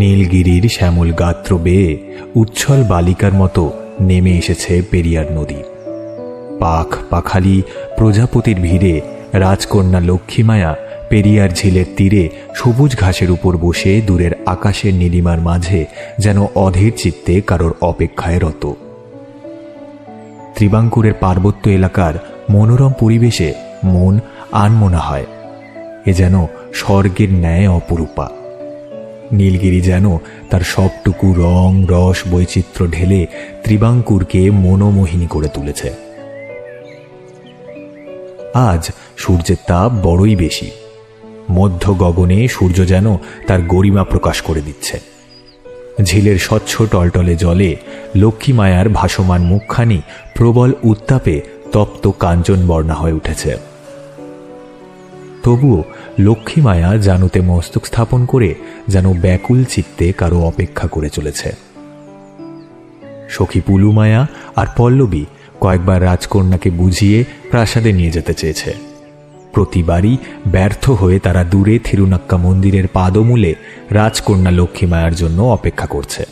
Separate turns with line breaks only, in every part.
নীলগিরির শ্যামল গাত্র বেয়ে উচ্ছল বালিকার মতো নেমে এসেছে পেরিয়ার নদী। পাখ পাখালি প্রজাপতির ভিড়ে রাজকন্যা লক্ষ্মীমায়া পেরিয়ার ঝিলের তীরে সবুজ ঘাসের উপর বসে দূরের আকাশের নীলিমার মাঝে যেন অধীর চিত্তে কারোর অপেক্ষায় রত। ত্রিবাঙ্কুরের পার্বত্য এলাকার মনোরম পরিবেশে মন আনমনা হয়। এ যেন স্বর্গের ন্যায় অপরূপা। নীলগিরি যেন তার সবটুকু রং রস বৈচিত্র্য ঢেলে ত্রিবাঙ্কুরকে মনোমোহিনী করে তুলেছে। আজ সূর্যের তাপ বড়ই বেশি। মধ্য গগনে সূর্য যেন তার গরিমা প্রকাশ করে দিচ্ছে। ঝিলের স্বচ্ছ টলটলে জলে লক্ষ্মীমায়ার ভাসমান মুখখানি প্রবল উত্তাপে তপ্ত কাঞ্চন বর্ণা হয়ে উঠেছে। তবুও লক্ষ্মীমায়া জানুতে মস্তক স্থাপন করে যেন ব্যাকুল চিত্তে কারো অপেক্ষা করে চলেছে। সখী পুলুমায়া আর পল্লবী কয়েকবার রাজকন্যাকে বুঝিয়ে প্রাসাদে নিয়ে যেতে চেয়েছে। প্রতিবারই ব্যর্থ হয়ে তারা দূরে থিরুনাক্কা মন্দিরের পাদমূলে রাজকন্যা লক্ষ্মীমায়ার জন্য অপেক্ষা করছে।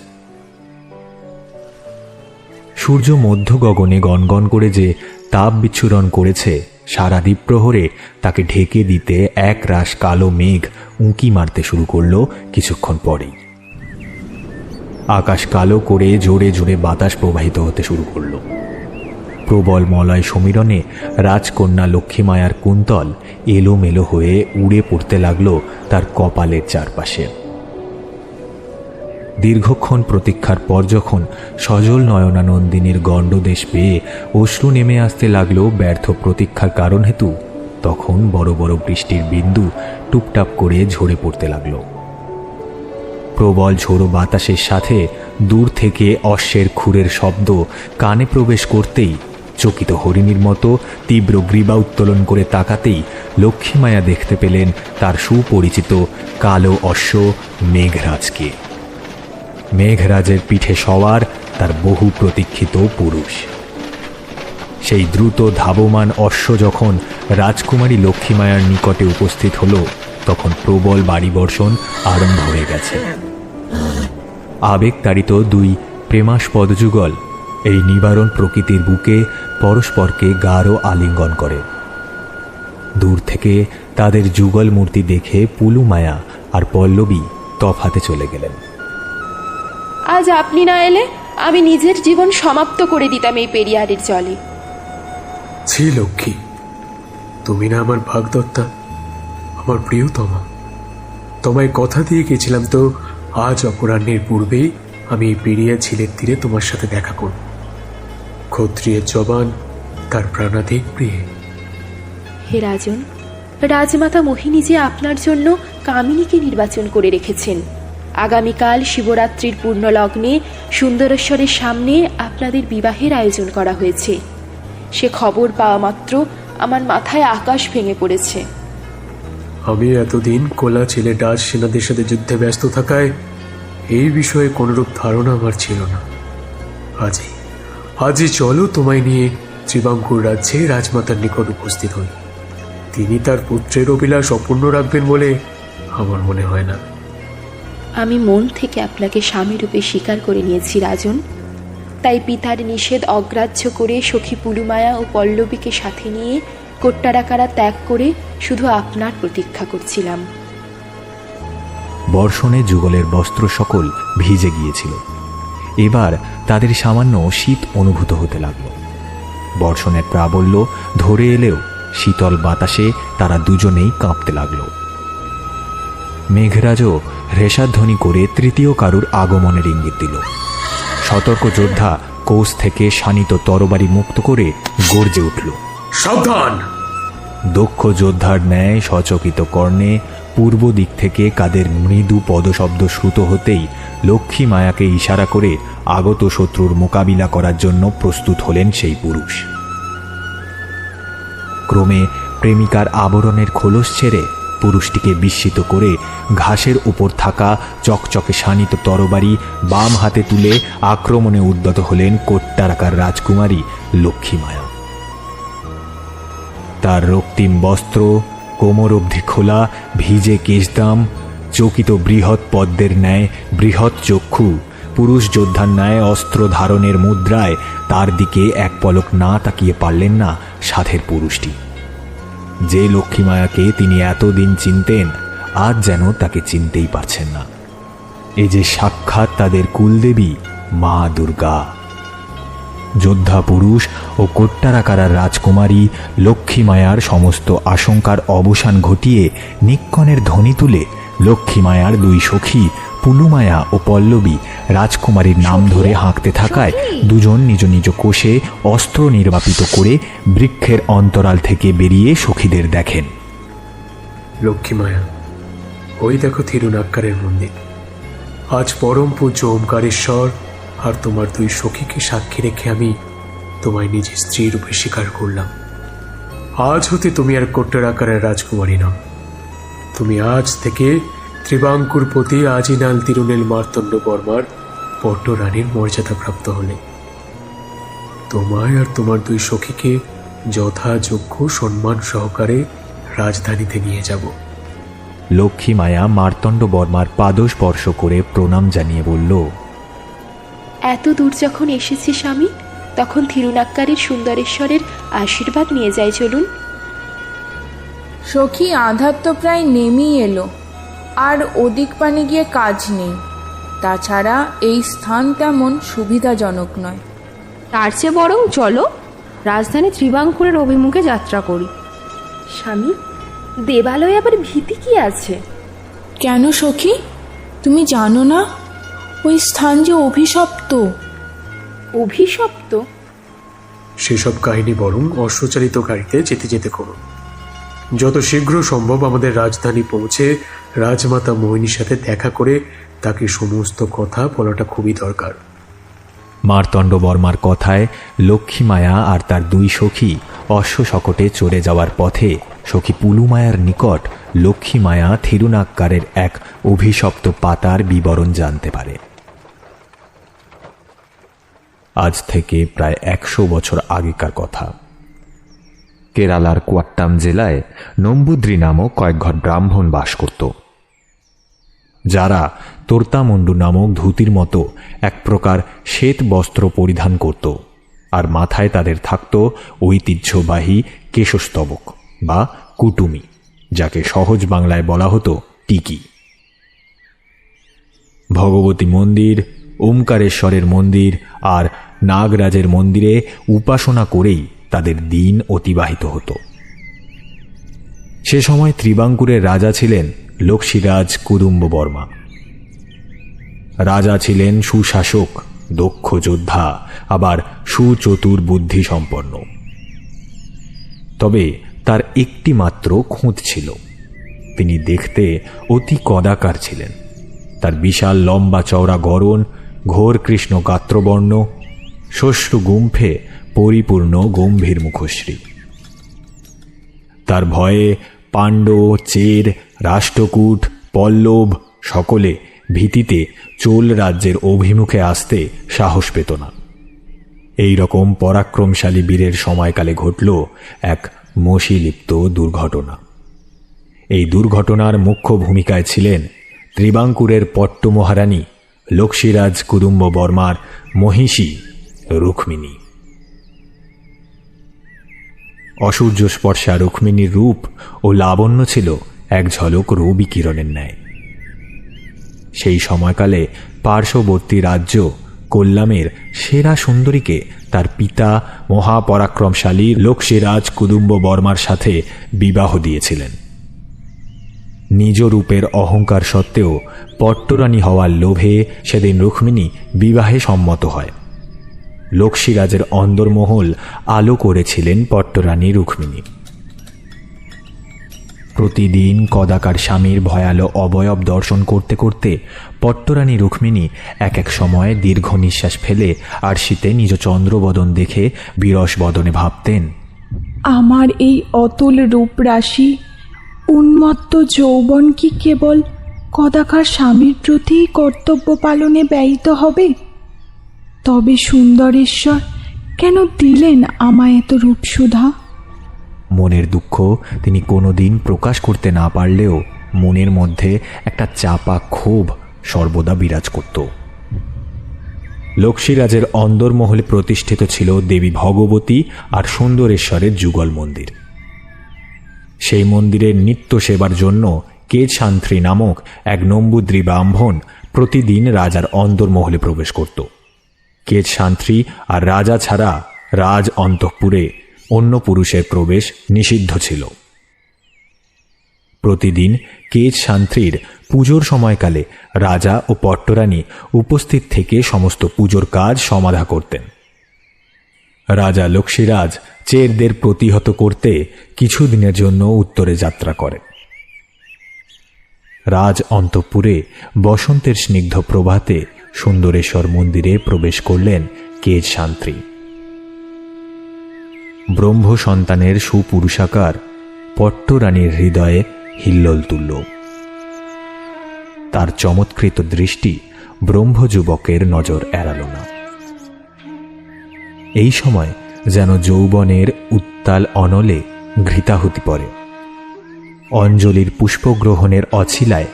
সূর্য মধ্য গগনে গনগন করে যে তাপ বিচ্ছুরণ করেছে, সারা দ্বীপ্রহরে তাকে ঢেকে দিতে এক রাশ কালো মেঘ উঁকি মারতে শুরু করল কিছুক্ষণ পরেই। আকাশ কালো করে জোরে জোরে বাতাস প্রবাহিত হতে শুরু করল। প্রবল মলয় সমীরণে রাজকন্যা লক্ষ্মীমায়ার কুন্তল এলোমেলো হয়ে উড়ে পড়তে লাগলো তার কপালের চারপাশে। দীর্ঘক্ষণ প্রতীক্ষার পর যখন সজল নয়নানন্দিনীর গণ্ডদেশ পেয়ে অশ্রু নেমে আসতে লাগলো ব্যর্থ প্রতীক্ষার কারণ হেতু, তখন বড় বড় বৃষ্টির বিন্দু টুপটাপ করে ঝরে পড়তে লাগলো। প্রবল ঝোড়ো বাতাসের সাথে দূর থেকে অশ্বের খুরের শব্দ কানে প্রবেশ করতেই চকিত হরিণীর মতো তীব্র গ্রীবা উত্তোলন করে তাকাতেই লক্ষ্মীমায়া দেখতে পেলেন তার সুপরিচিত কালো অশ্ব মেঘরাজকে। মেঘরাজের পিঠে সওয়ার তার বহু প্রতীক্ষিত পুরুষ। সেই দ্রুত ধাবমান অশ্ব যখন রাজকুমারী লক্ষ্মীমায়ার নিকটে উপস্থিত হল, তখন প্রবল বাড়িবর্ষণ আরম্ভ হয়ে গেছে। আবেগতাড়িত দুই প্রেমাস্পদ যুগল এই নিবারণ প্রকৃতির বুকে পরস্পরকে গাঢ় আলিঙ্গন করে। দূর থেকে তাদের যুগল মূর্তি দেখে পুলুমায়া আর পল্লবী তফাতে চলে গেলেন।
আজ আপনি না এলে আমি নিজের জীবন সমাপ্ত করে দিতাম এই পেরিয়ারের জলে।
ছি লক্ষ্মী, তুমি না আমার ভাগদত্তা, আমার প্রিয়তমা। তোমায় কথা দিয়ে গেছিলাম তো আজ অপরাহ্নের পূর্বেই আমি এই পেরিয়া ঝিলের তীরে তোমার সাথে দেখা করব। ক্ষত্রিয়ের জবান তার প্রাণাধিক প্রিয়ে।
হে রাজন, রাজমাতা মোহিনী যে আপনার জন্য কামিনীকে নির্বাচন করে রেখেছেন। আগামীকাল শিবরাত্রির পূর্ণ লগ্নে সুন্দরেশ্বরের সামনে আপনাদের বিবাহের আয়োজন করা হয়েছে। সে খবর পাওয়া মাত্র আমার মাথায় আকাশ ভেঙে পড়েছে।
আমি এতদিন কোলা ছেলে ডাচ সেনাদের সাথে যুদ্ধে ব্যস্ত থাকায় এই বিষয়ে কোনরূপ ধারণা আমার ছিল না। আজই চলো তোমায় নিয়ে ত্রিবাঙ্কুর রাজ্যে রাজমাতার নিকট উপস্থিত হই। তিনি তার পুত্রের অভিলাষ অপূর্ণ রাখবেন বলে আমার মনে হয় না।
আমি মন থেকে আপনাকে স্বামীরূপে স্বীকার করে নিয়েছি রাজন। তাই পিতার নিষেধ অগ্রাহ্য করে সখী পুলুমায়া ও পল্লবীকে সাথে নিয়ে কোট্টারাকারা ত্যাগ করে শুধু আপনার প্রতীক্ষা করছিলাম।
বর্ষণে যুগলের বস্ত্র সকল ভিজে গিয়েছিল। এবার তাদের সামান্য শীত অনুভূত হতে লাগল। বর্ষণের প্রাবল্য ধরে এলেও শীতল বাতাসে তারা দুজনেই কাঁপতে লাগল। মেঘরাজও রেশাধ্বনি করে তৃতীয় কারুর আগমনের ইঙ্গিত দিল। সতর্ক যোদ্ধা কোষ থেকে শানিত তরবারি মুক্ত করে গর্জে উঠল,
সাবধান!
দক্ষ যোদ্ধার ন্যায় সচকিত কর্ণে পূর্ব দিক থেকে কাদের মৃদু পদশব্দ শ্রুত হতেই লক্ষ্মী মায়াকে ইশারা করে আগত শত্রুর মোকাবিলা করার জন্য প্রস্তুত হলেন সেই পুরুষ। ক্রমে প্রেমিকার আবরণের খোলস ছেড়ে পুরুষটিকে বিস্মিত করে ঘাসের উপর থাকা চকচকে শানিত তরবারি বাম হাতে তুলে আক্রমণে উদ্যত হলেন কোট্টারাকার রাজকুমারী লক্ষ্মীমায়া। তার রক্তিম বস্ত্র, কোমর অবধি খোলা ভিজে কেশদাম, চকিত বৃহৎ পদ্মের ন্যায় বৃহৎ চক্ষু, পুরুষ যোদ্ধার ন্যায় অস্ত্র ধারণের মুদ্রায় তার দিকে এক পলক না তাকিয়ে পারলেন না সাধের পুরুষটি। যে লক্ষ্মীমায়াকে তিনি এতদিন চিনতেন, আজ যেন তাকে চিনতেই পারছেন না। এ যে সাক্ষাৎ তাদের কুলদেবী মা দুর্গা। যোদ্ধা পুরুষ ও কোট্টারাকারার রাজকুমারী লক্ষ্মীমায়ার সমস্ত আশঙ্কার অবসান ঘটিয়ে নিক্কণের ধ্বনি তুলে লক্ষ্মীমায়ার দুই সখী পুলুমায়া ও পল্লবী রাজকুমারীর নাম ধরে হাঁকতে থাকায় দুজন নিজ নিজ কোষে অস্ত্র নির্বাপিত করে বৃক্ষের অন্তরাল থেকে বেরিয়ে সখীদের দেখেন।
লক্ষ্মীমায়া, ওই দেখো থিরুনাক্কারের মন্দির। আজ পরম পূজ্য ওমকারেশ্বর আর তোমার দুই সখীকে সাক্ষী রেখে আমি তোমায় নিজের স্ত্রী রূপে স্বীকার করলাম। আজ হতে তুমি আর কোট্টারাকারের রাজকুমারী নও। তুমি আজ থেকে ত্রিবাঙ্কুর প্রতি আজিনাল তিরুনেল মার্তণ্ড বর্মার পট্টরানীর মর্যাদাপ্রাপ্ত হলে। তোমায় আর তোমার দুই সখীকে যথাযোগ্য সম্মান সহকারে রাজধানীতে নিয়ে যাব।
লক্ষ্মীমায়া মার্তণ্ড বর্মার পাদস্পর্শ করে প্রণাম জানিয়ে বলল,
এত দূর যখন এসেছি স্বামী, তখন থিরুনাক্কারের সুন্দরেশ্বরের আশীর্বাদ নিয়ে যাই চলুন।
সখী, আঁধার তো প্রায় নেমেই এলো, আর ওদিক পানে গিয়ে কাজ নেই। তাছাড়া এই স্থান তেমন সুবিধাজনক নয়।
তার চেয়ে বরং চলো রাজধানী ত্রিবাঙ্কুরের অভিমুখে যাত্রা করি।
স্বামী, দেবালয়ে আবার ভীতি কি আছে?
কেন সখী, তুমি জানো না ওই স্থান যে অভিশপ্ত?
অভিশপ্ত?
সেসব কাহিনী বরং অশ্বচালিত গাড়িতে যেতে যেতে করুন। যত শীঘ্র সম্ভব আমাদের রাজধানী পৌঁছে রাজমাতা মোহিনীর সাথে দেখা করে তাকে সমস্ত কথা বলাটা খুবই দরকার।
মার্তণ্ড বর্মার কথায় লক্ষ্মীমায়া আর তার দুই সখী অশ্বশকটে চড়ে যাওয়ার পথে সখী পুলুমায়ার নিকট লক্ষ্মীমায়া থিরুনাক্কারের এক অভিশপ্ত পাতার বিবরণ জানতে পারে। আজ থেকে প্রায় 100 বছর আগেকার কথা। কেরালার কোয়াট্টাম জেলায় নম্বুদ্রি নামক কয়েক ঘর ব্রাহ্মণ বাস করত, যারা তোর্তামুন্ডু নামক ধুতির মতো এক প্রকার শ্বেত বস্ত্র পরিধান করত, আর মাথায় তাদের থাকত ঐতিহ্যবাহী কেশস্তবক বা কুটুমি, যাকে সহজ বাংলায় বলা হতো টিকি। ভগবতী মন্দির, ওমকারেশ্বরের মন্দির আর নাগরাজের মন্দিরে উপাসনা করেই তাদের দিন অতিবাহিত হতো। সে সময় ত্রিবাঙ্কুরের রাজা ছিলেন লক্ষ্মীরাজ কুদুম্ব বর্মা। রাজা ছিলেন সুশাসক, দক্ষ যোদ্ধা, আবার সুচতুর বুদ্ধি সম্পন্ন। তবে তার একটি মাত্র খুঁত ছিল, তিনি দেখতে অতি কদাকার ছিলেন। তার বিশাল লম্বা চওড়া গড়ন, ঘোর কৃষ্ণ গাত্রবর্ণ, শস্য গুম্ফে পরিপূর্ণ গম্ভীর মুখশ্রী। তার ভয়ে পাণ্ড, চের, রাষ্ট্রকূট, পল্লব সকলে ভীতিতে চোল রাজ্যের অভিমুখে আসতে সাহস পেত না। এই রকম পরাক্রমশালী বীরের সময়কালে ঘটল এক মসিলিপ্ত দুর্ঘটনা। এই দুর্ঘটনার মুখ্য ভূমিকায় ছিলেন ত্রিবাঙ্কুরের পট্ট মহারানী লক্ষ্মীরাজ কুদুম্ব বর্মার মহিষী রুক্মিণী। অসূর্য স্পর্শা রুক্মিণীর রূপ ও লাবণ্য ছিল এক ঝলক রবি কিরণের ন্যায়। সেই সময়কালে পার্শ্ববর্তী রাজ্য কোল্লামের সেরা সুন্দরীকে তার পিতা মহাপরাক্রমশালী লক্ষ্মীরাজ কুদুম্ব বর্মার সাথে বিবাহ দিয়েছিলেন। নিজ রূপের অহংকার সত্ত্বেও পট্টরানী হওয়ার লোভে সেদিন রুক্মিণী বিবাহে সম্মত হয়। লক্ষ্মীরাজের অন্দরমহল আলো করেছিলেন পট্টরানী রুক্মিণী। প্রতিদিন কদাকার স্বামীর ভয়ালো অবয়ব দর্শন করতে করতে পট্টরানী রুক্মিণী এক এক সময় দীর্ঘ নিঃশ্বাস ফেলে আরশিতে নিজ চন্দ্রবদন দেখে বিরস বদনে ভাবতেন,
আমার এই অতুল রূপরাশি, উন্মত্ত যৌবন কি কেবল কদাকার স্বামীর প্রতি কর্তব্য পালনে ব্যয়িত হবে? তবে সুন্দরেশ্বর কেন দিলেন আমায় এত রূপসুধা?
মনের দুঃখ তিনি কোনোদিন প্রকাশ করতে না পারলেও মনের মধ্যে একটা চাপা ক্ষোভ সর্বদা বিরাজ করত। লক্ষ্মীরাজের অন্দরমহলে প্রতিষ্ঠিত ছিল দেবী ভগবতী আর সুন্দরেশ্বরের যুগল মন্দির। সেই মন্দিরের নিত্য সেবার জন্য কেশান্ত্রী নামক এক নম্বুদ্রী ব্রাহ্মণ প্রতিদিন রাজার অন্দরমহলে প্রবেশ করত। কেশান্ত্রী আর রাজা ছাড়া রাজ অন্তঃপুরে অন্য পুরুষের প্রবেশ নিষিদ্ধ ছিল। প্রতিদিন কেশান্ত্রীর পুজোর সময়কালে রাজা ও পট্টরানী উপস্থিত থেকে সমস্ত পুজোর কাজ সমাধা করতেন। রাজা লক্ষ্মীরাজ চেরদের প্রতিহত করতে কিছুদিনের জন্য উত্তরে যাত্রা করেন। রাজ অন্তঃপুরে বসন্তের স্নিগ্ধ প্রভাতে সুন্দরেশ্বর মন্দিরে প্রবেশ করলেন কেশান্ত্রী। ব্রহ্ম সন্তানের সুপুরুষাকার পট্টরানীর হৃদয়ে হিল্লোল তুলল। তার চমৎকৃত দৃষ্টি ব্রহ্মযুবকের নজর এড়াল না। এই সময় যেন যৌবনের উত্তাল অনলে ঘৃতাহুতি পড়ে। অঞ্জলির পুষ্পগ্রহণের অছিলায়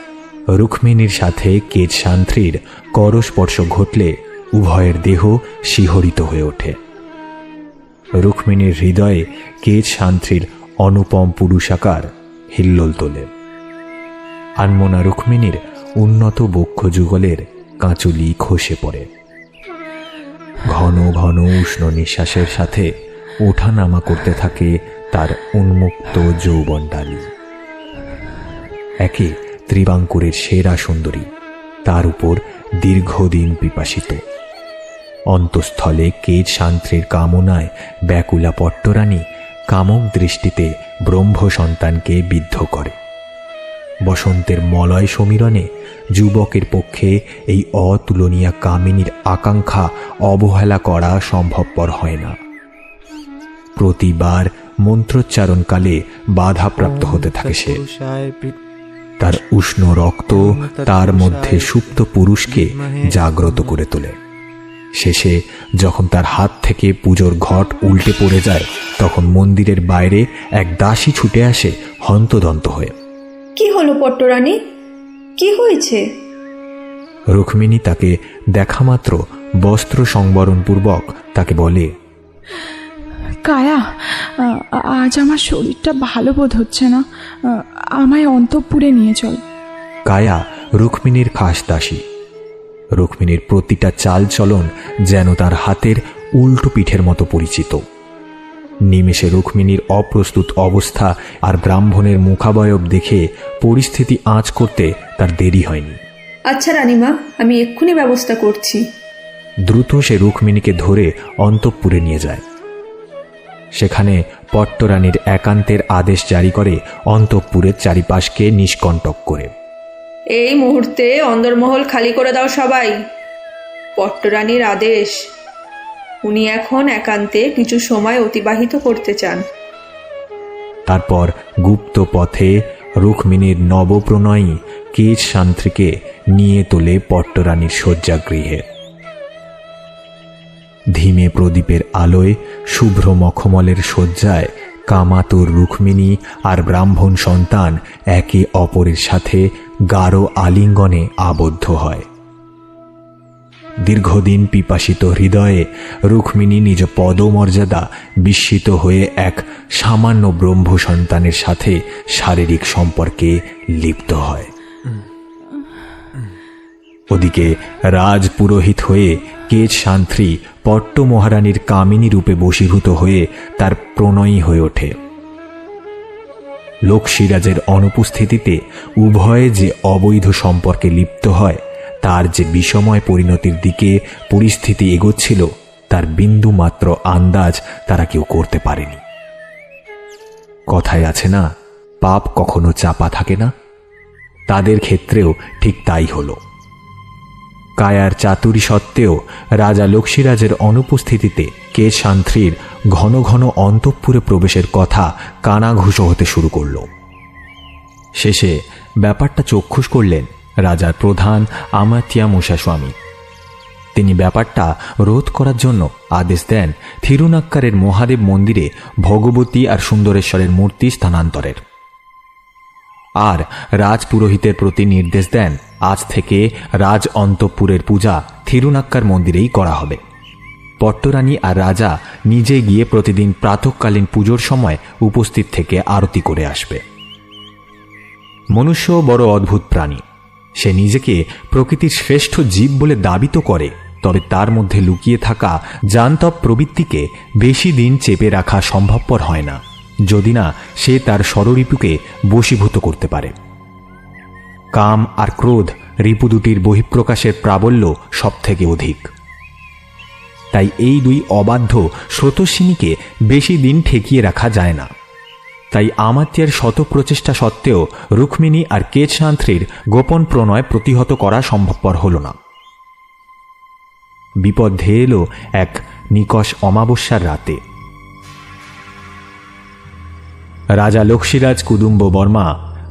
রুক্মিণীর সাথে কেশান্ত্রীর করস্পর্শ ঘটলে উভয়ের দেহ শিহরিত হয়ে ওঠে। রুক্মিণীর হৃদয়ে কেশান্ত্রীর অনুপম পুরুষাকার হিল্লোল তোলে। আনমনা রুক্মিণীর উন্নত বক্ষ যুগলের কাঁচুলি খসে পড়ে। ঘন ঘন উষ্ণ নিঃশ্বাসের সাথে ওঠানামা করতে থাকে তার উন্মুক্ত যৌবনডালি। একে ত্রিবাঙ্কুরের সেরা সুন্দরী, তার উপর দীর্ঘদিন পিপাসিত। অন্তঃস্থলে কেশান্ত্রীর কামনায় ব্যাকুলা পট্টরানী কামক দৃষ্টিতে ব্রহ্ম সন্তানকে বিদ্ধ করে। বসন্তের মলয় সমীরণে যুবকের পক্ষে এই অতুলনীয় কামিনীর আকাঙ্ক্ষা অবহেলা করা সম্ভবপর হয় না। প্রতিবার মন্ত্রোচ্চারণকালে বাধাপ্রাপ্ত হতে থাকে সে। তার উষ্ণ রক্ত তার মধ্যে সুপ্ত পুরুষকে জাগ্রত করে তোলে। শেষে যখন তার হাত থেকে পুজোর ঘট উল্টে পড়ে যায়, তখন মন্দিরের বাইরে এক দাসী ছুটে আসে হন্তদন্ত হয়ে।
কি হলো পট্টরানী, কি হয়েছে?
রুক্মিণী তাকে দেখামাত্র বস্ত্র সংবরণপূর্বক তাকে বলে,
কায়া, আজ আমার শরীরটা ভালো বোধ হচ্ছে না, আমায় অন্তঃপুরে নিয়ে চল।
কায়া রুক্মিণীর খাস দাসী। রুক্মিণীর প্রতিটা চালচলন যেন তার হাতের উল্টো পিঠের মতো পরিচিত। নিমেষে রুক্মিণীর অপ্রস্তুত অবস্থা আর ব্রাহ্মণের মুখাবয়ব দেখে পরিস্থিতি আঁচ করতে তার দেরি হয়নি।
আচ্ছা রানীমা, আমি এক্ষুনি ব্যবস্থা করছি।
দ্রুত সে রুক্মিণীকে ধরে অন্তঃপুরে নিয়ে যায়। সেখানে পট্টরানীর একান্তের আদেশ জারি করে অন্তঃপুরের চারিপাশকে নিষ্কণ্টক করে।
এই মুহূর্তে অন্দরমহল খালি করে দাও সবাই। পট্টরানীর আদেশ। উনি এখন একান্তে কিছু সময় অতিবাহিত করতে চান।
তারপর গুপ্ত পথে রুক্মিণীর নবপ্রণয়ী কেশান্ত্রীকে নিয়ে তোলে পট্টরানীর শয্যাগৃহে। ধীমে প্রদীপের আলোয় শুভ্র মখমলের শয্যায় কামাতুর রুক্মিণী আর ব্রাহ্মণ সন্তান একে অপরের সাথে গাঢ় আলিঙ্গনে আবদ্ধ হয়। দীর্ঘদিন পিপাসিত হৃদয়ে রুক্মিণী নিজ পদমর্যাদা বিস্মিত হয়ে এক সামান্য ব্রহ্ম সন্তানের সাথে শারীরিক সম্পর্কে লিপ্ত হয়। ওদিকে রাজপুরোহিত হয়ে কেশান্ত্রী পট্ট মহারানীর কামিনী রূপে বশীভূত হয়ে তার প্রণয়ী হয়ে ওঠে। লক্ষ্মীরাজের অনুপস্থিতিতে উভয়ে যে অবৈধ সম্পর্কে লিপ্ত হয়, তার যে বিষময় পরিণতির দিকে পরিস্থিতি এগোচ্ছিল, তার বিন্দু মাত্র আন্দাজ তারা কেউ করতে পারেনি। কথায় আছে না, পাপ কখনো চাপা থাকে না। তাদের ক্ষেত্রেও ঠিক তাই হলো। কায়ার চাতুরী সত্ত্বেও রাজা লক্ষ্মীরাজের অনুপস্থিতিতে কেশান্ত্রীর ঘন ঘন অন্তঃপুরে প্রবেশের কথা কানাঘুষো হতে শুরু করল। শেষে ব্যাপারটা চক্ষুষ করলেন রাজার প্রধান আমাতিয়া মূষাস্বামী। তিনি ব্যাপারটা রোধ করার জন্য আদেশ দেন থিরুনাক্কারের মহাদেব মন্দিরে ভগবতী আর সুন্দরেশ্বরের মূর্তি স্থানান্তরের। আর রাজপুরোহিতের প্রতি নির্দেশ দেন আজ থেকে রাজ অন্তঃপুরের পূজা থিরুনাক্কার মন্দিরেই করা হবে। পট্টরানী আর রাজা নিজে গিয়ে প্রতিদিন প্রাতঃকালীন পুজোর সময় উপস্থিত থেকে আরতি করে আসবে। মনুষ্য বড় অদ্ভুত প্রাণী। সে নিজেকে প্রকৃতির শ্রেষ্ঠ জীব বলে দাবি তো করে, তবে তার মধ্যে লুকিয়ে থাকা জান্তব প্রবৃত্তিকে বেশি দিন চেপে রাখা সম্ভবপর হয় না, যদি না সে তার ষড়রিপুকে বশীভূত করতে পারে। কাম আর ক্রোধ রিপু দুটির বহিঃপ্রকাশের প্রাবল্য সবথেকে অধিক। তাই এই দুই অবাধ্য স্রোতস্বিনীকে বেশি দিন ঠেকিয়ে রাখা যায় না। তাই আমাত্যার শত প্রচেষ্টা সত্ত্বেও রুক্মিণী আর কেশসান্ত্রীর গোপন প্রণয় প্রতিহত করা সম্ভবপর হল না। বিপদ ধেয়ে এলো এক নিকষ অমাবস্যার রাতে। রাজা লক্ষ্মীরাজ কুদুম্ব বর্মা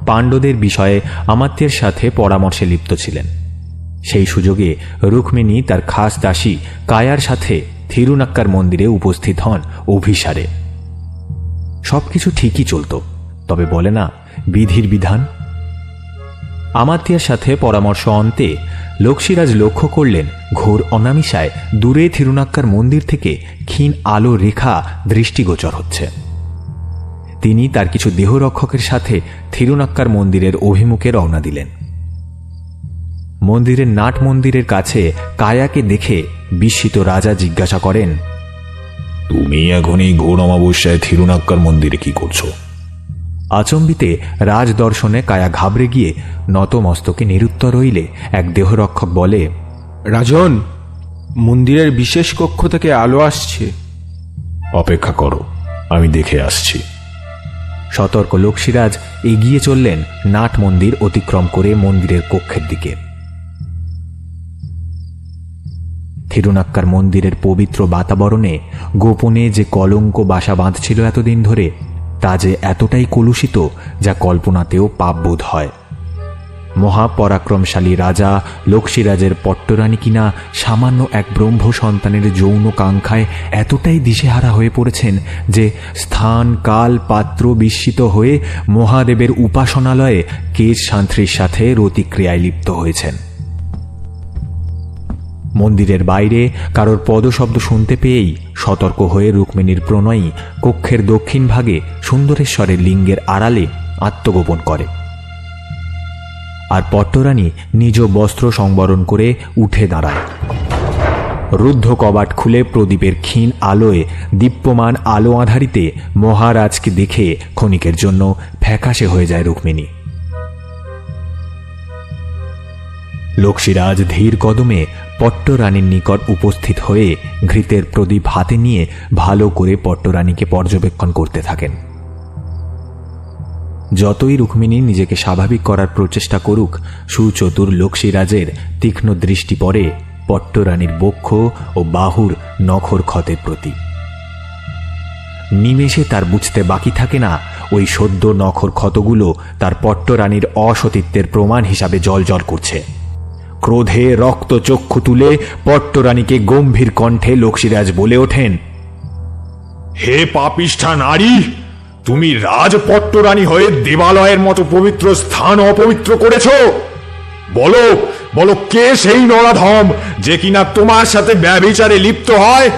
পাণ্ডবদের বিষয়ে আমাত্যের সাথে পরামর্শে লিপ্ত ছিলেন। সেই সুযোগে রুক্মিণী তার খাস দাসী কায়ার সাথে থিরুনাক্কার মন্দিরে উপস্থিত হন অভিসারে। সবকিছু ঠিকই চলত, তবে বলে না বিধির বিধান। আমাত্যার সাথে পরামর্শ অন্তে লক্ষ্মীরাজ লক্ষ্য করলেন ঘোর অনামিসায় দূরে থিরুনাক্কার মন্দির থেকে ক্ষীণ আলো রেখা দৃষ্টিগোচর হচ্ছে। তিনি তার কিছু দেহরক্ষকের সাথে থিরুনাক্কার মন্দিরের অভিমুখে রওনা দিলেন। মন্দিরের নাট মন্দিরের কাছে কায়াকে দেখে বিস্মিত রাজা জিজ্ঞাসা করেন,
তুমি এখন এই ঘোর অমাবস্যায় থিরুনাক্কার মন্দিরে কি করছো?
আচম্বিতে রাজ দর্শনে কায়া ঘাবড়ে গিয়ে নতমস্তকে নিরুত্তর রইলে এক দেহরক্ষক বলে,
রাজন, মন্দিরের বিশেষ কক্ষ থেকে আলো আসছে।
অপেক্ষা করো, আমি দেখে আসছি।
সতর্ক লক্ষ্মীরাজ এগিয়ে চললেন নাট মন্দির অতিক্রম করে মন্দিরের কক্ষের দিকে। থিরুনাক্কার মন্দিরের পবিত্র বাতাবরণে গোপনে যে কলঙ্ক বাসা বাঁধছিল এতদিন ধরে, তা যে এতটাই কলুষিত যা কল্পনাতেও পাপবোধ হয়। মহাপরাক্রমশালী রাজা লক্ষ্মীরাজের পট্টরানী কিনা সামান্য এক ব্রহ্ম সন্তানের যৌন কাঙ্ক্ষায় এতটাই দিশেহারা হয়ে পড়েছেন যে স্থান কাল পাত্র বিস্মিত হয়ে মহাদেবের উপাসনালয়ে কেশসান্ত্রীর সাথে রতিক্রিয়ায় লিপ্ত হয়েছেন। মন্দিরের বাইরে কারোর পদশব্দ শুনতে পেয়েই সতর্ক হয়ে রুক্মিণীর প্রণয়ী কক্ষের দক্ষিণ ভাগে সুন্দরেশ্বরের লিঙ্গের আড়ালে আত্মগোপন করে। আর পট্টরানী নিজ বস্ত্র সংবরণ করে উঠে দাঁড়ায়। রুদ্ধ কবাট খুলে প্রদীপের ক্ষীণ আলোয় দীপ্যমান আলো আধারিতে মহারাজকে দেখে ক্ষণিকের জন্য ফ্যাকাশে হয়ে যায় রুক্মিণী। লক্ষ্মীরাজ ধীর কদমে পট্টরানীর নিকট উপস্থিত হয়ে ঘৃতের প্রদীপ হাতে নিয়ে ভালো করে পট্টরানীকে পর্যবেক্ষণ করতে থাকেন। যতই রুক্মিণী নিজেকে স্বাভাবিক করার প্রচেষ্টা করুক, সুচতুর লক্ষ্মীরাজের তীক্ষ্ণ দৃষ্টি পড়ে পট্টরানীর বক্ষ ও বাহুর নখর ক্ষতের প্রতি। নিমেষে তার বুঝতে বাকি থাকে না ওই সদ্য নখর ক্ষতগুলো তার পট্টরানীর অসতীত্বের প্রমাণ হিসাবে জ্বলজ্বল করছে। ক্রোধে রক্ত চক্ষু তুলে পট্টরানীকে গম্ভীর কণ্ঠে লক্ষ্মীরাজ বলে ওঠেন,
হে পাপিষ্ঠা নারী, তুমি রাজপট্টরানী হয়ে দেবালয়ের মতো পবিত্র স্থান অপবিত্র করেছ। বলো বলো, কে সেই নরাধম যে কিনা তোমার সাথে ব্যভিচারে লিপ্ত হয়?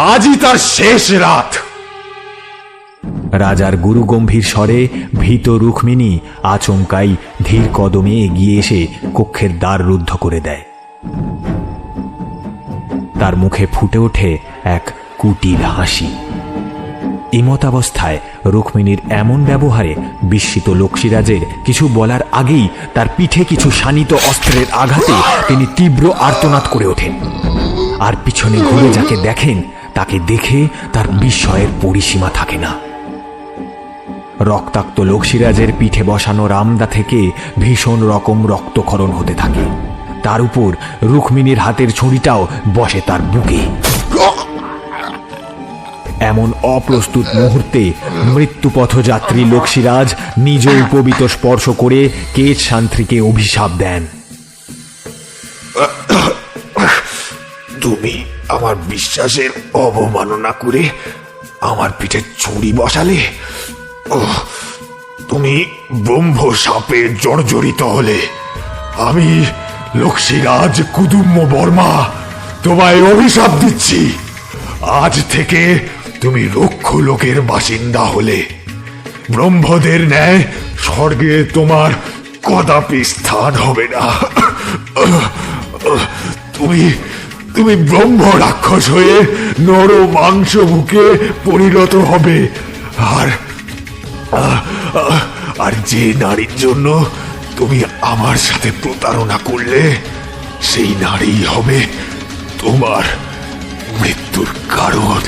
আজই তার শেষ রাত।
রাজার গুরু গম্ভীর স্বরে ভীত রুক্মিণী আচমকাই ধীর কদমে এগিয়ে এসে কক্ষের দ্বার রুদ্ধ করে দেয়। তার মুখে ফুটে ওঠে এক কুটিল হাসি। ইমতাবস্থায় রুক্মিণীর এমন ব্যবহারে বিস্মিত লক্ষ্মীরাজের কিছু বলার আগেই তার পিঠে কিছু শানিত অস্ত্রের আঘাতে তিনি তীব্র আর্তনাদ করে ওঠেন। আর পিছনে ঘুরে যাকে দেখেন তাকে দেখে তার বিস্ময়ের পরিসীমা থাকে না। রক্তাক্ত লক্ষ্মীরাজের পিঠে বসানো রামদা থেকে ভীষণ রকম রক্তক্ষরণ হতে থাকে। তার উপর রুক্মিণীর হাতের ছুরিটাও বসে তার বুকে। এমন অপ্রস্তুত মুহূর্তে মৃত্যুপথযাত্রী লক্ষ্মীরাজ নিজ উপবিত স্পর্শ করে কেশসান্ত্রীকে অভিশাপ দেন।
তুমি আমার বিশ্বাসের অবমাননা করে আমার পিঠে ছুরি বসালে। তুমি ব্রহ্ম সাপে জর্জরিত হলে আমি লক্ষ্মীরাজ কুদুম্ব বর্মা তোমায় অভিশাপ দিচ্ছি। আজ থেকে তুমি রক্ষ লোকের বাসিন্দা হলে ব্রহ্মদের ন্যায় স্বর্গে তোমার কদাপি স্থান হবে না। তুমি তুমি ব্রহ্ম রাক্ষস হয়ে নর মাংস মুখে পরিণত হবে। আর আর যে নারীর জন্য তুমি আমার সাথে প্রতারণা করলে সেই নারী হবে তোমার মৃত্যুর কারণ।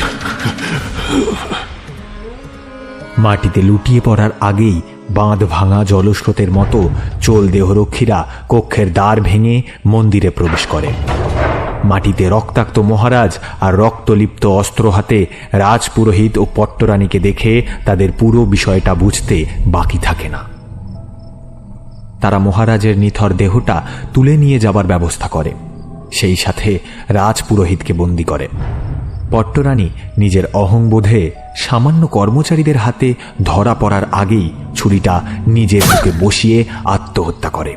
মাটিতে লুটিয়ে পড়ার আগেই বাঁধ ভাঙা জলস্রোতের মতো চোল দেহরক্ষীরা কক্ষের দ্বার ভেঙে মন্দিরে প্রবেশ করে। মাটিতে রক্তাক্ত মহারাজ আর রক্তলিপ্ত অস্ত্র হাতে রাজপুরোহিত ও পট্টরানীকে দেখে তাদের পুরো বিষয়টা বুঝতে বাকি থাকে না। তারা মহারাজের নিথর দেহটা তুলে নিয়ে যাবার ব্যবস্থা করে, সেই সাথে রাজপুরোহিতকে বন্দী করে। পট্টরানী নিজের অহংবোধে সামান্য কর্মচারীদের হাতে ধরা পড়ার আগেই ছুরিটা নিজের বুকে বসিয়ে আত্মহত্যা করে।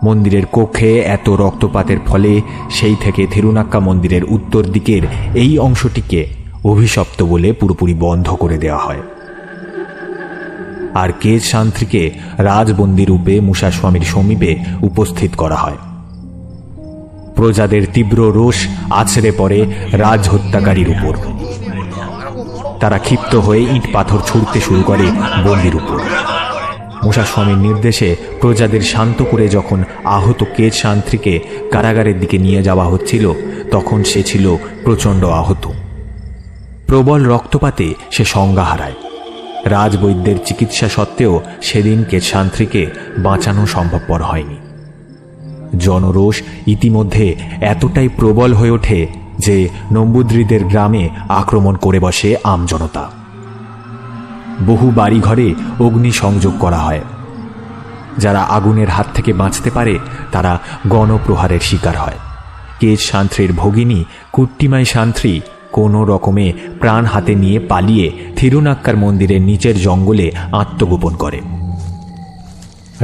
মন্দিরের কক্ষে এত রক্তপাতের ফলে সেই থেকে থিরুনাক্কা মন্দিরের উত্তর দিকের এই অংশটিকে অভিশপ্ত বলে পুরোপুরি বন্ধ করে দেওয়া হয়। আর কেজ শান্ত্রীকে রাজবন্দী রূপে মুসাস্বামীর সমীপে উপস্থিত করা হয়। প্রজাদের তীব্র রোষ আছড়ে পড়ে রাজহত্যাকারীর উপর। তারা ক্ষিপ্ত হয়ে ইট পাথর ছুঁড়তে শুরু করে বন্দির উপর। মুসাস্বামীর নির্দেশে প্রজাদের শান্ত করে যখন আহত কেজ শান্ত্রীকে কারাগারের দিকে নিয়ে যাওয়া হচ্ছিল, তখন সে ছিল প্রচণ্ড আহত। প্রবল রক্তপাতে সে সংজ্ঞা হারায়। রাজবৈদ্যের চিকিৎসা সত্ত্বেও সেদিন কেজ শান্ত্রীকে বাঁচানো সম্ভবপর হয়নি। জনরোষ ইতিমধ্যে এতটাই প্রবল হয়ে ওঠে যে নম্বুদ্রীদের গ্রামে আক্রমণ করে বসে আমজনতা। বহু বাড়িঘরে অগ্নি সংযোগ করা হয়। যারা আগুনের হাত থেকে বাঁচতে পারে তারা গণপ্রহারের শিকার হয়। কেজ শান্ত্রীর ভগিনী কুট্টিমাই শান্ত্রী কোনো রকমে প্রাণ হাতে নিয়ে পালিয়ে থিরুনাক্কার মন্দিরের নিচের জঙ্গলে আত্মগোপন করে।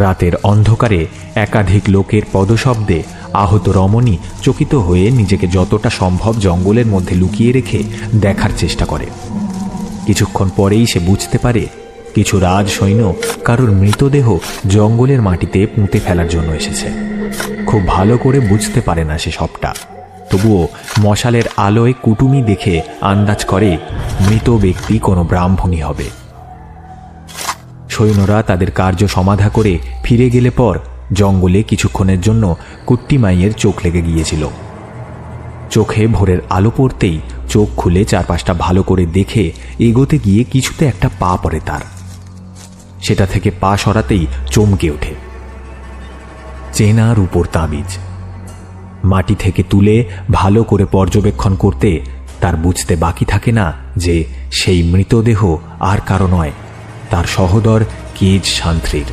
রাতের অন্ধকারে একাধিক লোকের পদশব্দে আহত রমণী চকিত হয়ে নিজেকে যতটা সম্ভব জঙ্গলের মধ্যে লুকিয়ে রেখে দেখার চেষ্টা করে। কিছুক্ষণ পরেই সে বুঝতে পারে কিছু রাজ সৈন্য কারোর মৃতদেহ জঙ্গলের মাটিতে পুঁতে ফেলার জন্য এসেছে। খুব ভালো করে বুঝতে পারে না সে সবটা, তবুও মশালের আলোয় কুটুমি দেখে আন্দাজ করে মৃত ব্যক্তি কোনো ব্রাহ্মণী হবে। সৈন্যরা তাদের কার্য সমাধা করে ফিরে গেলে পর জঙ্গলে কিছুক্ষণের জন্য কুট্টিমাইয়ের চোখ লেগে গিয়েছিল। চোখে ভোরের আলো পড়তেই চোখ খুলে চারপাশটা ভালো করে দেখে এগোতে গিয়ে কিছুতে একটা পা পড়ে তার। সেটা থেকে পা সরাতেই চমকে ওঠে। চেনা রূপোর তাবিজ। মাটি থেকে তুলে ভালো করে পর্যবেক্ষণ করতে তার বুঝতে বাকি থাকে না যে সেই মৃতদেহ আর কারো নয়, তার সহোদর কেজ শান্ত্রীর।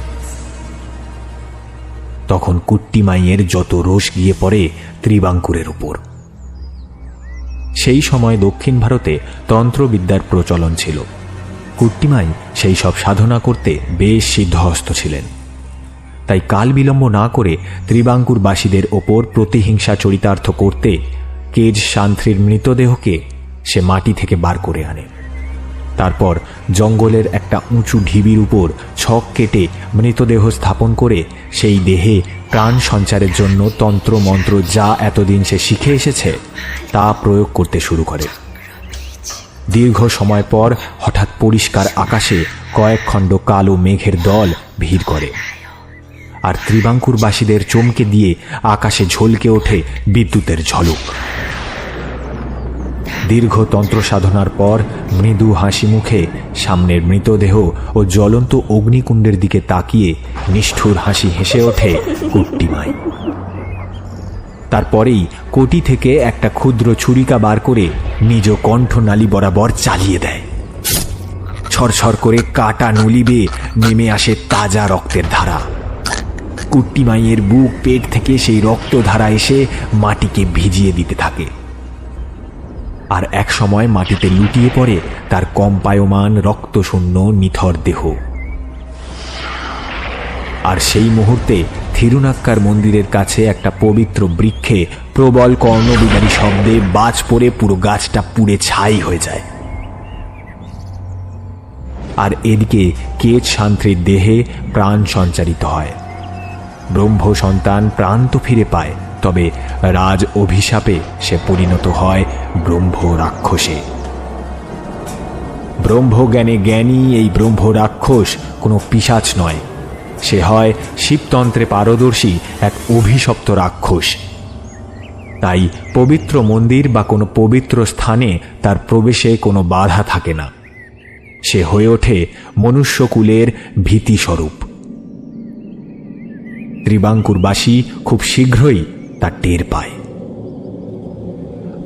তখন কুট্টিমাইয়ের যত রোষ গিয়ে পড়ে ত্রিবাঙ্কুরের উপর। সেই সময় দক্ষিণ ভারতে তন্ত্রবিদ্যার প্রচলন ছিল। কুট্টিমাই সেই সব সাধনা করতে বেশ সিদ্ধহস্ত ছিলেন। তাই কাল বিলম্ব না করে ত্রিবাঙ্কুরবাসীদের ওপর প্রতিহিংসা চরিতার্থ করতে কেজ শান্ত্রীর মৃতদেহকে সে মাটি থেকে বার করে আনে। তারপর জঙ্গলের একটা উঁচু ঢিবির উপর ছক কেটে মৃতদেহ স্থাপন করে সেই দেহে প্রাণ সঞ্চারের জন্য তন্ত্র মন্ত্র যা এতদিন সে শিখে এসেছে তা প্রয়োগ করতে শুরু করে। দীর্ঘ সময় পর হঠাৎ পরিষ্কার আকাশে কয়েক খণ্ড কালো মেঘের দল ভিড় করে, আর ত্রিবাঙ্কুরবাসীদের চমকে দিয়ে আকাশে ঝলকে ওঠে বিদ্যুতের ঝলক। দীর্ঘ তন্ত্র সাধনার পর মৃদু হাসি মুখে সামনের মৃতদেহ ও জ্বলন্ত অগ্নিকুণ্ডের দিকে তাকিয়ে নিষ্ঠুর হাসি হেসে ওঠে কুট্টিমাই। তারপরেই কোটি থেকে একটা ক্ষুদ্র ছুরিকা বার করে নিজ কণ্ঠনালী বরাবর চালিয়ে দেয়। ছরছর করে কাটা নলিবে নেমে আসে তাজা রক্তের ধারা। কুট্টিমাইয়ের বুক পেট থেকে সেই রক্তধারা এসে মাটিকে ভিজিয়ে দিতে থাকে। আর এক সময় মাটিতে লুটিয়ে পড়ে তার কম্পায়মান রক্তশূন্য নিথর দেহ। আর সেই মুহূর্তে থিরুনাক্কার মন্দিরের কাছে একটা পবিত্র বৃক্ষে প্রবল কর্ণবিদারী শব্দে বাজ পড়ে পুরো গাছটা পুড়ে ছাই হয়ে যায়। আর এদিকে কেচ শান্তির দেহে প্রাণ সঞ্চারিত হয়। ব্রহ্ম সন্তান প্রাণ তো ফিরে পায়, তবে রাজ অভিশাপে সে পরিণত হয় ব্রহ্ম রাক্ষসে। ব্রহ্মজ্ঞানে জ্ঞানী এই ব্রহ্ম রাক্ষস কোনো পিশাচ নয়, সে হয় শিবতন্ত্রে পারদর্শী এক অভিশপ্ত রাক্ষস। তাই পবিত্র মন্দির বা কোনো পবিত্র স্থানে তার প্রবেশে কোনো বাধা থাকে না। সে হয়ে ওঠে মনুষ্যকুলের ভীতিস্বরূপ। ত্রিবাঙ্কুরবাসী খুব শীঘ্রই তা টের পায়।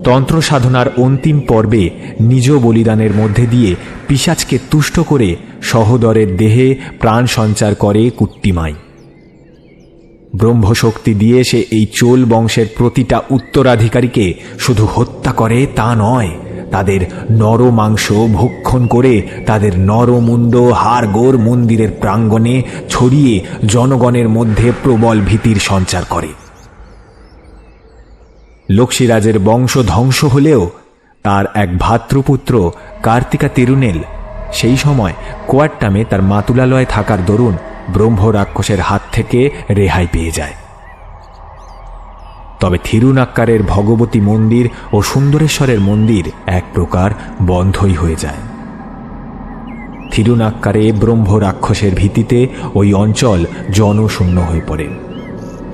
তন্ত্র সাধনার অন্তিম পর্বে নিজ বলিদানের মধ্যে দিয়ে পিশাচকে তুষ্ট করে সহোদরের দেহে প্রাণ সঞ্চার করে কুট্টিমাই। ব্রহ্মশক্তি দিয়ে সে এই চোল বংশের প্রতিটা উত্তরাধিকারীকে শুধু হত্যা করে তা নয়, তাদের নর মাংস ভক্ষণ করে তাদের নরমুণ্ড হাড়গোড় মন্দিরের প্রাঙ্গণে ছড়িয়ে জনগণের মধ্যে প্রবল ভীতির সঞ্চার করে। লক্ষ্মীরাজের বংশ ধ্বংস হলেও তার এক ভ্রাতৃপুত্র কার্তিকা তিরুনেল সেই সময় কোয়াট্টামে তার মাতুলালয়ে থাকার দরুন ব্রহ্ম রাক্ষসের হাত থেকে রেহাই পেয়ে যায়। তবে থিরুনাক্কারের ভগবতী মন্দির ও সুন্দরেশ্বরের মন্দির এক প্রকার বন্ধই হয়ে যায়। থিরুনাক্কারে ব্রহ্ম রাক্ষসের ভীতিতে ওই অঞ্চল জনশূন্য হয়ে পড়ে।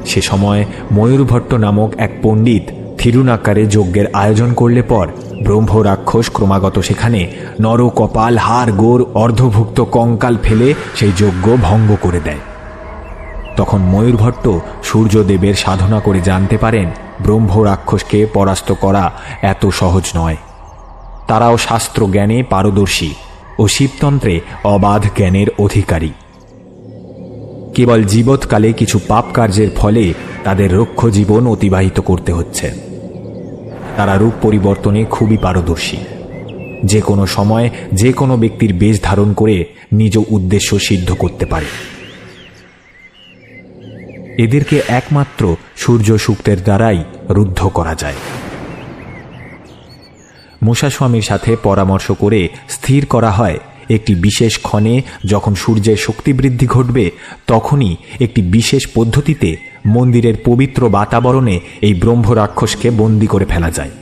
সে সময় ময়ূরভট্ট নামক এক পণ্ডিত থিরুনাক্কারে যজ্ঞের আয়োজন করলে পর ব্রহ্ম রাক্ষস ক্রমাগত সেখানে নরকপাল হাড় গোড় অর্ধভুক্ত কঙ্কাল ফেলে সেই যজ্ঞ ভঙ্গ করে দেয়। তখন ময়ূরভট্ট সূর্যদেবের সাধনা করে জানতে পারেন ব্রহ্ম রাক্ষসকে পরাস্ত করা এত সহজ নয়। তারাও শাস্ত্র জ্ঞানে পারদর্শী ও শিবতন্ত্রে অবাধ জ্ঞানের অধিকারী। কেবল জীবৎকালে কিছু পাপ কার্যের ফলে তাদের রক্ষ জীবন অতিবাহিত করতে হচ্ছে। তারা রূপ পরিবর্তনে খুবই পারদর্শী, যে কোনো সময় যে কোনো ব্যক্তির বেশ ধারণ করে নিজ উদ্দেশ্য সিদ্ধ করতে পারে। এদেরকে একমাত্র সূর্য সূক্তের দ্বারাই রুদ্ধ করা যায়। মূষাস্বামীর সাথে পরামর্শ করে স্থির করা হয় একটি বিশেষ ক্ষণে যখন সূর্যের শক্তি বৃদ্ধি ঘটবে তখনই একটি বিশেষ পদ্ধতিতে মন্দিরের পবিত্র বাতাবরণে এই ব্রহ্ম রাক্ষসকে বন্দী করে ফেলা যায়।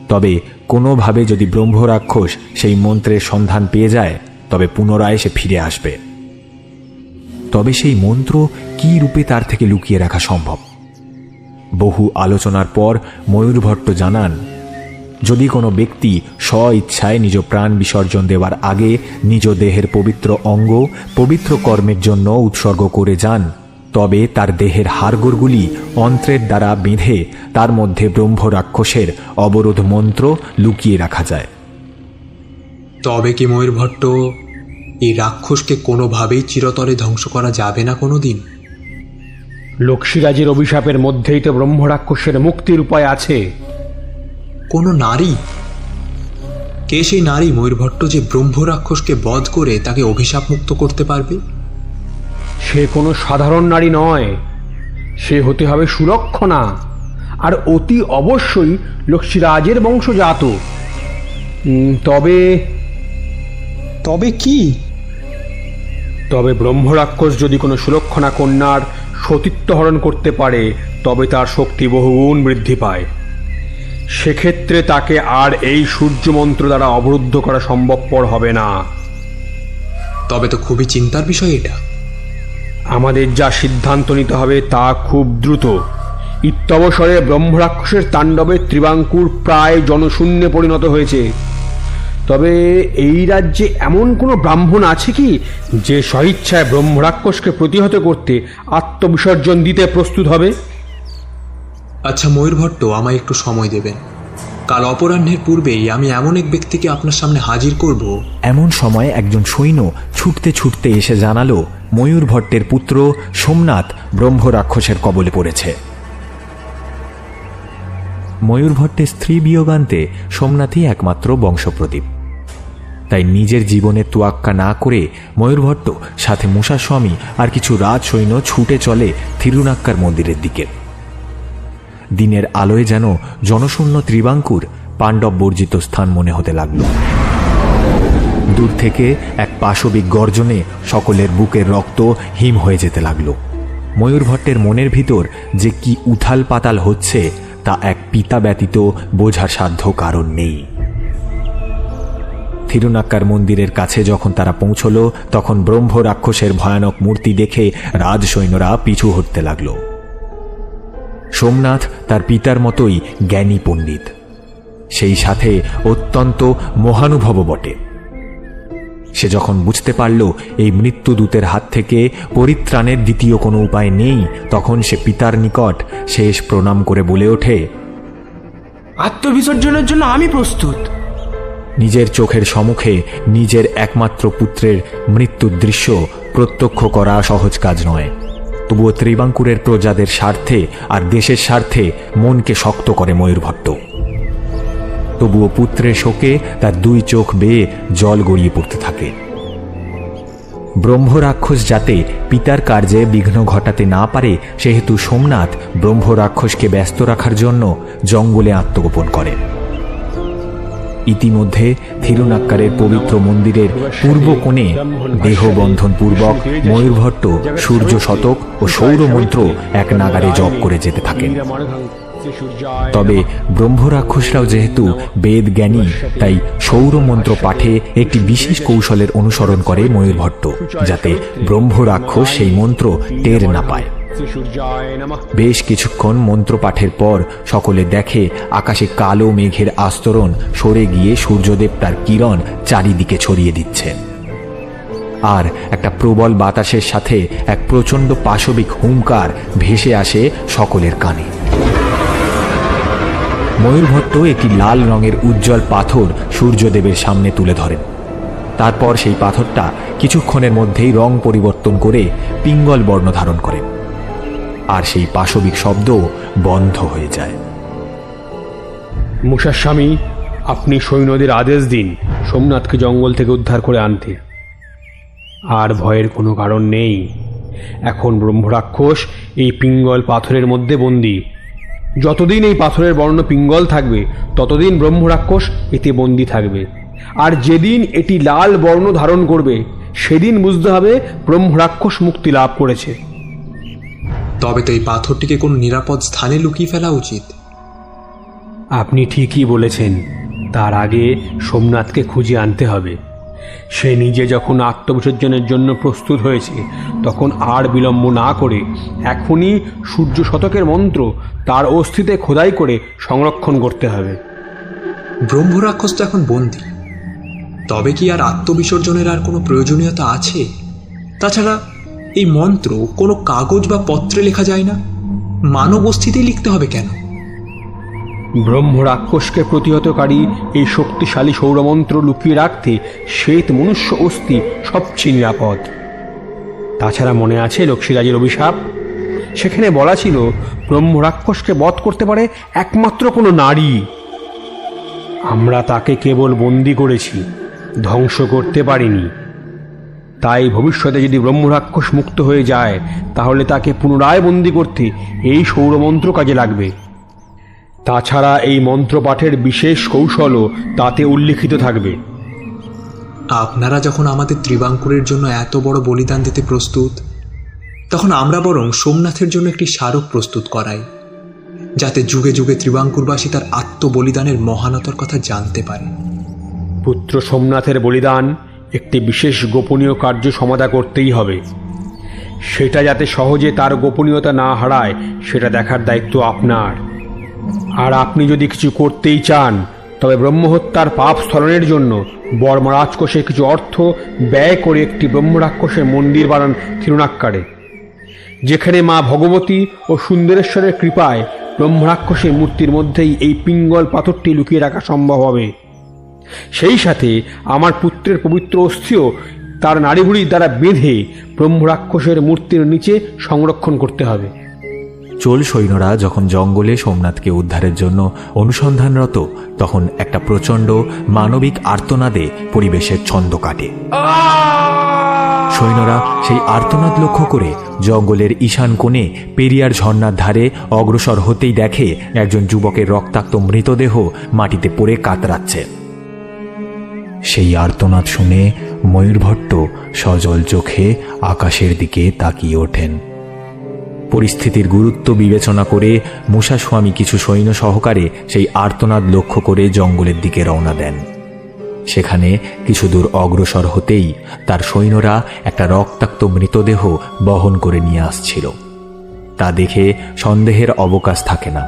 তবে কোনোভাবে যদি ব্রহ্ম রাক্ষস সেই মন্ত্রের সন্ধান পেয়ে যায় তবে পুনরায় সে ফিরে আসবে। তবে সেই মন্ত্র কি রূপে তার থেকে লুকিয়ে রাখা সম্ভব? বহু আলোচনার পর ময়ূরভট্ট জানান, যদি কোনো ব্যক্তি স্ব ইচ্ছায় নিজ প্রাণ বিসর্জন দেওয়ার আগে নিজ দেহের পবিত্র অঙ্গ পবিত্র কর্মের জন্য উৎসর্গ করে যান, তবে তার দেহের হাড়গোড়গুলি অন্ত্রের দ্বারা বেঁধে তার মধ্যে ব্রহ্ম রাক্ষসের অবরোধ মন্ত্র লুকিয়ে রাখা যায়।
তবে কি ময়ূরভট্ট, এই রাক্ষসকে কোনোভাবেই চিরতরে ধ্বংস করা যাবে না কোনোদিন?
লক্ষ্মীরাজের অভিশাপের মধ্যেই তো ব্রহ্ম রাক্ষসের মুক্তির উপায় আছে।
কোনো নারী? কে সেই নারী ময়ূরভট্ট যে ব্রহ্ম রাক্ষসকে বধ করে তাকে অভিশাপ মুক্ত করতে পারবে?
সে কোনো সাধারণ নারী নয়, সে হতে হবে সুলক্ষণা, আর অতি অবশ্যই লক্ষ্মীরাজের বংশজাত। তবে
তবে কি?
তবে ব্রহ্ম রাক্ষস যদি কোনো সুলক্ষণা কন্যার সতীত্ব হরণ করতে পারে তবে তার শক্তি বহুগুণ বৃদ্ধি পায়। সেক্ষেত্রে তাকে আর এই সূর্যমন্ত্র দ্বারা অবরুদ্ধ করা সম্ভবপর হবে না।
তবে তো খুবই চিন্তার বিষয় এটা।
আমাদের যা সিদ্ধান্ত নিতে হবে তা খুব দ্রুত। ইত্যবসরে ব্রহ্মরাক্ষসের তাণ্ডবে ত্রিবাঙ্কুর প্রায় জনশূন্যে পরিণত হয়েছে। তবে এই রাজ্যে এমন কোনো ব্রাহ্মণ আছে কি যে স্বইচ্ছায় ব্রহ্মরাক্ষসকে প্রতিহত করতে আত্মবিসর্জন দিতে প্রস্তুত হবে?
আচ্ছা ময়ূরভট্ট, আমায় একটু সময় দেবেন। কাল অপরাহ্নের পূর্বেই আমি এমন এক ব্যক্তিকে আপনার সামনে হাজির করব।
এমন সময় একজন সৈন্য ছুটতে ছুটতে এসে জানালো ময়ূরভট্টের পুত্র সোমনাথ ব্রহ্ম রাক্ষসের কবলে পড়েছে। ময়ূরভট্টের স্ত্রী বিয়োগান্তে সোমনাথই একমাত্র বংশপ্রদীপ। তাই নিজের জীবনের তোয়াক্কা না করে ময়ূরভট্ট সাথে মূষাস্বামী আর কিছু রাজ সৈন্য ছুটে চলে থিরুনাক্কার মন্দিরের দিকে। দিনের আলোয় যেন জনশূন্য ত্রিবাঙ্কুর পাণ্ডব বর্জিত স্থান মনে হতে লাগল। দূর থেকে এক পাশবিক গর্জনে সকলের বুকের রক্ত হিম হয়ে যেতে লাগল। ময়ূরভট্টের মনের ভিতর যে কি উথাল পাতাল হচ্ছে তা এক পিতা ব্যতীত বোঝার সাধ্য কারণ নেই। থিরুনাক্কার মন্দিরের কাছে যখন তারা পৌঁছল, তখন ব্রহ্ম রাক্ষসের ভয়ানক মূর্তি দেখে রাজ সৈন্যরা পিছু হটতে লাগল। সোমনাথ তার পিতার মতোই জ্ঞানী পণ্ডিত, সেই সাথে অত্যন্ত মহানুভব বটে। সে যখন বুঝতে পারল এই মৃত্যুদূতের হাত থেকে পরিত্রাণের দ্বিতীয় কোনো উপায় নেই, তখন সে পিতার নিকট শেষ প্রণাম করে বলে ওঠে,
আত্মবিসর্জনের জন্য আমি প্রস্তুত।
নিজের চোখের সম্মুখে নিজের একমাত্র পুত্রের মৃত্যুর দৃশ্য প্রত্যক্ষ করা সহজ কাজ নয়। তবুও ত্রিবাঙ্কুরের প্রজাদের স্বার্থে আর দেশের স্বার্থে মনকে শক্ত করে ময়ূরভট্ট। তবুও পুত্রের শোকে তার দুই চোখ বেয়ে জল গড়িয়ে পড়তে থাকে। ব্রহ্ম রাক্ষস যাতে পিতার কার্যে বিঘ্ন ঘটাতে না পারে, সেহেতু সোমনাথ ব্রহ্ম রাক্ষসকে ব্যস্ত রাখার জন্য জঙ্গলে আত্মগোপন করে। ইতিমধ্যে থিরুনাক্কারের পবিত্র মন্দিরের পূর্ব কোণে দেহবন্ধন পূর্বক ময়ূরভট্ট সূর্য শতক ও সৌরমন্ত্র এক নাগারে জপ করে যেতে থাকেন। তবে ব্রহ্ম রাক্ষসরাও যেহেতু বেদ জ্ঞানী, তাই সৌরমন্ত্র পাঠে একটি বিশেষ কৌশলের অনুসরণ করে ময়ূরভট্ট, যাতে ব্রহ্ম রাক্ষস সেই মন্ত্র টের না পায়। বেশ কিছুক্ষণ মন্ত্র পাঠের পর সকলে দেখে আকাশে কালো মেঘের আস্তরণ সরে গিয়ে সূর্যদেব তার কিরণ চারিদিকে ছড়িয়ে দিচ্ছেন, আর একটা প্রবল বাতাসের সাথে এক প্রচণ্ড পাশবিক হুঙ্কার ভেসে আসে সকলের কানে। ময়ূরভট্ট একটি লাল রঙের উজ্জ্বল পাথর সূর্যদেবের সামনে তুলে ধরেন। তারপর সেই পাথরটা কিছুক্ষণের মধ্যেই রং পরিবর্তন করে পিঙ্গল বর্ণ ধারণ করে, আর সেই পাশবিক শব্দ বন্ধ হয়ে যায়।
মূষাস্বামী, আপনি সৈন্যদের আদেশ দিন সোমনাথকে জঙ্গল থেকে উদ্ধার করে আনতে। আর ভয়ের কোনো কারণ নেই। এখন ব্রহ্মরাক্ষস এই পিঙ্গল পাথরের মধ্যে বন্দী। যতদিন এই পাথরের বর্ণ পিঙ্গল থাকবে, ততদিন ব্রহ্মরাক্ষস এতে বন্দী থাকবে। আর যেদিন এটি লাল বর্ণ ধারণ করবে, সেদিন বুঝতে হবে ব্রহ্মরাক্ষস মুক্তি লাভ করেছে।
তবে তো এই পাথরটিকে কোনো নিরাপদ স্থানে লুকিয়ে ফেলা উচিত।
আপনি ঠিকই বলেছেন। তার আগে সোমনাথকে খুঁজে আনতে হবে। সে নিজে যখন আত্মবিসর্জনের জন্য প্রস্তুত হয়েছে, তখন আর বিলম্ব না করে এখনই সূর্য শতকের মন্ত্র তার অস্থিতে খোদাই করে সংরক্ষণ করতে হবে।
ব্রহ্মরাক্ষস তো এখন বন্দী, তবে কি আর আত্মবিসর্জনের আর কোনো প্রয়োজনীয়তা আছে? তাছাড়া এই মন্ত্র কোনো কাগজ বা পত্রে লেখা যায় না, মানব অস্থিতেই লিখতে হবে কেন?
ব্রহ্মরাক্ষসকে প্রতিহতকারী এই শক্তিশালী সৌরমন্ত্র লুকিয়ে রাখতে শ্বেত মনুষ্য অস্থি সবচেয়ে নিরাপদ। তাছাড়া মনে আছে লক্ষ্মীরাজের অভিশাপ? সেখানে বলা ছিল ব্রহ্মরাক্ষসকে বধ করতে পারে একমাত্র কোনো নারী। আমরা তাকে কেবল বন্দি করেছি, ধ্বংস করতে পারিনি। তাই ভবিষ্যতে যদি ব্রহ্মরাক্ষস মুক্ত হয়ে যায়, তাহলে তাকে পুনরায় বন্দি করতে এই সৌরমন্ত্র কাজে লাগবে। তাছাড়া এই মন্ত্রপাঠের বিশেষ কৌশলও তাতে উল্লিখিত থাকবে।
আপনারা যখন আমাদের ত্রিবাঙ্কুরের জন্য এত বড় বলিদান দিতে প্রস্তুত, তখন আমরা বরং সোমনাথের জন্য একটি স্মারক প্রস্তুত করাই, যাতে যুগে যুগে ত্রিবাঙ্কুরবাসী তার আত্মবলিদানের মহানতার কথা জানতে পারে।
পুত্র সোমনাথের বলিদান একটি বিশেষ গোপনীয় কার্য সমাধা করতেই হবে। সেটা যাতে সহজে তার গোপনীয়তা না হারায়, সেটা দেখার দায়িত্ব আপনার। আর আপনি যদি কিছু করতেই চান, তবে ব্রহ্মহত্যার পাপ স্থলনের জন্য বর্মরাজকোষে কিছু অর্থ ব্যয় করে একটি ব্রহ্মরাক্ষসের মন্দির বানান থিরুনাক্কারে, যেখানে মা ভগবতী ও সুন্দরেশ্বরের কৃপায় ব্রহ্মরাক্ষসের মূর্তির মধ্যেই এই পিঙ্গল পাথরটি লুকিয়ে রাখা সম্ভব হবে। সেই সাথে আমার পুত্রের পবিত্র অস্থিও তার নাড়িভুড়ির দ্বারা বেঁধে ব্রহ্মরাক্ষসের মূর্তির নিচে সংরক্ষণ করতে হবে।
চোল সৈন্যরা যখন জঙ্গলে সোমনাথকে উদ্ধারের জন্য অনুসন্ধানরত, তখন একটা প্রচণ্ড মানবিক আর্তনাদে পরিবেশের ছন্দ কাটে। সৈন্যরা সেই আর্তনাদ লক্ষ্য করে জঙ্গলের ঈশান কোণে পেরিয়ার ঝর্ণার ধারে অগ্রসর হতেই দেখে একজন যুবকের রক্তাক্ত মৃতদেহ মাটিতে পড়ে কাতরাচ্ছে। সেই আর্তনাদ শুনে ময়ূরভট্ট সজল চোখে আকাশের দিকে তাকিয়ে ওঠেন। পরিস্থিতির গুরুত্ব বিবেচনা করে মূষাস্বামী কিছু সৈন্য সহকারে সেই আর্তনাদ লক্ষ্য করে জঙ্গলের দিকে রওনা দেন। সেখানে কিছু দূর অগ্রসর হতেই তার সৈন্যরা একটা রক্তাক্ত মৃতদেহ বহন করে নিয়ে আসছিল। তা দেখে সন্দেহের অবকাশ থাকে না,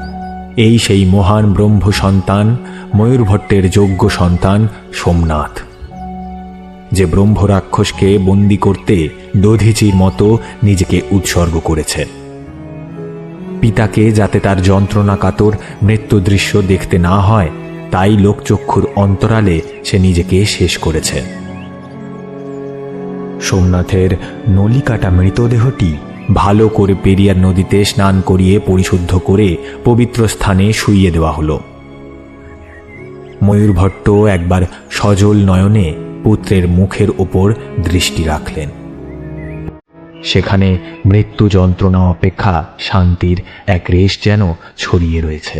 এই সেই মহান ব্রহ্ম সন্তান, ময়ূরভট্টের যোগ্য সন্তান সোমনাথ, যে ব্রহ্ম রাক্ষসকে বন্দি করতে দধিচির মতো নিজেকে উৎসর্গ করেছে। পিতাকে যাতে তার যন্ত্রণা কাতর মৃত্যু দৃশ্য দেখতে না হয়, তাই লোকচক্ষুর অন্তরালে সে নিজেকে শেষ করেছে। সোমনাথের নলিকাটা মৃতদেহটি ভালো করে পেরিয়ার নদীতে স্নান করিয়ে পরিশুদ্ধ করে পবিত্র স্থানে শুইয়ে দেওয়া হলো। ময়ূরভট্ট একবার সজল নয়নে পুত্রের মুখের ওপর দৃষ্টি রাখলেন। সেখানে মৃত্যু যন্ত্রণা অপেক্ষা শান্তির এক রেশ যেন ছড়িয়ে রয়েছে।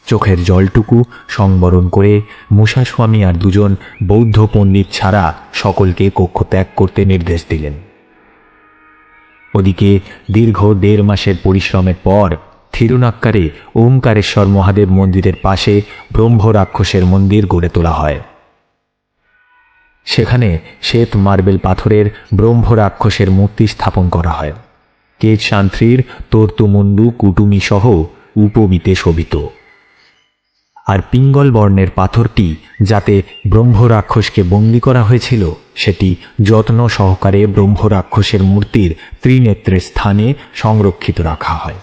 চোখের জলটুকু সংবরণ করে মূষাস্বামী আর দুজন বৌদ্ধ পণ্ডিত ছাড়া সকলকে কক্ষ ত্যাগ করতে নির্দেশ দিলেন। ওদিকে দীর্ঘ 1.5 মাসের পরিশ্রমের পর থিরুনাক্কারে ওমকারেশ্বর মহাদেব মন্দিরের পাশে ব্রহ্ম রাক্ষসের মন্দির গড়ে তোলা হয়। সেখানে শ্বেত মার্বেল পাথরের ব্রহ্ম রাক্ষসের মূর্তি স্থাপন করা হয়, কেচ শান্ত্রীর তর্তুমুন্ডু কুটুমি সহ উপবীতে শোভিত। আর পিঙ্গল বর্ণের পাথরটি যাতে ব্রহ্ম রাক্ষসকে বন্দী করা হয়েছিল, সেটি যত্ন সহকারে ব্রহ্ম রাক্ষসের মূর্তির ত্রিনেত্রের স্থানে সংরক্ষিত রাখা হয়।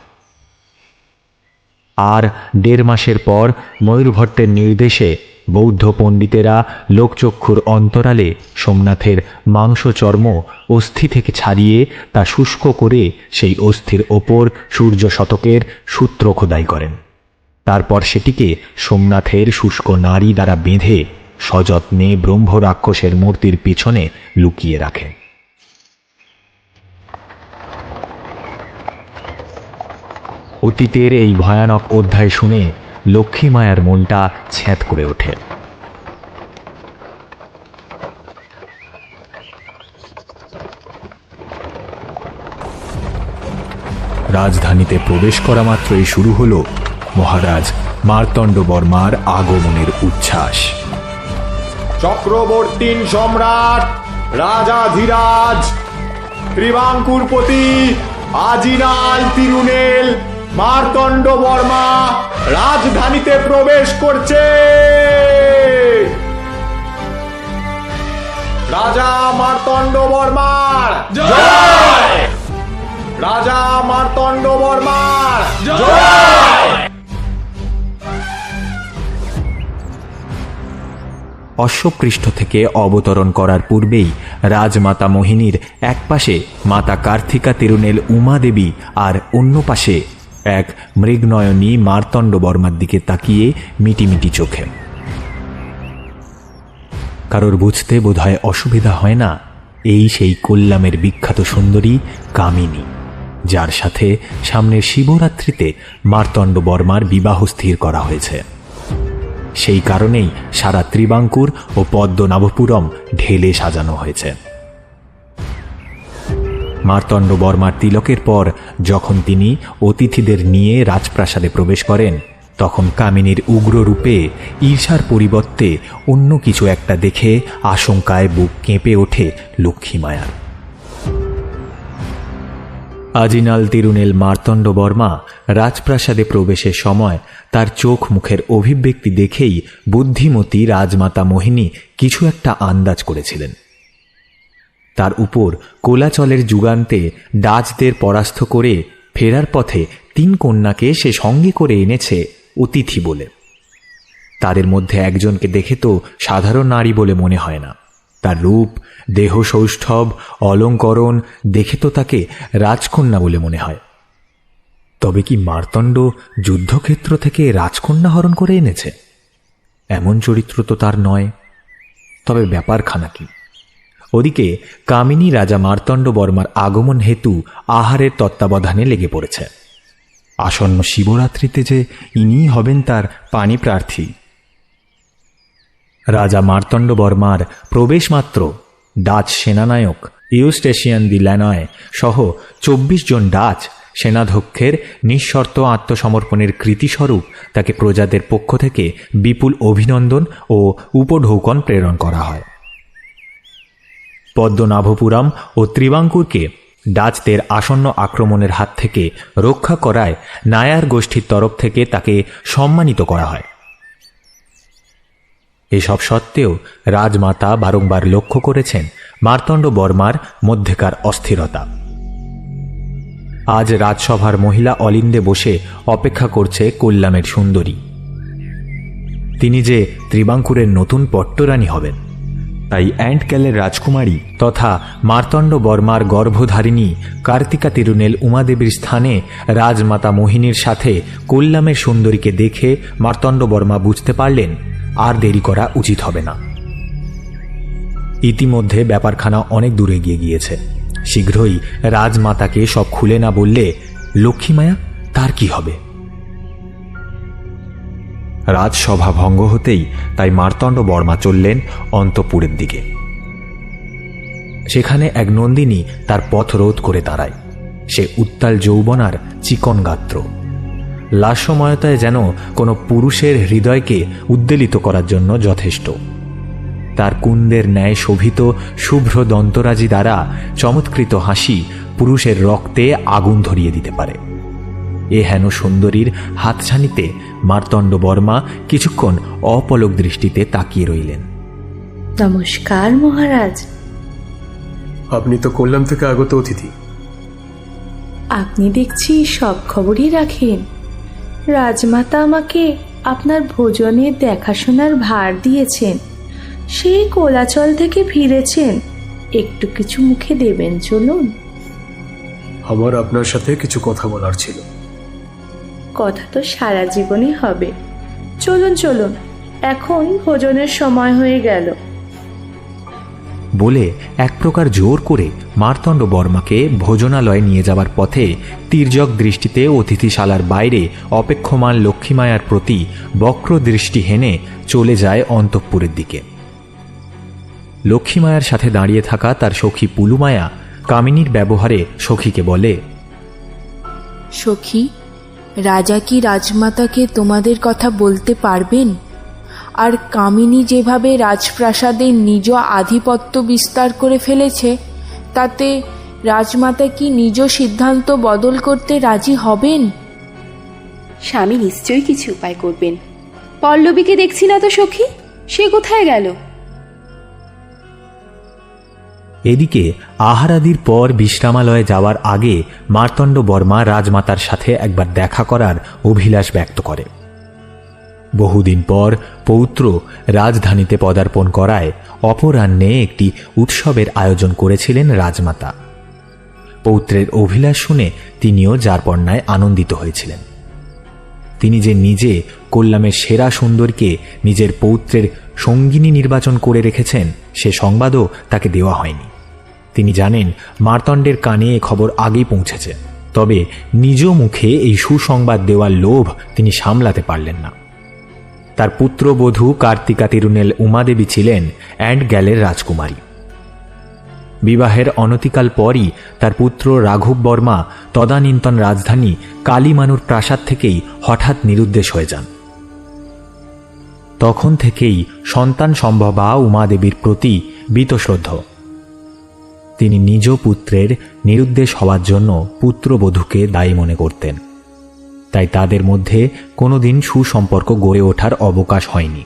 আর 1.5 মাসের পর ময়ূরভট্টের নির্দেশে বৌদ্ধ পণ্ডিতেরা লোকচক্ষুর অন্তরালে সোমনাথের মাংস চর্ম অস্থি থেকে ছাড়িয়ে তা শুষ্ক করে সেই অস্থির ওপর সূর্য শতকের সূত্র খোদাই করেন। তারপর সেটিকে সোমনাথের শুষ্ক নাড়ি দ্বারা বেঁধে সযত্নে ব্রহ্ম রাক্ষসের মূর্তির পিছনে লুকিয়ে রাখেন। অতীতের এই ভয়ানক অধ্যায় শুনে লক্ষ্মী মায়ার মনটা ছ্যাঁত করে ওঠে। রাজধানীতে প্রবেশ করা মাত্রই শুরু হলো মহারাজ মার্তণ্ডবর্মার আগমনের উচ্ছ্বাস।
চক্রবর্তীন সম্রাট রাজাধিরাজ ত্রিবাঙ্কুরপতি আজিনাল তিরুনেল মার্তণ্ডবর্মা রাজধানীতে প্রবেশ করছে। রাজা মার্তণ্ডবর্মার জয়! রাজা মার্তণ্ডবর্মার জয়!
অশ্বপৃষ্ঠ থেকে অবতরণ করার পূর্বেই রাজমাতা মোহিনীর এক পাশে মাতা কার্তিকা তিরুনেল উমা দেবী আর অন্য পাশে এক মৃগনয়নী মার্তণ্ডবর্মার দিকে তাকিয়ে মিটিমিটি চোখে। কারোর বুঝতে বোধহয় অসুবিধা হয় না, এই সেই কোল্লামের বিখ্যাত সুন্দরী কামিনী, যার সাথে সামনের শিবরাত্রিতে মার্তণ্ডবর্মার বিবাহ স্থির করা হয়েছে। সেই কারণেই সারা ত্রিবাঙ্কুর ও পদ্মনাভপুরম ঢেলে সাজানো হয়েছে। মার্তণ্ডবর্মার তিলকের পর যখন তিনি অতিথিদের নিয়ে রাজপ্রাসাদে প্রবেশ করেন, তখন কামিনীর উগ্র রূপে ঈর্ষার পরিবর্তে অন্য কিছু একটা দেখে আশঙ্কায় বুক কেঁপে ওঠে লক্ষ্মী মায়ার। আজিনাল তিরুনেল মার্তণ্ডবর্মা রাজপ্রাসাদে প্রবেশের সময় তার চোখ মুখের অভিব্যক্তি দেখেই বুদ্ধিমতী রাজমাতা মোহিনী কিছু একটা আন্দাজ করেছিলেন। তার উপর কোলাচলের যুগান্তে ডাচদের পরাস্ত করে ফেরার পথে 3 কন্যাকে সে সঙ্গে করে এনেছে অতিথি বলে। তাদের মধ্যে একজনকে দেখে তো সাধারণ নারী বলে মনে হয় না। তার রূপ, দেহ সৌষ্ঠব, অলঙ্করণ দেখে তো তাকে রাজকন্যা বলে মনে হয়। তবে কি মার্তণ্ড যুদ্ধক্ষেত্র থেকে রাজকন্যা হরণ করে এনেছে? এমন চরিত্র তো তার নয়। তবে ব্যাপারখানা কি? ওদিকে কামিনী রাজা মার্তণ্ড বর্মার আগমন হেতু আহারের তত্ত্বাবধানে লেগে পড়েছে। আসন্ন শিবরাত্রিতে যে ইনিই হবেন তার পানি প্রার্থী। রাজা মার্তণ্ড বর্মার প্রবেশ মাত্র ডাচ সেনানায়ক ইউস্টেশিয়ান দি ল্যানয় সহ 24 জন ডাচ সেনাধ্যক্ষের নিঃশর্ত আত্মসমর্পণের কৃতিস্বরূপ তাকে প্রজাদের পক্ষ থেকে বিপুল অভিনন্দন ও উপঢৌকন প্রেরণ করা হয়। পদ্মনাভপুরম ও ত্রিবাঙ্কুরকে ডাচদের আসন্ন আক্রমণের হাত থেকে রক্ষা করায় নায়ার গোষ্ঠীর তরফ থেকে তাকে সম্মানিত করা হয়। এসব সত্ত্বেও রাজমাতা বারংবার লক্ষ্য করেছেন মার্তণ্ড বর্মার মধ্যেকার অস্থিরতা। আজ রাজসভার মহিলা অলিন্দে বসে অপেক্ষা করছে কোল্লামের সুন্দরী। তিনি যে ত্রিবাঙ্কুরের নতুন পট্টরানী হবেন, তাই অ্যান্টগ্যালের রাজকুমারী তথা মার্তণ্ড বর্মার গর্ভধারিণী কার্তিকা তিরুনেল উমাদেবীর স্থানে রাজমাতা মোহিনীর সাথে কোল্লামের সুন্দরীকে দেখে মার্তণ্ড বর্মা বুঝতে পারলেন আর দেরি করা উচিত হবে না। ইতিমধ্যে ব্যাপারখানা অনেক দূরে গিয়েছে। শীঘ্রই রাজমাতাকে সব খুলে না বললে লক্ষ্মীমায়া তার কি হবে? রাজসভা ভঙ্গ হতেই তাই মার্তণ্ড বর্মা চললেন অন্তঃপুরের দিকে। সেখানে এক নন্দিনী তার পথ রোধ করে দাঁড়ায়। সে উত্তাল যৌবনার চিকন গাত্র, লাস্যময়তায় যেন কোনো পুরুষের হৃদয়কে উদ্বেলিত করার জন্য যথেষ্ট। তার কুন্দের ন্যায় শোভিত শুভ্র দন্তরাজি দ্বারা চমৎকৃত হাসি পুরুষের রক্তে আগুন ধরিয়ে দিতে পারে। এ হেন সুন্দরীর হাতছানিতে মার্তণ্ড বর্মা কিছুক্ষণ অপলক দৃষ্টিতে তাকিয়ে রইলেন।
নমস্কার মহারাজ।
আপনি তো কোল্লাম থেকে আগত অতিথি।
আপনি দেখছি সব খবরই রাখেন। রাজমাতা আমাকে আপনার ভোজনের দেখাশোনার ভার দিয়েছেন। সেই কোলাচল থেকে ফিরেছেন, একটু কিছু মুখে দেবেন চলুন।
আমার আপনার সাথে কিছু কথা বলার ছিল।
কথা তো সারা জীবনই হবে। চলুন চলুন, এখন ভোজনের সময় হয়ে গেল।
বলে এক প্রকার জোর করে মার্তণ্ড বর্মাকে ভোজনালয়ে নিয়ে যাবার পথে তির্যক দৃষ্টিতে অতিথিশালার বাইরে অপেক্ষমান লক্ষ্মীমায়ার প্রতি বক্র দৃষ্টি হেনে চলে যায় অন্তঃপুরের দিকে। লক্ষ্মীমায়ার সাথে দাঁড়িয়ে থাকা তার সখী পুলুমায়া কামিনীর ব্যবহারে সখীকে বলে,
সখী, রাজা কি রাজমাতাকে তোমাদের কথা বলতে পারবেন? আর কামিনী যেভাবে রাজপ্রাসাদে নিজ আধিপত্য বিস্তার করে ফেলেছে, তাতে রাজমাতা কি নিজ সিদ্ধান্ত বদল করতে রাজি হবেন?
স্বামী নিশ্চয়ই কিছু উপায় করবেন। পল্লবীকে দেখছি না তো সখী, সে কোথায় গেল?
এদিকে আহারাদির পর বিশ্রামালয়ে যাওয়ার আগে মার্তণ্ড বর্মা রাজমাতার সাথে একবার দেখা করার অভিলাষ ব্যক্ত করে। বহুদিন পর পৌত্র রাজধানীতে পদার্পণ করায় অপরাহ্নে একটি উৎসবের আয়োজন করেছিলেন রাজমাতা। পৌত্রের অভিলাষ শুনে তিনিও যারপন্নায় আনন্দিত হয়েছিলেন। তিনি যে নিজে কোল্লামের সেরা সুন্দরীকে নিজের পৌত্রের সঙ্গিনী নির্বাচন করে রেখেছেন সে সংবাদও তাকে দেওয়া হয়নি। তিনি জানেন মার্তণ্ডের কানে এ খবর আগেই পৌঁছেছে, তবে নিজ মুখে এই সুসংবাদ দেওয়ার লোভ তিনি সামলাতে পারলেন না। তার পুত্রবধূ কার্তিকা তিরুনেল উমাদেবী ছিলেন অ্যান্টগ্যালের রাজকুমারী। বিবাহের অনতিকাল পরই তার পুত্র রাঘব বর্মা তদানীন্তন রাজধানী কালীমানুর প্রাসাদ থেকেই হঠাৎ নিরুদ্দেশ হয়ে যান। তখন থেকেই সন্তান সম্ভবা উমাদেবীর প্রতি বীতশ্রদ্ধ। তিনি নিজ পুত্রের নিরুদ্দেশ হওয়ার জন্য পুত্রবধূকে দায়ী মনে করতেন। তাই তাদের মধ্যে কোনোদিন সুসম্পর্ক গড়ে ওঠার অবকাশ হয়নি।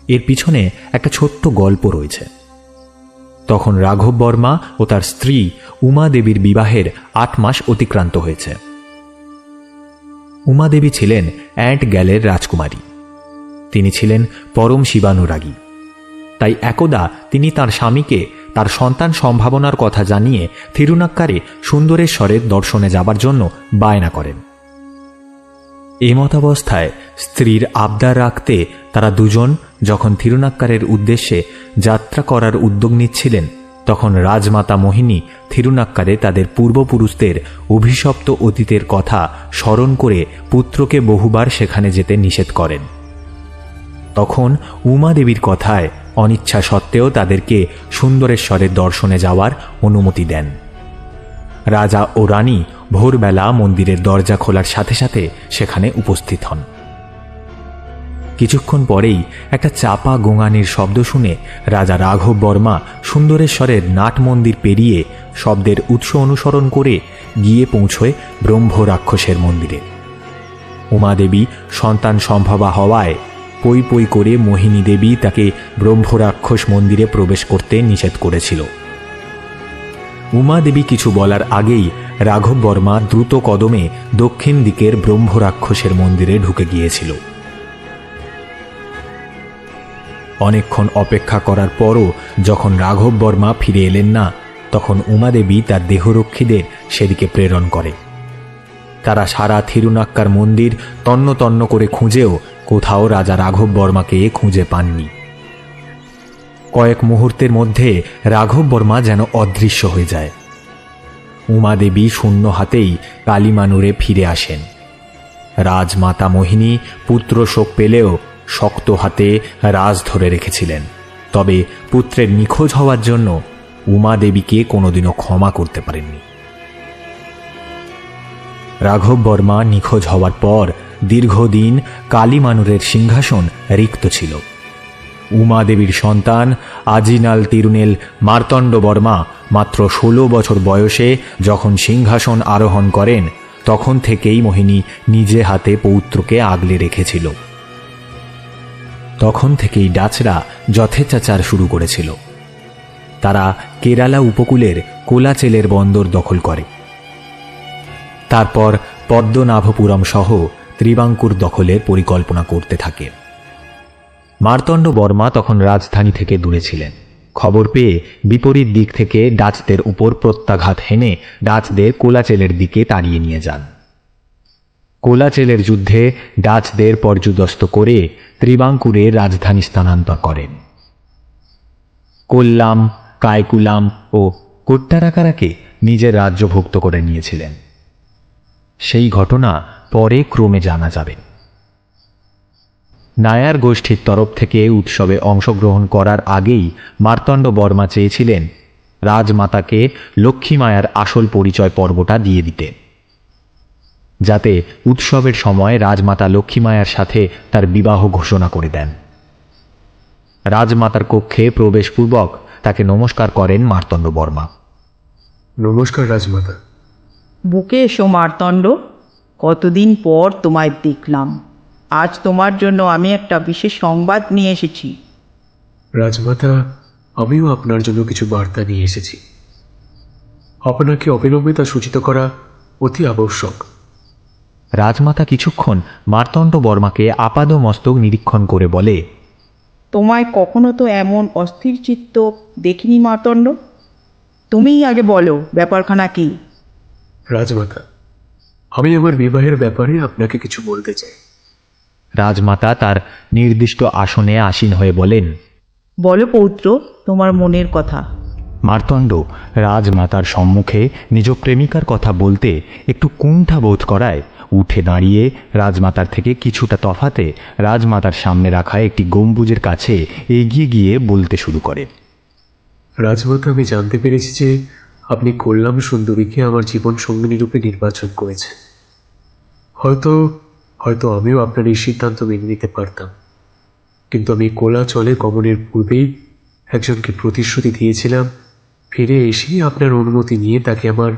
এর পিছনে একটা ছোট্ট গল্প রয়েছে। তখন রাঘব বর্মা ও তার স্ত্রী উমাদেবীর বিবাহের 8 মাস অতিক্রান্ত হয়েছে। উমাদেবী ছিলেন অ্যান্টগ্যালের রাজকুমারী। তিনি ছিলেন পরম শিবানুরাগী। তাই একদা তিনি তার স্বামীকে তার সন্তান সম্ভাবনার কথা জানিয়ে থিরুনাক্কারে সুন্দরেশ্বরের দর্শনে যাবার জন্য বায়না করেন। এমতাবস্থায় স্ত্রীর আবদার রাখতে তারা দুজন যখন থিরুনাক্কারের উদ্দেশ্যে যাত্রা করার উদ্যোগ নিচ্ছিলেন, তখন রাজমাতা মোহিনী থিরুনাক্কারে তাদের পূর্বপুরুষদের অভিশপ্ত অতীতের কথা স্মরণ করে পুত্রকে বহুবার সেখানে যেতে নিষেধ করেন। তখন উমাদেবীর কথায় অনিচ্ছা সত্ত্বেও তাদেরকে সুন্দরেশ্বরের দর্শনে যাওয়ার অনুমতি দেন। রাজা ও রানী ভোরবেলা মন্দিরের দরজা খোলার সাথে সাথে সেখানে উপস্থিত হন। কিছুক্ষণ পরেই একটা চাপা গোঙানির শব্দ শুনে রাজা রাঘব বর্মা সুন্দরেশ্বরের নাট মন্দির পেরিয়ে শব্দের উৎস অনুসরণ করে গিয়ে পৌঁছয় ব্রহ্ম রাক্ষসের মন্দিরে। উমাদেবী সন্তান সম্ভবা হওয়ায় পই পই করে মোহিনী দেবী তাকে ব্রহ্ম রাক্ষস মন্দিরে প্রবেশ করতে নিষেধ করেছিল। উমাদেবী কিছু বলার আগেই রাঘব বর্মা দ্রুত কদমে দক্ষিণ দিকের ব্রহ্ম রাক্ষসের মন্দিরে ঢুকে গিয়েছিল। অনেকক্ষণ অপেক্ষা করার পরও যখন রাঘব বর্মা ফিরে এলেন না, তখন উমাদেবী তার দেহরক্ষীদের সেদিকে প্রেরণ করে। তারা সারা থিরুনাক্কার মন্দির তন্ন তন্ন করে খুঁজেও কোথাও রাজা রাঘব বর্মাকে খুঁজে পাননি। কয়েক মুহূর্তের মধ্যে রাঘব বর্মা যেন অদৃশ্য হয়ে যায়। উমাদেবী শূন্য হাতেই কালিমানুরে ফিরে আসেন। রাজমাতা মোহিনী পুত্র শোক পেলেও শক্ত হাতে রাজ ধরে রেখেছিলেন, তবে পুত্রের নিখোঁজ হওয়ার জন্য উমাদেবীকে কোনোদিনও ক্ষমা করতে পারেননি। রাঘব বর্মা নিখোঁজ হওয়ার পর দীর্ঘদিন কালিমানুরের সিংহাসন রিক্ত ছিল। উমাদেবীর সন্তান আজিনাল তিরুনেল মার্তণ্ড বর্মা মাত্র 16 বছর বয়সে যখন সিংহাসন আরোহণ করেন, তখন থেকেই মোহিনী নিজে হাতে পৌত্রকে আগলে রেখেছিল। তখন থেকেই ডাচরা যথেচ্ছাচার শুরু করেছিল। তারা কেরালা উপকূলের কোলাচেলের বন্দর দখল করে। তারপর পদ্মনাভপুরম সহ ত্রিবাঙ্কুর দখলের পরিকল্পনা করতে থাকে। মার্তণ্ড বর্মা তখন রাজধানী থেকে দূরে ছিলেন। খবর পেয়ে বিপরীত দিক থেকে ডাচদের উপর প্রত্যাঘাত হেনে ডাচদের কোলাচেলের দিকে তাড়িয়ে নিয়ে যান। কোলাচেলের যুদ্ধে ডাচদের পর্যুদস্ত করে ত্রিবাঙ্কুরে রাজধানী স্থানান্তর করেন। কোল্লাম, কায়কুলাম ও কোট্টারাকারাকে নিজের রাজ্যভুক্ত করে নিয়েছিলেন। সেই ঘটনা পরে ক্রমে জানা যাবে। নায়ার গোষ্ঠীর তরফ থেকে উৎসবে অংশগ্রহণ করার আগেই মার্তণ্ড বর্মা চেয়েছিলেন রাজমাতাকে লক্ষ্মী মায়ার আসল পরিচয় পর্বটা দিয়ে দিতে, যাতে উৎসবের সময় রাজমাতা লক্ষ্মী মায়ার সাথে তার বিবাহ ঘোষণা করে দেন। রাজমাতার কক্ষে প্রবেশপূর্বক তাকে নমস্কার করেন মার্তণ্ড বর্মা।
নমস্কার রাজমাতা।
বুকে এসো মার্তণ্ড, কতদিন পর তোমায় দেখলাম। আজ তোমার জন্য আমি একটা বিশেষ সংবাদ নিয়ে এসেছি।
রাজমাতা, আমিও আপনার জন্য কিছু বার্তা নিয়ে এসেছি। আপনাকে অবিলম্বে তা সূচিত করা অতি আবশ্যক।
রাজমাতা কিছুক্ষণ মার্তণ্ড বর্মাকে আপাদমস্তক নিরীক্ষণ করে বলে,
তোমায় কখনো তো এমন অস্থির চিত্ত দেখিনি মার্তণ্ড। তুমিই আগে বলো, ব্যাপারখানা কি?
রাজমাতা, আমি আমার বিবাহের ব্যাপারে আপনাকে কিছু বলতে চাই।
রাজমাতা তার নির্দিষ্ট আসনে আসীন হয়ে বলেন,
বলো পৌত্র, তোমার মনের কথা।
মার্তণ্ড রাজমাতার সম্মুখে নিজ প্রেমিকার কথা বলতে একটু কুণ্ঠা বোধ করায় উঠে দাঁড়িয়ে রাজমাতার থেকে কিছুটা তফাতে রাজমাতার সামনে রাখা একটি গম্বুজের কাছে এগিয়ে গিয়ে বলতে শুরু করে।
রাজমাতা, আমি জানতে পেরেছি যে আপনি কোল্লাম সুন্দরীকে আমার জীবন সঙ্গিনী রূপে নির্বাচন করেছেন। হয়তো আমিও আপনার এই সিদ্ধান্ত মেনে নিতে পারতাম, কিন্তু আমি কোলাচলে গমনের পূর্বেই একজনকে প্রতিশ্রুতি দিয়েছিলাম ফিরে এসেই আপনার অনুমতি নিয়ে তাকে আমার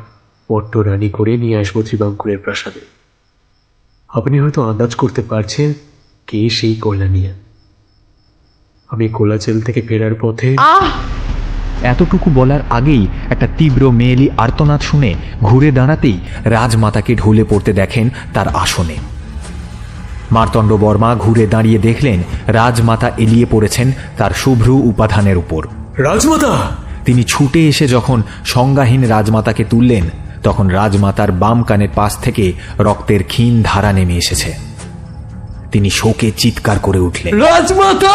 পট্টরানী করে নিয়ে আসবো ত্রিবাঙ্কুরের প্রাসাদে। আপনি হয়তো আন্দাজ করতে পারছেন কে সেই কল্যাণিয়া। আমি কোলাচেল থেকে ফেরার পথে
এতটুকু বলার আগেই একটা তীব্র মেয়েলি আর্তনাদ শুনে ঘুরে দাঁড়াতেই রাজমাতাকে ঢলে পড়তে দেখেন তার আসনে। মার্তণ্ড বর্মা ঘুরে দাঁড়িয়ে দেখলেন রাজমাতা এলিয়ে পড়েছেন তার শুভ্র উপাধানের উপর।
রাজমাতা!
তিনি ছুটে এসে যখন সংজ্ঞাহীন রাজমাতাকে তুললেন, তখন রাজমাতার বাম কানের পাশ থেকে রক্তের ক্ষীণ ধারা নেমে এসেছে। তিনি শোকে চিৎকার করে উঠলেন,
রাজমাতা!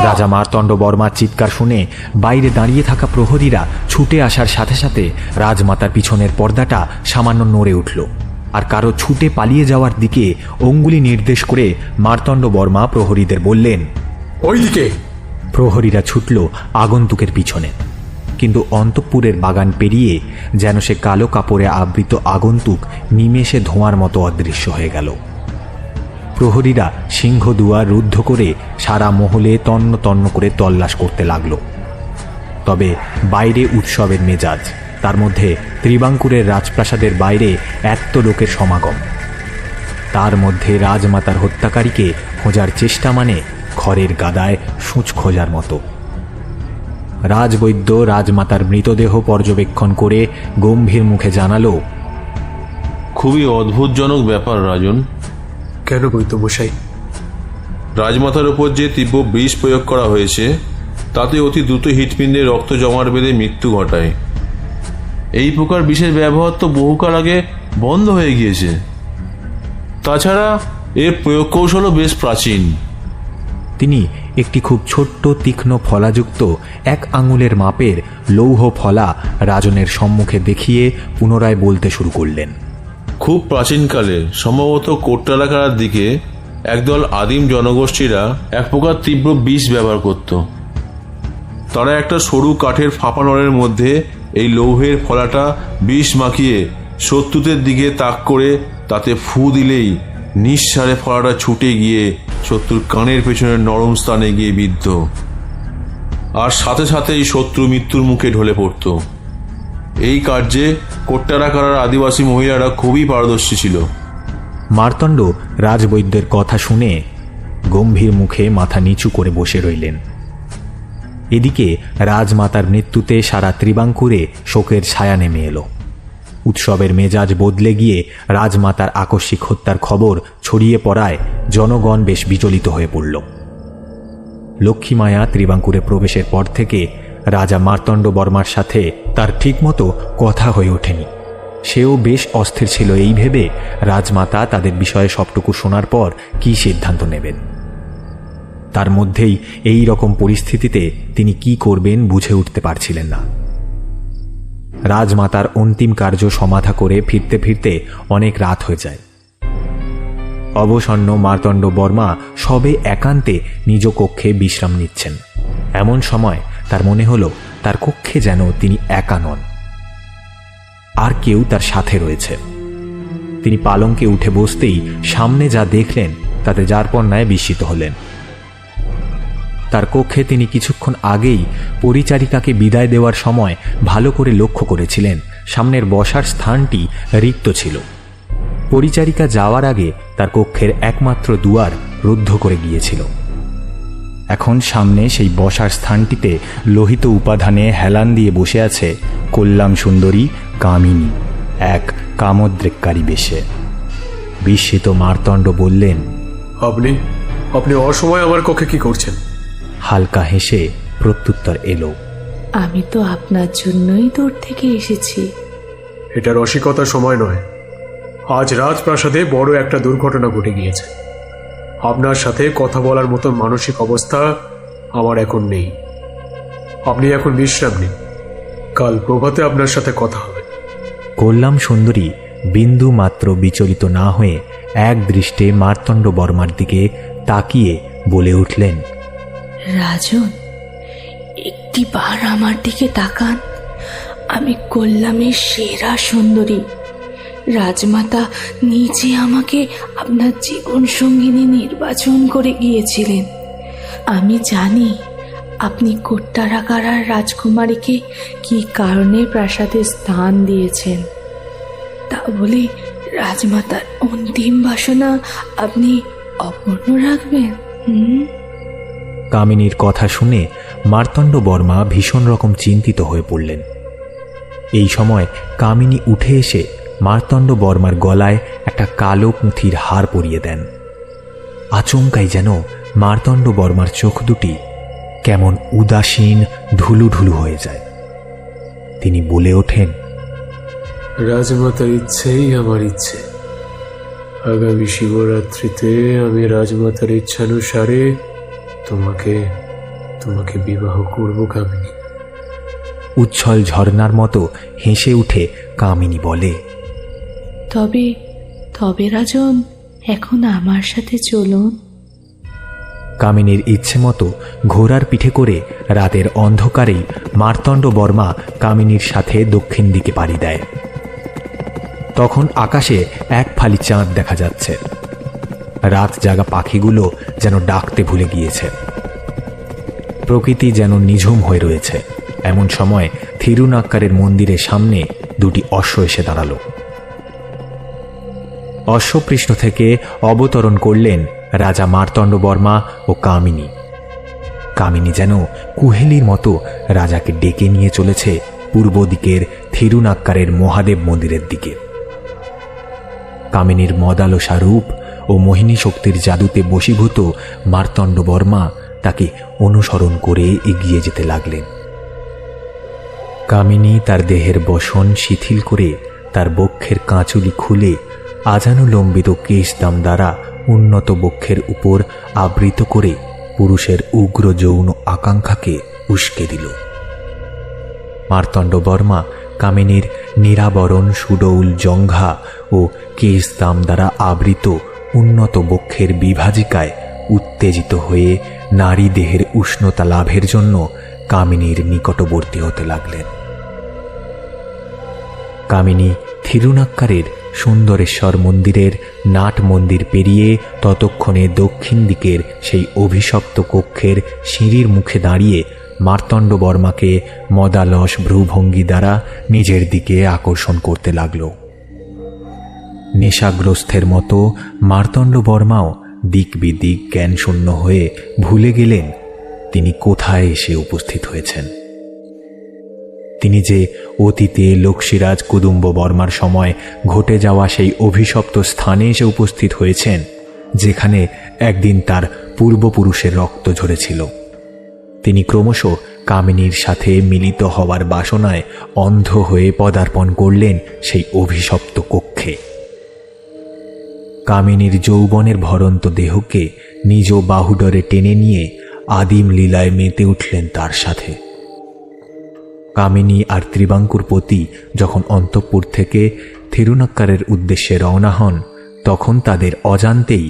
রাজা মার্তণ্ড বর্মার চিৎকার শুনে বাইরে দাঁড়িয়ে থাকা প্রহরীরা ছুটে আসার সাথে সাথে রাজমাতার পিছনের পর্দাটা সামান্য নড়ে উঠল, আর কারো ছুটে পালিয়ে যাওয়ার দিকে অঙ্গুলি নির্দেশ করে মার্তণ্ড বর্মা প্রহরীদের বললেন,
ওইদিকে।
প্রহরীরা ছুটল আগন্তুকের পিছনে, কিন্তু অন্তঃপুরের বাগান পেরিয়ে যেন সে কালো কাপড়ে আবৃত আগন্তুক নিমেষে ধোঁয়ার মতো অদৃশ্য হয়ে গেল। প্রহরীরা সিংহদুয়ার রুদ্ধ করে সারা মহলে তন্ন তন্ন করে তল্লাশ করতে লাগল। তবে বাইরে উৎসবের মেজাজ, তার মধ্যে ত্রিবাঙ্কুরের রাজপ্রাসাদের বাইরে এত লোকের সমাগম, তার মধ্যে রাজমাতার হত্যাকারীকে খোঁজার চেষ্টা মানে খড়ের গাদায় সূঁচ খোঁজার মতো। রাজবৈদ্য রাজমাতার মৃতদেহ পর্যবেক্ষণ করে গম্ভীর মুখে জানালো,
খুবই অদ্ভুতজনক ব্যাপার রাজন।
কেন বৈদ্যমশাই?
রাজমাতার উপর যে তীব্র বিষ প্রয়োগ করা হয়েছে তাতে অতি দ্রুত হৃৎপিণ্ডে রক্ত জমাট বেঁধে মৃত্যু ঘটায়। এই প্রকার বিষের ব্যবহার তো বহুকাল আগে বন্ধ হয়ে গিয়েছে। তাছাড়া এর প্রয়োগ কৌশলও বেশ প্রাচীন।
তিনি একটি খুব ছোট্ট তীক্ষ্ণ ফলাযুক্ত 1 আঙুলের মাপের লৌহ ফলা রাজনের সম্মুখে দেখিয়ে পুনরায় বলতে শুরু করলেন,
খুব প্রাচীনকালে সম্ভবত কোট্টালাকার দিকে একদল আদিম জনগোষ্ঠীরা এক প্রকার তীব্র বিষ ব্যবহার করত। তারা একটা সরু কাঠের ফাঁপা নলের মধ্যে এই লৌহের ফলাটা বিষ মাখিয়ে শত্রুদের দিকে তাক করে তাতে ফু দিলেই নিঃসারে ফলাটা ছুটে গিয়ে শত্রুর কানের পেছনে নরম স্থানে গিয়ে বিদ্ধ, আর সাথে সাথেই শত্রু মৃত্যুর মুখে ঢলে পড়ত। এই কার্যে কোট্টারাকার আদিবাসী মহিলারা খুবই পারদর্শী ছিল।
মার্তণ্ড রাজবৈদ্যের কথা শুনে গম্ভীর মুখে মাথা নিচু করে বসে রইলেন। এদিকে রাজমাতার মৃত্যুতে সারা ত্রিবাঙ্কুরে শোকের ছায়া নেমে এলো। উৎসবের মেজাজ বদলে গিয়ে রাজমাতার আকস্মিক হত্যার খবর ছড়িয়ে পড়ায় জনগণ বেশ বিচলিত হয়ে পড়ল। লক্ষ্মীমায়া ত্রিবাঙ্কুরে প্রবেশের পর থেকে রাজা মার্তণ্ড বর্মার সাথে তার ঠিকমতো কথা হয়ে ওঠেনি। সেও বেশ অস্থির ছিল এই ভেবে রাজমাতা তাদের বিষয়ে সবটুকু শোনার পর কি সিদ্ধান্ত নেবেন। তার মধ্যেই এই রকম পরিস্থিতিতে তিনি কি করবেন বুঝে উঠতে পারছিলেন না। রাজমাতার অন্তিম কার্য সমাধা করে ফিরতে ফিরতে অনেক রাত হয়ে যায়। অবসন্ন মার্তণ্ড বর্মা সবে একান্তে নিজ কক্ষে বিশ্রাম নিচ্ছেন। এমন সময় তার মনে হলো তার কক্ষে যেন তিনি একা নন, আর কেউ তার সাথে রয়েছে। তিনি পালঙ্কে উঠে বসতেই সামনে যা দেখলেন তাতে যারপন্নায় বিস্মিত হলেন। তার কক্ষে তিনি কিছুক্ষণ আগেই পরিচারিকাকে বিদায় দেওয়ার সময় ভালো করে লক্ষ্য করেছিলেন সামনের বসার স্থানটি রিক্ত ছিল। পরিচারিকা যাওয়ার আগে তার কক্ষের একমাত্র দুয়ার রুদ্ধ করে গিয়েছিল। এখন সামনে সেই বসার স্থানটিতে লোহিত উপাধানে হেলান দিয়ে বসে আছে কল্যাণ সুন্দরী কামিনী, এক কামোদ্রেককারী বেশে। বিস্মিত মার্তণ্ড বললেন,
আপনি আপনি অসময়ে আমার কক্ষে কি করছেন?
হালকা হেসে প্রত্যুত্তর এলো,
আমি তো আপনার জন্যই দূর থেকে এসেছি।
এটা রসিকতার সময় নয়। আজ রাজপ্রাসাদে বড় একটা দুর্ঘটনা ঘটে গিয়েছে। আপনার সাথে কথা বলার মতো মানসিক অবস্থা আমার এখন নেই। আপনি এখন বিশ্রাম নিন, কাল প্রভাতে আপনার সাথে কথা হবে।
কল্যাণ সুন্দরী বিন্দু মাত্র বিচলিত না হয়ে এক দৃষ্টে মার্তণ্ড বর্মার দিকে তাকিয়ে বলে উঠলেন,
রাজন, একটিবার আমার দিকে তাকান। আমি কল্যাণের সেরা সুন্দরী। রাজমাতা নিজে আমাকে আপনার জীবন সঙ্গিনী নির্বাচন করে গিয়েছিলেন। আমি জানি আপনি কোট্টারাকার রাজকুমারীকে কি কারণে প্রাসাদে স্থান দিয়েছেন। তা বলে রাজমাতার অন্তিম বাসনা আপনি অপূর্ণ রাখবেন?
কামিনীর কথা শুনে মার্তণ্ড বর্মা ভীষণ রকম চিন্তিত হয়ে পড়লেন। এই সময় কামিনী উঠে এসে মার্তণ্ড বর্মার গলায় একটা কালো পুঁথির হার পরিয়ে দেন। আচমকাই যেন মার্তণ্ড বর্মার চোখ দুটি কেমন উদাসীন ঢুলুঢুলু হয়ে যায়। তিনি বলে ওঠেন,
রাজমাতার ইচ্ছেই আমার ইচ্ছে। আগামী শিবরাত্রিতে আমি রাজমাতার ইচ্ছানুসারে তোমাকে তোমাকে বিবাহ করব কামিনী।
উচ্ছল ঝর্ণার মতো হেসে উঠে কামিনী বলে,
তবে তবে রাজন, এখন আমার সাথে চলুন।
কামিনীর ইচ্ছে মতো ঘোড়ার পিঠে করে রাতের অন্ধকারেই মার্তণ্ড বর্মা কামিনীর সাথে দক্ষিণ দিকে পাড়ি দেয়। তখন আকাশে এক ফালি চাঁদ দেখা যাচ্ছে। রাত জাগা পাখিগুলো যেন ডাকতে ভুলে গিয়েছে। প্রকৃতি যেন নিঝুম হয়ে রয়েছে। এমন সময় থিরুনাক্কারের মন্দিরের সামনে দুটি অশ্ব এসে দাঁড়ালো। অশ্বপৃষ্ঠ থেকে অবতরণ করলেন রাজা মার্তণ্ড বর্মা ও কামিনী। কামিনী যেন কুহেলির মতো রাজাকে ডেকে নিয়ে চলেছে পূর্ব দিকের থিরুনাক্কারের মহাদেব মন্দিরের দিকে। কামিনীর মদালসা রূপ ও মোহিনী শক্তির জাদুতে বশীভূত মার্তণ্ড বর্মা তাকে অনুসরণ করে এগিয়ে যেতে লাগলেন। কামিনী তার দেহের বসন শিথিল করে তার বক্ষের কাঁচুলি খুলে আজানুলম্বিত কেশদাম দ্বারা উন্নত বক্ষের উপর আবৃত করে পুরুষের উগ্র যৌন আকাঙ্ক্ষাকে উস্কে দিল। মার্তণ্ড বর্মা কামিনীর নিরাবরণ সুডৌল জঙ্ঘা ও কেশদাম দ্বারা আবৃত উন্নত বক্ষের বিভাজিকায় উত্তেজিত হয়ে নারী দেহের উষ্ণতা লাভের জন্য কামিনীর নিকটবর্তী হতে লাগলেন। কামিনী থিরুনাক্কারের সুন্দরেশ্বর মন্দিরের নাট মন্দির পেরিয়ে ততক্ষণে দক্ষিণ দিকের সেই অভিশপ্ত কক্ষের সিঁড়ির মুখে দাঁড়িয়ে মার্তণ্ড বর্মাকে মদালস ভ্রুভঙ্গি দ্বারা নিজের দিকে আকর্ষণ করতে লাগল। নেশাগ্রস্তের মতো মার্তণ্ড বর্মাও দিক বিদিক জ্ঞানশূন্য হয়ে ভুলে গেলেন তিনি কোথায় এসে উপস্থিত হয়েছেন। তিনি যে অতীতে লক্ষ্মীরাজ কুদুম্ব বর্মার সময় ঘটে যাওয়া সেই অভিশপ্ত স্থানে এসে উপস্থিত হয়েছেন, যেখানে একদিন তার পূর্বপুরুষের রক্ত ঝরেছিল। তিনি ক্রমশ কামিনীর সাথে মিলিত হওয়ার বাসনায় অন্ধ হয়ে পদার্পণ করলেন সেই অভিশপ্ত কক্ষে। কামিনীর যৌবনের ভরন্ত দেহকে নিজ বাহুডরে টেনে নিয়ে আদিম লীলায় মেতে উঠলেন তার সাথে। কামিনী আর ত্রিবাঙ্কুর পতি যখন অন্তঃপুর থেকে থিরুনাক্কারের উদ্দেশ্যে রওনা হন, তখন তাদের অজান্তেই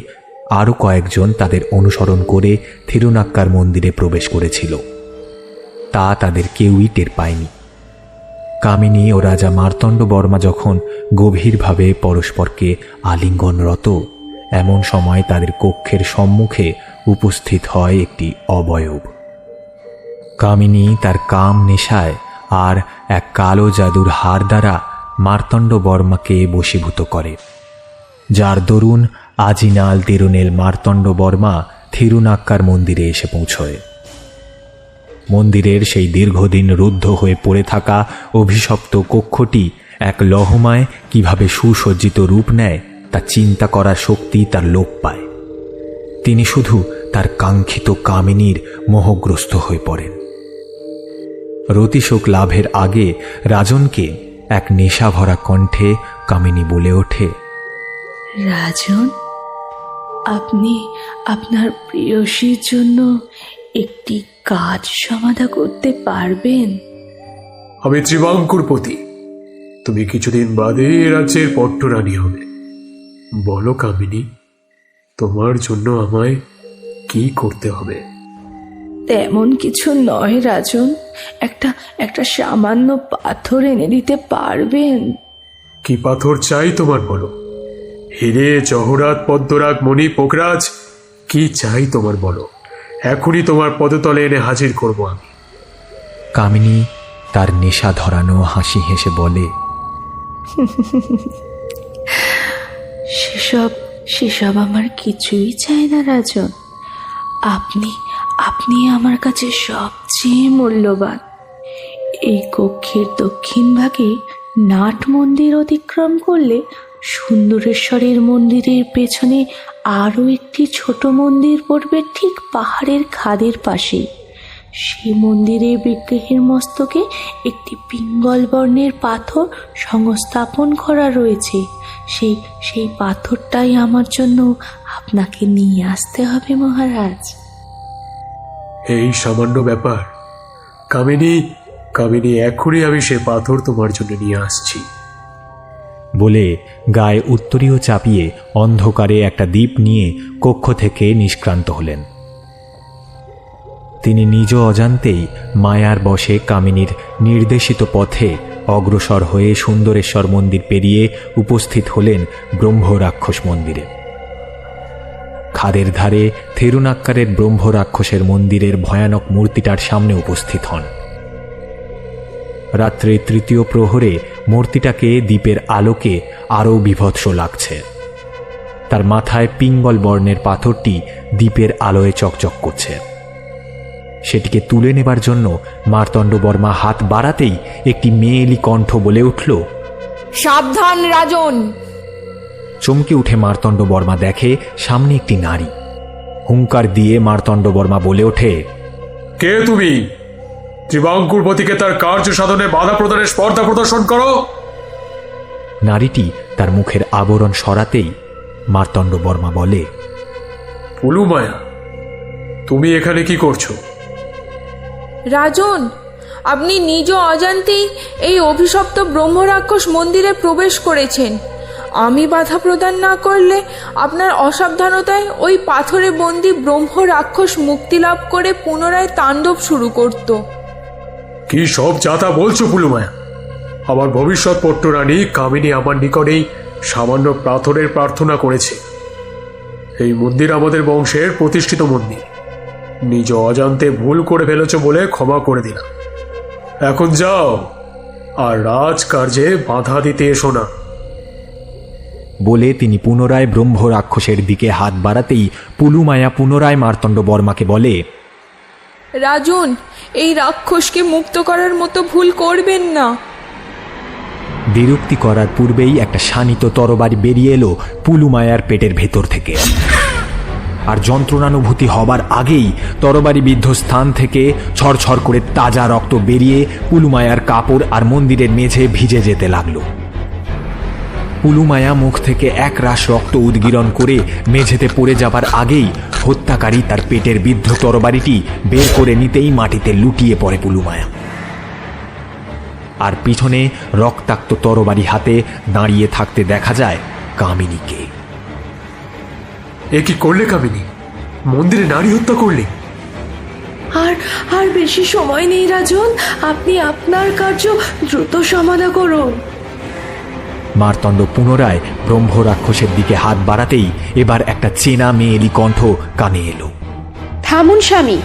আরও কয়েকজন তাদের অনুসরণ করে থিরুনাক্কার মন্দিরে প্রবেশ করেছিল। তা তাদের কেউই টের পায়নি। কামিনী ও রাজা মার্তণ্ড বর্মা যখন গভীরভাবে পরস্পরকে আলিঙ্গনরত, এমন সময় তাদের কক্ষের সম্মুখে উপস্থিত হয় একটি অবয়ব। কামিনী তার কাম নেশায় আর এক কালো জাদুর হার দ্বারা মার্তণ্ড বর্মাকে বশীভূত করে, যার দরুন আজিনাল তিরুনেল মার্তণ্ড বর্মা থিরুনাক্কার মন্দিরে এসে পৌঁছয়। মন্দিরের সেই দীর্ঘদিন রুদ্ধ হয়ে পড়ে থাকা অভিশপ্ত কক্ষটি এক লহমায় কিভাবে সুসজ্জিত রূপ নেয় তা চিন্তা করার শক্তি তার লোপ পায়। তিনি শুধু তার কাঙ্ক্ষিত কামিনীর মোহগ্রস্ত হয়ে পড়েন। রতিশোক লাভের আগে রাজনকে এক নেশা ভরা কণ্ঠে কামিনী বলে ওঠে,
রাজন, আপনি আপনার প্রেয়সীর জন্য একটি কাজ সমাধা করতে পারবেন?
আমি ত্রিবাঙ্কুর পতি। তুমি কিছুদিন বাদে এ রাজ্যের পট্টরানী হবে। বলো কামিনী, তোমার জন্য আমায় কি করতে হবে?
তেমন কিছু নয় রাজন, একটা সামান্য পাথর এনে দিতে পারবেন?
কি পাথর চাই তোমার বলো? হিরে, জহরাত, পদ্মরাগ, মণি, পোকরাজ, কি চাই তোমার বলো? এখনই তোমার পদতলে এনে হাজির করব আমি।
কামিনী তার নেশা ধরানো হাসি হেসে বলে,
সেসব আমার কিছুই চাই না রাজন। আপনি আমার কাছে সবচেয়ে মূল্যবান। এই কক্ষের দক্ষিণ ভাগে নাট মন্দির অতিক্রম করলে সুন্দরেশ্বরের মন্দিরের পেছনে আরও একটি ছোট মন্দির পড়বে ঠিক পাহাড়ের খাদের পাশে। সেই মন্দিরের বিগ্রহের মস্তকে একটি পিঙ্গল বর্ণের পাথর সংস্থাপন করা রয়েছে। সেই পাথরটাই আমার জন্য আপনাকে নিয়ে আসতে হবে মহারাজ।
এই সামান্য ব্যাপার? কামিনী, কামিনী, এখনই আমি সে পাথর তোমার জন্য নিয়ে আসছি।
বলে গায়ে উত্তরীয় চাপিয়ে অন্ধকারে একটা দীপ নিয়ে কক্ষ থেকে নিষ্ক্রান্ত হলেন। তিনি নিজ অজান্তেই মায়ার বশে কামিনীর নির্দেশিত পথে অগ্রসর হয়ে সুন্দরেশ্বর মন্দির পেরিয়ে উপস্থিত হলেন ব্রহ্ম রাক্ষস মন্দিরে। খাদের ধারে থেরুনাক্কারের ব্রহ্ম রাক্ষসের মন্দিরের ভয়ানক মূর্তিটার সামনে উপস্থিত হন। রাত্রে তৃতীয় প্রহরে মূর্তিটাকে দ্বীপের আলোকে আরও বীভৎস লাগছে। তার মাথায় পিঙ্গল বর্ণের পাথরটি দ্বীপের আলোয় চকচক করছে। সেটিকে তুলে নেবার জন্য মার্তণ্ডবর্মা হাত বাড়াতেই একটি মেয়েলি কণ্ঠ বলে উঠল,
সাবধান রাজন।
চমকে উঠে মার্তণ্ডবর্মা দেখে সামনে একটি নারী। হুঙ্কার দিয়ে মার্তণ্ডবর্মা বলে ওঠে,
কে তুমি? ত্রিবাঙ্কুরপতিকে তার কার্য সাধনে বাধা প্রদানের স্পর্ধা প্রদর্শন করো।
নারীটি তার মুখের আবরণ সরাতেই মার্তণ্ডবর্মা বলে,
পুলুমায়া, তুমি এখানে কি করছো?
রাজন, আপনি নিজ অজান্তেই এই অভিশপ্ত ব্রহ্মরাক্ষস মন্দিরে প্রবেশ করেছেন। আমি বাধা প্রদান না করলে আপনার অসাবধানতায় ওই পাথরে বন্দী ব্রহ্ম রাক্ষস মুক্তি লাভ করে পুনরায় তাণ্ডব শুরু করত।
কি সব যাতা বলছো পুলুমায়া? আমার ভবিষ্যৎ পট্টরানী কামিনী আমার নিকটেই সামান্য পাথরের প্রার্থনা করেছে। এই মন্দির আমাদের বংশের প্রতিষ্ঠিত মন্দির। নিজ অজান্তে ভুল করে ফেলেছ বলে ক্ষমা করে দিলাম। এখন যাও, আর রাজকার্যে বাধা দিতে এসো না।
বলে তিনি পুনরায় ব্রহ্ম রাক্ষসের দিকে হাত বাড়াতেই পুলুমায়া পুনরায় মার্তণ্ডবর্মাকে বলে,
রাজন, এই রাক্ষসকে মুক্ত করার মতো ভুল করবেন না।
বিরক্তি করার পূর্বেই একটা শানিত তরবারি বেরিয়ে এলো পুলুমায়ার পেটের ভেতর থেকে। আর যন্ত্রণানুভূতি হবার আগেই তরবারি বিদ্ধ স্থান থেকে ছড়ছড় করে তাজা রক্ত বেরিয়ে পুলুমায়ার কাপড় আর মন্দিরের মেঝে ভিজে যেতে লাগলো। পুলুমায়া মুখ থেকে এক রাশ রক্ত উদ্গীরণ করে মেঝেতে পড়ে যাবার আগেই হত্যাকারী তার পেটের বিদ্ধ তরবারিটি বের করে নিতেই মাটিতে লুটিয়ে পড়ে পুলুমায়া। আর পিছনে রক্তাক্ত তরবারি হাতে দাঁড়িয়ে থাকতে দেখা যায় কামিনীকে।
এ কি করলে কামিনী? মন্দিরে নারী হত্যা করলে?
আর বেশি সময় নেই রাজন, আপনি আপনার কার্য দ্রুত সমাধা করুন।
মার্তণ্ড পুনরায় ব্রহ্ম রাক্ষসের দিকে হাত বাড়াতেই এবার একটা চেনা মেয়েলি কণ্ঠ কানে এলো,
থামুন স্বামী।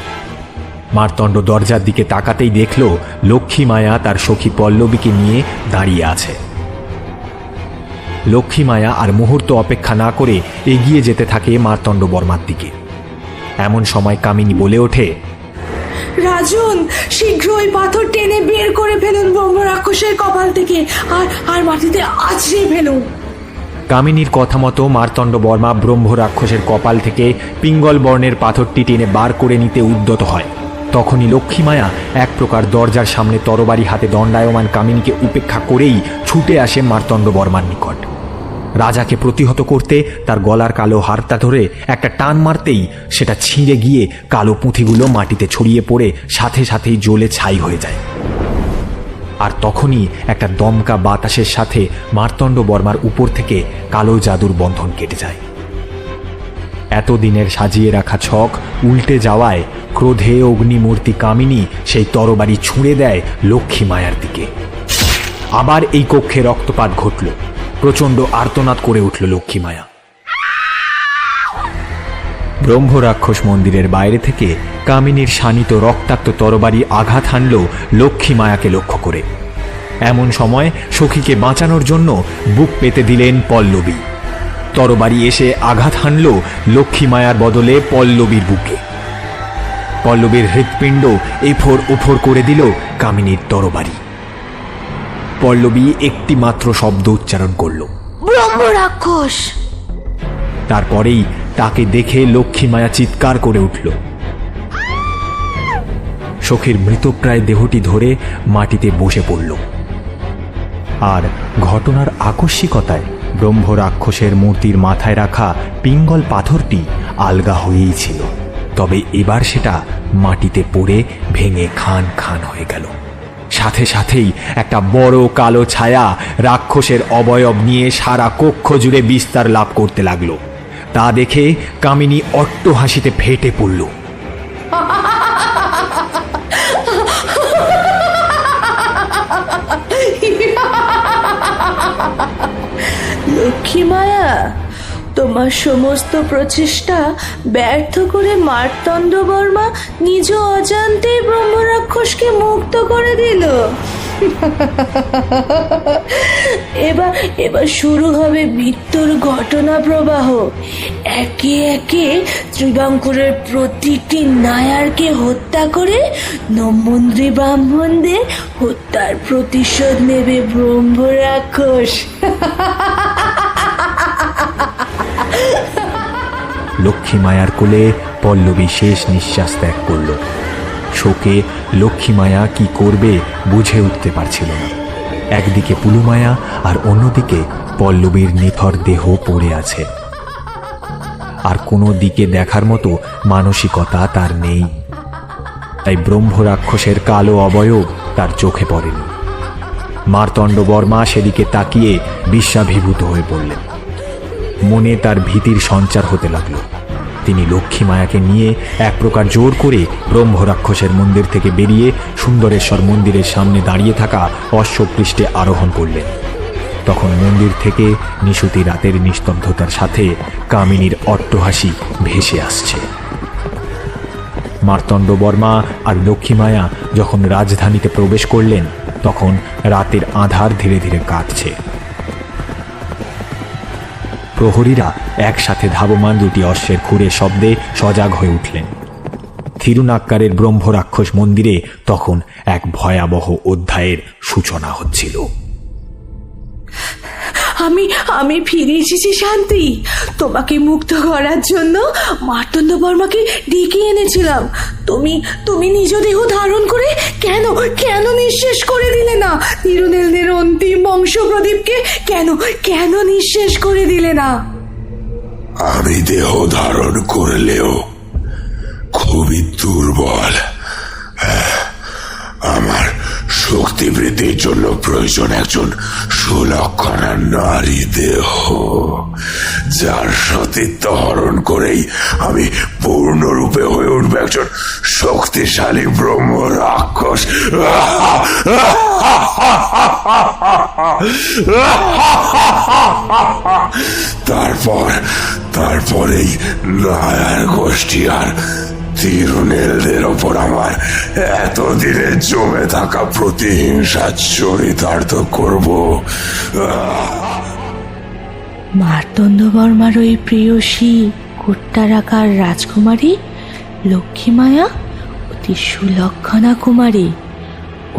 মার্তণ্ড দরজার দিকে তাকাতেই দেখল লক্ষ্মী মায়া তার সখী পল্লবীকে নিয়ে দাঁড়িয়ে আছে। লক্ষ্মী মায়া আর মুহূর্ত অপেক্ষা না করে এগিয়ে যেতে থাকে মার্তণ্ডবর্মার দিকে। এমন সময় কামিনী বলে ওঠে,
রাজন, শীঘ্র ওই পাথর টেনে বের করে ফেলুন ব্রহ্ম রাক্ষসের কপাল থেকে, আর মাটিতে আছড়ে ফেলুন।
কামিনীর কথা মতো মার্তণ্ডবর্মা ব্রহ্ম রাক্ষসের কপাল থেকে পিঙ্গল বর্ণের পাথরটি টেনে বার করে নিতে উদ্যত হয়। তখনই লক্ষ্মী মায়া এক প্রকার দরজার সামনে তরবারি হাতে দণ্ডায়মান কামিনীকে উপেক্ষা করেই ছুটে আসে মার্তণ্ডবর্মার নিকট। রাজাকে প্রতিহত করতে তার গলার কালো হারটা ধরে একটা টান মারতেই সেটা ছিঁড়ে গিয়ে কালো পুঁথিগুলো মাটিতে ছড়িয়ে পড়ে সাথে সাথেই জ্বলে ছাই হয়ে যায়। আর তখনই একটা দমকা বাতাসের সাথে মার্তণ্ডবর্মার উপর থেকে কালো জাদুর বন্ধন কেটে যায়। এতদিনের সাজিয়ে রাখা ছক উল্টে যাওয়ায় ক্রোধে অগ্নিমূর্তি কামিনী সেই তরবারি ছুঁড়ে দেয় লক্ষ্মী মায়ার দিকে। আবার এই কক্ষে রক্তপাত ঘটল। প্রচণ্ড আর্তনাদ করে উঠল লক্ষ্মী মায়া। ব্রহ্ম রাক্ষস মন্দিরের বাইরে থেকে কামিনীর শানিত রক্তাক্ত তরবারি আঘাত হানল লক্ষ্মী মায়াকে লক্ষ্য করে। এমন সময় সখীকে বাঁচানোর জন্য বুক পেতে দিলেন পল্লবী। তরবারি এসে আঘাত হানল লক্ষ্মী মায়ার বদলে পল্লবীর বুকে। পল্লবীর হৃৎপিণ্ড এফোর ওফোর করে দিল কামিনীর তরবারি। পল্লবী একটি মাত্র শব্দ উচ্চারণ করল,
ব্রহ্ম রাক্ষস।
তারপরেই তাকে দেখে লক্ষ্মী মায়া চিৎকার করে উঠল। সখীর মৃতপ্রায় দেহটি ধরে মাটিতে বসে পড়ল। আর ঘটনার আকস্মিকতায় ব্রহ্ম রাক্ষসের মূর্তির মাথায় রাখা পিঙ্গল পাথরটি আলগা হয়েই ছিল, তবে এবার সেটা মাটিতে পড়ে ভেঙে খান খান হয়ে গেল। সাথে সাথেই একটা বড় কালো ছায়া রাক্ষসের অবয়ব নিয়ে সারা কক্ষ জুড়ে বিস্তার লাভ করতে লাগলো। তা দেখে কামিনী অট্ট হাসিতে ফেটে পড়ল।
লক্ষ্মী মায়া, তোমার সমস্ত প্রচেষ্টা ব্যর্থ করে মার্তণ্ড বর্মা নিজ অজান্তেই ব্রহ্মরাক্ষসকে মুক্ত করে দিল। এবার শুরু হবে মৃত্যুর ঘটনা প্রবাহ। একে একে ত্রিবাঙ্কুরের প্রতিটি নায়ারকে হত্যা করে নমন্দ্রী ব্রাহ্মণদের হত্যার প্রতিশোধ নেবে ব্রহ্মরাক্ষস।
লক্ষ্মী মায়ার কোলে পল্লবী শেষ নিঃশ্বাস ত্যাগ করল। শোকে লক্ষ্মী মায়া কি করবে বুঝে উঠতে পারছিল না। একদিকে পুলুমায়া আর অন্যদিকে পল্লবীর নিথর দেহ পড়ে আছে। আর কোনো দিকে দেখার মতো মানসিকতা তার নেই। তাই ব্রহ্ম রাক্ষসের কালো অবয়ব তার চোখে পড়েনি। মার্তণ্ড বর্মা সেদিকে তাকিয়ে বিশ্বাভিভূত হয়ে পড়লেন। মনে তার ভীতির সঞ্চার হতে লাগলো। তিনি লক্ষ্মী মায়াকে নিয়ে এক প্রকার জোর করে ব্রহ্ম রাক্ষসের মন্দির থেকে বেরিয়ে সুন্দরেশ্বর মন্দিরের সামনে দাঁড়িয়ে থাকা অশ্বপৃষ্ঠে আরোহণ করলেন। তখন মন্দির থেকে নিশুতি রাতের নিস্তব্ধতার সাথে কামিনীর অট্টহাসি ভেসে আসছে। মার্তণ্ড বর্মা আর লক্ষ্মী মায়া যখন রাজধানীতে প্রবেশ করলেন, তখন রাতের আঁধার ধীরে ধীরে কাটছে। প্রহরীরা একসাথে ধাবমান দুটি অশ্বের খুঁড়ের শব্দে সজাগ হয়ে উঠলেন। থিরুনাক্কারের ব্রহ্ম রাক্ষস মন্দিরে তখন এক ভয়াবহ অধ্যায়ের সূচনা হচ্ছিল।
আমি ফিরে এসেছি শান্তি। তোমাকে মুক্ত করার জন্য মার্তণ্ড বর্মাকে ডেকে এনেছিলাম। তুমি নিজ দেহ ধারণ করে কেন নিঃশেষ করে দিলে না? তিরুনেলদের অন্তিম বংশ প্রদীপকে কেন নিঃশেষ করে দিলে না?
আমি দেহ ধারণ করলেও খুবই দুর্বল। আমার শক্তি বৃদ্ধির জন্য প্রয়োজন একজন সুলক্ষণা নারী দেহ, যার সতীত্ব হরণ করেই আমি পূর্ণরূপে হয়ে উঠবে একজন শক্তিশালী ব্রহ্ম রাক্ষস। তারপরেই নায়ার গোষ্ঠী আর তিরুনেলদের ওপর আমার এতদিনে জমে থাকা প্রতিহিংসা চরিতার্থ করব।
মার্তণ্ড বর্মার ওই প্রেয়সী কোট্টারাকার রাজকুমারী লক্ষ্মী মায়া অতি সুলক্ষণা কুমারী।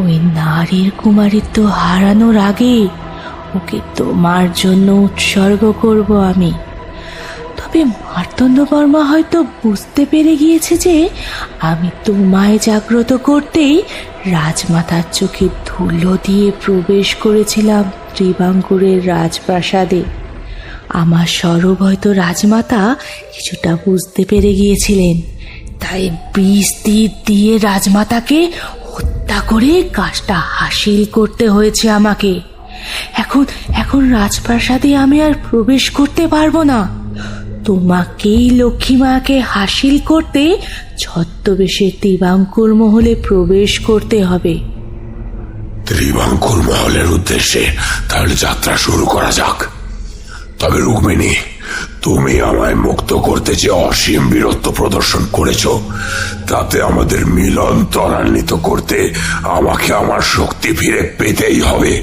ওই নারীর কুমারিত্ব হারানোর আগে ওকে তোমার জন্য উৎসর্গ করব আমি। তবে মার্তণ্ড বর্মা হয়তো বুঝতে পেরে গিয়েছে যে আমি তোমায় জাগ্রত করতেই রাজমাতার চোখে ধুলো দিয়ে প্রবেশ করেছিলাম ত্রিবাঙ্কুরের রাজপ্রাসাদে। আমার স্বরূপ হয়তো রাজমাতা কিছুটা বুঝতে পেরে গিয়েছিলেন, তাই বিষ তীর দিয়ে রাজমাতাকে হত্যা করে কাজটা হাসিল করতে হয়েছে আমাকে। এখন রাজপ্রাসাদে আমি আর প্রবেশ করতে পারবো না। তোমাকেই লক্ষ্মী মাকে হাসিল করতে ছদ্মবেশে ত্রিবাঙ্কুর মহলে প্রবেশ করতে হবে।
ত্রিবাঙ্কুর মহলের উদ্দেশ্যে তাহলে যাত্রা শুরু করা যাক। তবে রুক্মিণী, তুমি আমায় মুক্ত করতে যে অসীম বীরত্ব প্রদর্শন করেছ, তাতে আমাদের মিলন ত্বরান্বিত করতে আমাকে আমার শক্তি ফিরে পেতেই হবে।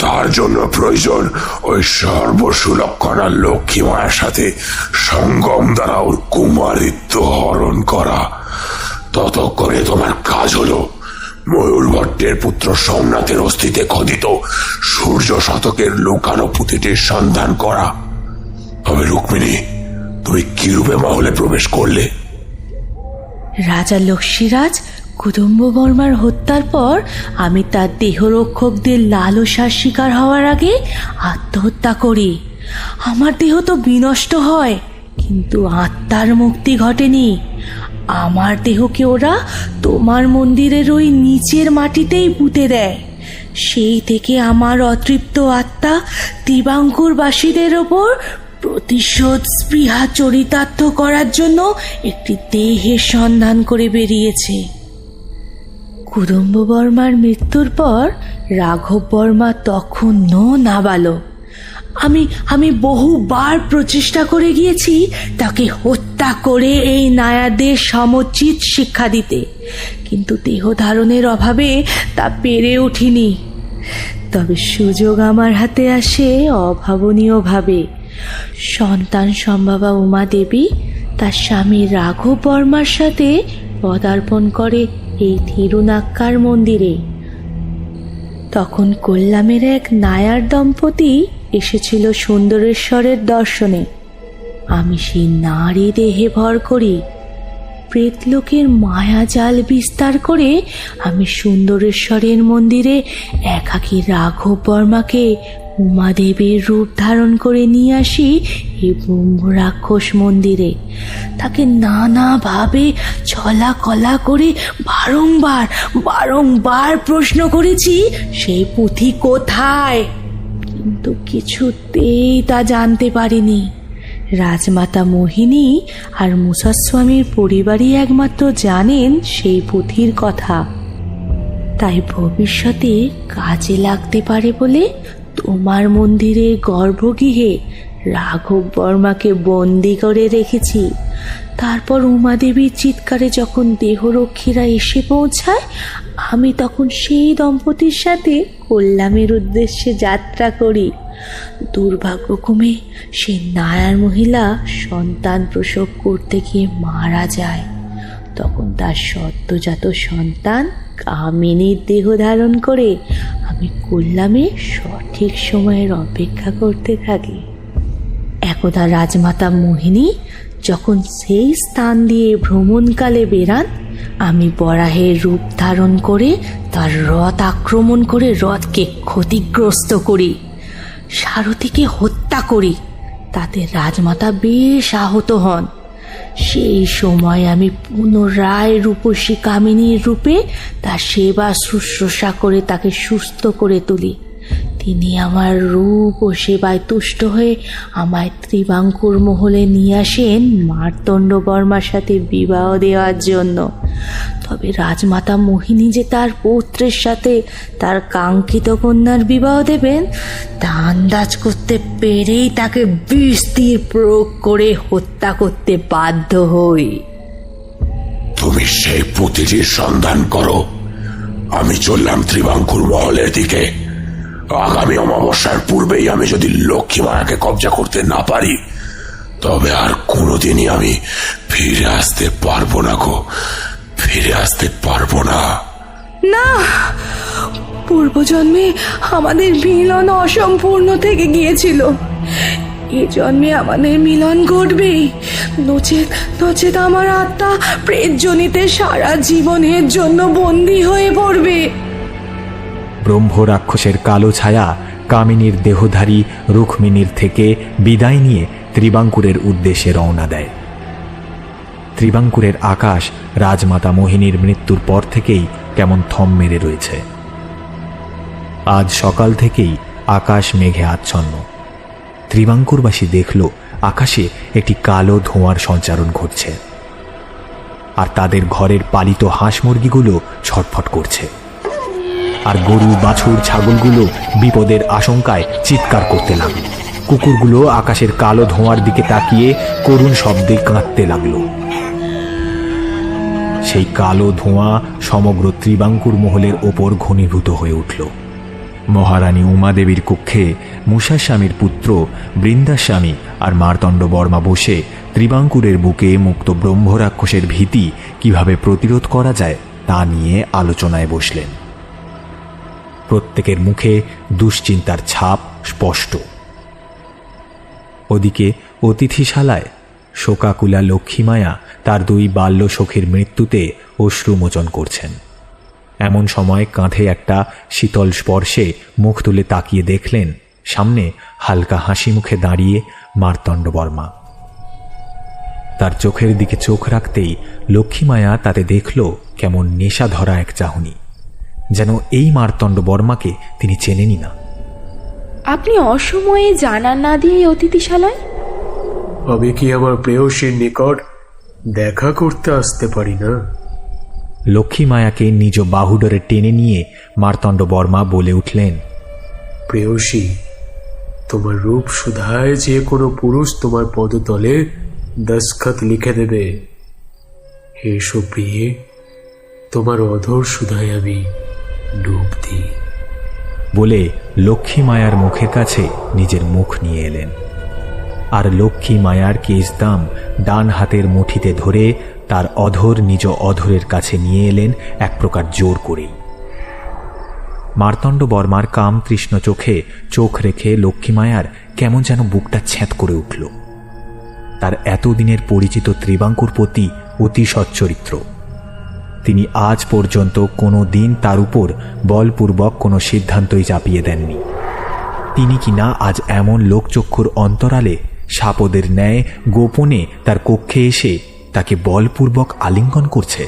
তার জন্য প্রয়োজন ওই সর্বসুলক্ষণা লক্ষ্মী মায়ের সাথে সঙ্গম দ্বারা ওর কুমারিত্ব হরণ করা। ততক্ষণে তোমার কাজ হলো ময়ূর ভট্টের পুত্র সোমনাথের অস্থিতে খোদিত সূর্য শতকের লুকানো পুঁথিটির সন্ধান করা। তবে রুক্মিণী, তুমি কিরূপে মহলে প্রবেশ করলে?
রাজা লক্ষ্মীরাজ কুদম্ব বর্মার হত্যার পর আমি তার দেহরক্ষকদের লালসার শিকার হওয়ার আগে আত্মহত্যা করি। আমার দেহ তো বিনষ্ট হয়, কিন্তু আত্মার মুক্তি ঘটেনি। আমার দেহকে ওরা তোমার মন্দিরের ওই নিচের মাটিতেই পুঁতে দেয়। সেই থেকে আমার অতৃপ্ত আত্মা ত্রিবাঙ্কুরবাসীদের ওপর প্রতিশোধ স্পৃহা চরিতার্থ করার জন্য একটি দেহের সন্ধান করে বেরিয়েছে। কুদম্ব বর্মার মৃত্যুর পর রাঘব বর্মা তখনও নাবালক। আমি বহুবার প্রচেষ্টা করে গিয়েছি তাকে হত্যা করে এই নায়াদের সমুচিত শিক্ষা দিতে, কিন্তু দেহ ধারণের অভাবে তা পেরে উঠিনি। তবে সুযোগ আমার হাতে আসে অভাবনীয়ভাবে। সন্তান সম্ভবা উমা দেবী তার স্বামী রাঘব বর্মার সাথে পদার্পণ করে এই থিরুনাক্কার মন্দিরে। তখন কোল্লামের এক নায়ার দম্পতি এসেছিল সুন্দরেশ্বরের দর্শনে। আমি সেই নারী দেহে ভর করি। প্রেতলোকের মায়াজাল বিস্তার করে আমি সুন্দরেশ্বরের মন্দিরে একাকী রাঘব বর্মাকে উমাদেবীর রূপ ধারণ করে নিয়ে আসি এই ব্রহ্ম রাক্ষস মন্দিরে। তাকে নানাভাবে চলা কলা করে বারংবার প্রশ্ন করেছি সেই পুঁথি কোথায়, কিন্তু কিছুতেই তা জানতে পারিনি। রাজমাতা মোহিনী আর মুসাস্বামীর পরিবারই একমাত্র জানেন সেই পুঁথির কথা। তাই ভবিষ্যতে কাজে লাগতে পারে বলে তোমার মন্দিরের গর্ভগৃহে রাঘব বর্মাকে বন্দি করে রেখেছি। তারপর উমাদেবীর চিৎকারে যখন দেহরক্ষীরা এসে পৌঁছায়, আমি তখন সেই দম্পতির সাথে কোল্লামের উদ্দেশ্যে যাত্রা করি। দুর্ভাগ্যক্রমে সেই নায়ার মহিলা সন্তান প্রসব করতে গিয়ে মারা যায়। তখন তার সদ্যজাত সন্তান কামিনীর দেহ ধারণ করে আমি কোল্লামে সঠিক সময়ের অপেক্ষা করতে থাকি। একদা রাজমাতা মোহিনী যখন সেই স্থান দিয়ে ভ্রমণকালে বেরান, আমি বরাহের রূপ ধারণ করে তার রথ আক্রমণ করে রথকে ক্ষতিগ্রস্ত করি, সারথীকে হত্যা করি। তাতে রাজমাতা বেশ আহত হন। সেই সময় আমি পুনরায় রূপসী কামিনীর রূপে তার সেবা শুশ্রূষা করে তাকে সুস্থ করে তুলি। তিনি আমার রূপ ও সেবায় তুষ্ট হয়ে আমায় ত্রিবাঙ্কুর মহলে নিয়ে আসেন মার্তণ্ড বর্মার সাথে বিবাহ দেওয়ার জন্য। তবে রাজমাতা মোহিনী যে তার পৌত্রের সাথে তার কাঙ্ক্ষিত কন্যার বিবাহ দেবেন তা আন্দাজ করতে পেরেই তাকে বিষ তীর প্রয়োগ করে হত্যা করতে বাধ্য হই।
তুমি সেই পুঁথিটির সন্ধান করো, আমি চললাম ত্রিবাঙ্কুর মহলের দিকে। আগামী অমাবস্যার পূর্বেই আমি যদি লক্ষ্মী মায়াকে কবজা করতে না পারি, তবে আর কোনোদিনই আমি ফিরে আসতে পারবো না গো, ফিরে আসতে পারবো না।
না, পূর্বজন্মে আমাদের মিলন অসম্পূর্ণ থেকে গিয়েছিল। এ জন্মে আমাদের মিলন ঘটবেই, নচেত আমার আত্মা প্রেতজনিতে সারা জীবনের জন্য বন্দী হয়ে পড়বে।
ব্রহ্ম রাক্ষসের কালো ছায়া কামিনীর দেহধারী রুক্মিণীর থেকে বিদায় নিয়ে ত্রিবাঙ্কুরের উদ্দেশ্যে রওনা দেয়। ত্রিবাঙ্কুরের আকাশ রাজমাতা মোহিনীর মৃত্যুর পর থেকেই কেমন থম মেরে রয়েছে। আজ সকাল থেকেই আকাশ মেঘে আচ্ছন্ন। ত্রিবাঙ্কুরবাসী দেখল আকাশে একটি কালো ধোঁয়ার সঞ্চারণ ঘটছে, আর তাদের ঘরের পালিত হাঁস মুরগিগুলো ছটফট করছে, আর গরু বাছুর ছাগলগুলো বিপদের আশঙ্কায় চিৎকার করতে লাগলো। কুকুরগুলো আকাশের কালো ধোঁয়ার দিকে তাকিয়ে করুণ শব্দে কাঁদতে লাগলো। সেই কালো ধোঁয়া সমগ্র ত্রিবাঙ্কুর মহলের ওপর ঘনীভূত হয়ে উঠল। মহারানী উমাদেবীর কক্ষে মুসাস্বামীর পুত্র বৃন্দাস্বামী আর মার্তণ্ড বর্মা বসে ত্রিবাঙ্কুরের বুকে মুক্ত ব্রহ্মরাক্ষসের ভীতি কিভাবে প্রতিরোধ করা যায় তা নিয়ে আলোচনায় বসলেন। প্রত্যেকের মুখে দুশ্চিন্তার ছাপ স্পষ্ট। ওদিকে অতিথিশালায় শোকাকুলা লক্ষ্মীমায়া তার দুই বাল্য সখীর মৃত্যুতে অশ্রুমোচন করছেন। এমন সময় কাঁধে একটা শীতল স্পর্শে মুখ তুলে তাকিয়ে দেখলেন সামনে হালকা হাসি মুখে দাঁড়িয়ে মার্তণ্ডবর্মা। তার চোখের দিকে চোখ রাখতেই লক্ষ্মীমায়া তাতে দেখল কেমন নেশা ধরা এক চাহনি, যেন এই মার্তণ্ডবর্মাকে তিনি চেনেনই না।
আপনি অসময়ে জানা না দিয়ে এই অতিথিশালায়?
আমি কি আমার প্রেয়সীর নিকট দেখা করতে আসতে পারি না?
লক্ষ্মীমায়াকে নিজ বাহুডরে টেনে নিয়ে মার্তণ্ডবর্মা বলে উঠলেন,
প্রেয়সী, তোমার রূপ সুধায় যে কোনো পুরুষ তোমার পদতলে দস্তখত লিখে দেবে। এসো প্রিয়ে, তোমার অধর সুধায় আমি ডুব দিই।
বলে লক্ষ্মীমায়ার মুখের কাছে নিজের মুখ নিয়ে এলেন, আর লক্ষ্মীমায়ার কেশদাম ডান হাতের মুঠিতে ধরে তার অধর নিজ অধরের কাছে নিয়ে এলেন এক প্রকার জোর করেই। মার্তণ্ডবর্মার কাম তৃষ্ণ চোখে চোখ রেখে লক্ষ্মীমায়ার কেমন যেন বুকটা ছ্যাঁত করে উঠল। তার এতদিনের পরিচিত ত্রিবাঙ্কুর প্রতি অতি সচ্চরিত্র। তিনি আজ পর্যন্ত কোনো দিন তার উপর বলপূর্বক কোনো সিদ্ধান্তই চাপিয়ে দেননি। তিনি কিনা আজ এমন লোকচক্ষুর অন্তরালে সাপদের ন্যায় গোপনে তার কক্ষে এসে তাকে বলপূর্বক আলিঙ্গন করছে।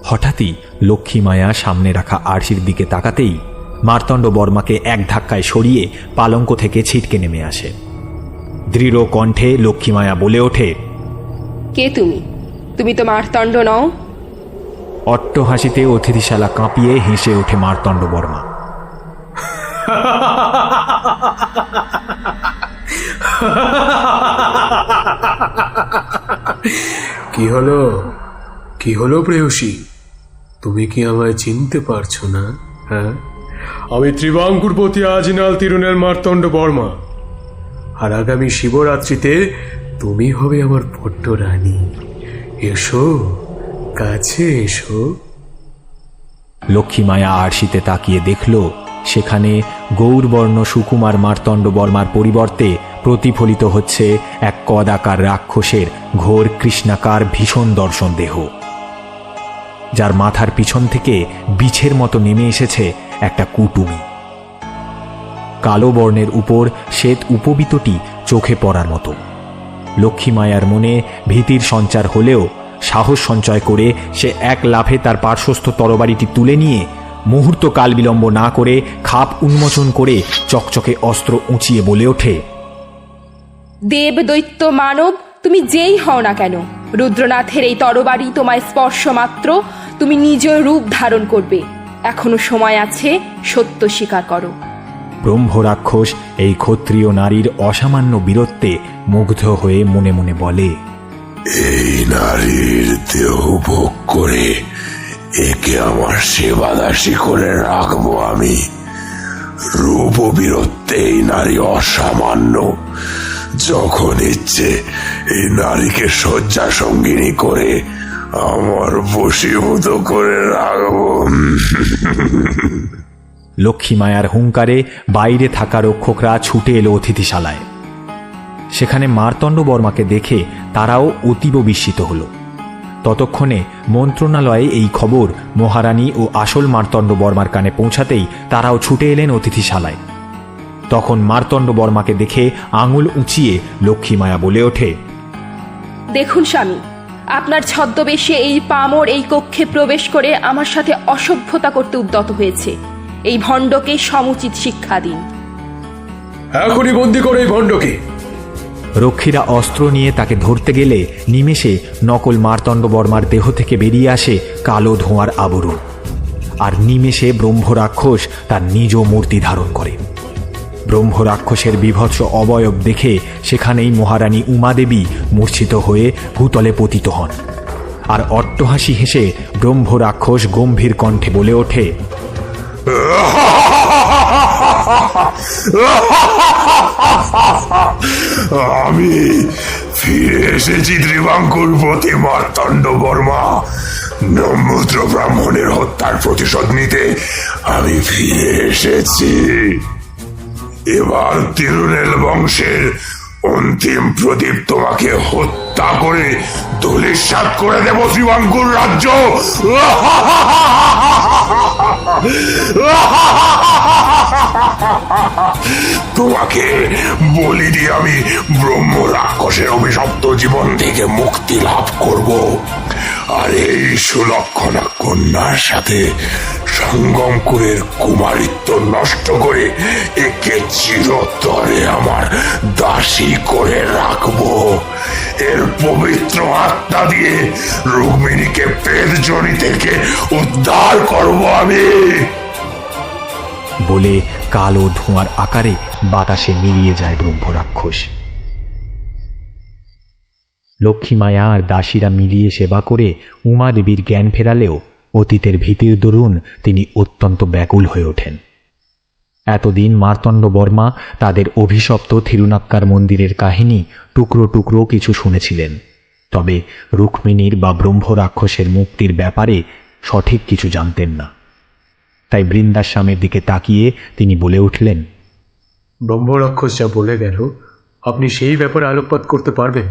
হঠাৎই লক্ষ্মীমায়া সামনে রাখা আরশির দিকে তাকাতেই মার্তণ্ডবর্মাকে এক ধাক্কায় সরিয়ে পালঙ্ক থেকে ছিটকে নেমে আসে। দৃঢ় কণ্ঠে লক্ষ্মীমায়া বলে ওঠে,
কে তুমি? তুমি তো মার্তণ্ড নও।
অট্টহাসিতে অতিথিশালা কাঁপিয়ে হেসে ওঠে মার্তণ্ডবর্মা।
কি হলো, কি হলো প্রেয়সী? তুমি কি আমায় চিনতে পারছো না? হ্যাঁ, আমি ত্রিবাঙ্কুরপতি আজিনাল তিরুনেল মার্তণ্ডবর্মা, আর আগামী শিবরাত্রিতে তুমি হবে আমার পট্ট রানী। এসো, কাছে এসো।
লক্ষ্মীমায়া আরশিতে তাকিয়ে দেখল সেখানে গৌরবর্ণ সুকুমার মার্তণ্ডবর্মার পরিবর্তে প্রতিফলিত হচ্ছে এক কদাকার রাক্ষসের ঘোর কৃষ্ণাকার ভীষণ দর্শন দেহ, যার মাথার পিছন থেকে বিছের মতো নেমে এসেছে একটা কুটুমি। কালো বর্ণের উপর শ্বেত উপবীতটি চোখে পড়ার মতো। লক্ষ্মীমায়ার মনে ভীতির সঞ্চার হলেও সাহস সঞ্চয় করে সে এক লাফে তার পার্শ্বস্থ তরবারিটি তুলে নিয়ে মুহূর্ত কাল বিলম্ব না করে খাপ উন্মোচন করে চকচকে অস্ত্র উঁচিয়ে বলে ওঠে,
দেব দৈত্য মানব তুমি যেই হও না কেন, রুদ্রনাথের এই তরবারি তোমায় স্পর্শ মাত্র তুমি নিজ রূপ ধারণ করবে। এখনো সময় আছে, সত্য স্বীকার করো।
ব্রহ্মরাক্ষস এই ক্ষত্রিয় নারীর অসামান্য বীরত্বে মুগ্ধ হয়ে মনে মনে বলে,
এই নারীর দেহ ভোগ করে একে আমার সেবাদাসী করে রাখবো আমি। রূপ ও বীরত্বে এই নারী অসামান্য। যখন ইচ্ছে এই নারীকে শয্যা সঙ্গিনী করে আমার বশীভূত করে রাখবো।
লক্ষ্মীমায়ার হুঙ্কারে বাইরে থাকা রক্ষকরা ছুটে এলো অতিথিশালায়। সেখানে মার্তণ্ডবর্মাকে দেখে তারাও অতীব বিস্মিত হল। ততক্ষণে মন্ত্রণালয়ে এই খবর মহারানী ও আসল মার্তণ্ডবর্মার কানে পৌঁছাতেই তারাও ছুটে এলেন অতিথিশালায়। তখন মার্তণ্ডবর্মাকে দেখে আঙুল উঁচিয়ে লক্ষ্মীমায়া বলে ওঠে,
দেখুন স্বামী, আপনার ছদ্মবেশে এই পামর এই কক্ষে প্রবেশ করে আমার সাথে অসভ্যতা করতে উদ্যত হয়েছে। এই ভণ্ডকে সমুচিত শিক্ষা দিন।
এখনই বন্দি করে এই ভণ্ডকে।
রক্ষীরা অস্ত্র নিয়ে তাকে ধরতে গেলে নিমেষে নকল মার্তণ্ডবর্মার দেহ থেকে বেরিয়ে আসে কালো ধোঁয়ার আবরণ, আর নিমেষে ব্রহ্মরাক্ষস তার নিজ মূর্তি ধারণ করে। ব্রহ্মরাক্ষসের বিভৎস অবয়ব দেখে সেখানেই মহারানী উমাদেবী মূর্ছিত হয়ে ভূতলে পতিত হন। আর অট্টহাসি হেসে ব্রহ্মরাক্ষস গম্ভীর কণ্ঠে বলে ওঠে,
আমি ফিরে এসেছি ত্রিবাঙ্কুরপতি মার্তণ্ডবর্মা। নম্রুদ্র ব্রাহ্মণের হত্যার প্রতিশোধ নিতে আমি ফিরে এসেছি। এবার তিরুনেল বংশের অন্তিম প্রদীপ তোমাকে হত্যা হত্যা করে ধূলিসাৎ করে দেব ত্রিবাঙ্কুর রাজ্য। তোমাকে বলি দিয়ে আমি ব্রহ্ম রাক্ষসের অভিশপ্ত জীবন থেকে মুক্তি লাভ করব, আর এই সুলক্ষণা কন্যার সাথে সঙ্গমকুরের কুমারিত্ব নষ্ট করে একে চিরতরে আমার দাসী করে রাখবো। এর পবিত্র আত্মা দিয়ে রুক্মিণীকে পেটজনি থেকে উদ্ধার করব আমি।
বলে কালো ধোঁয়ার আকারে বাতাসে মিলিয়ে যায় ব্রহ্মরাক্ষস। লক্ষ্মীমায়া আর দাসীরা মিলিয়ে সেবা করে উমাদেবীর জ্ঞান ফেরালেও অতীতের ভীতির দরুন তিনি অত্যন্ত ব্যাকুল হয়ে ওঠেন। এতদিন মার্তণ্ড বর্মা তাদের অভিশপ্ত থিরুনাক্কার মন্দিরের কাহিনী টুকরো টুকরো কিছু শুনেছিলেন, তবে রুক্মিণীর বা ব্রহ্মরাক্ষসের মুক্তির ব্যাপারে সঠিক কিছু জানতেন না। তাই বৃন্দাশ্রমের দিকে তাকিয়ে তিনি বলে উঠলেন,
ব্রহ্মরাক্ষস যা বলে গেল আপনি সেই ব্যাপারে আলোকপাত করতে পারবেন?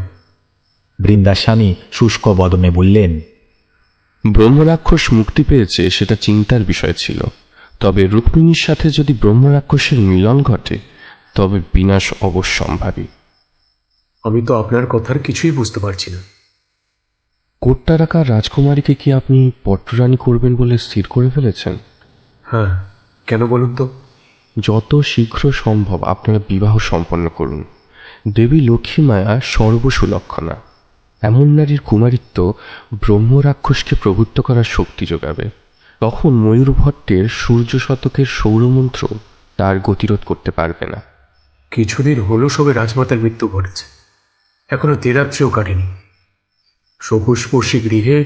বৃন্দাস্বামী শুষ্ক বদনে বললেন,
ব্রহ্মরাক্ষস মুক্তি পেয়েছে সেটা চিন্তার বিষয় ছিল, তবে রুক্মিণীর সাথে যদি ব্রহ্মরাক্ষসের মিলন ঘটে তবে বিনাশ অবশ্যম্ভাবী।
আমি তো আপনার কথার কিছুই বুঝতে পারছি না।
কোট্টারাকার রাজকুমারীকে কি আপনি পট্টরানী করবেন বলে স্থির করে ফেলেছেন?
হ্যাঁ, কেন বলুন তো?
যত শীঘ্র সম্ভব আপনারা বিবাহ সম্পন্ন করুন। দেবী লক্ষ্মীমায়া সর্বসুলক্ষণা। এমন নারীর কুমারিত্ব ব্রহ্মরাক্ষসকে প্রভুত্ব করার শক্তি যোগাবে। তখন ময়ূরভট্টের সূর্য শতকের সৌরমন্ত্র তার গতিরোধ করতে পারবে না।
কিছুদিন হলো সবে রাজমাতার মৃত্যু ঘটেছে, এখনো দেরাত্রেও কাটেনি। সপুষ্পর্শী গৃহে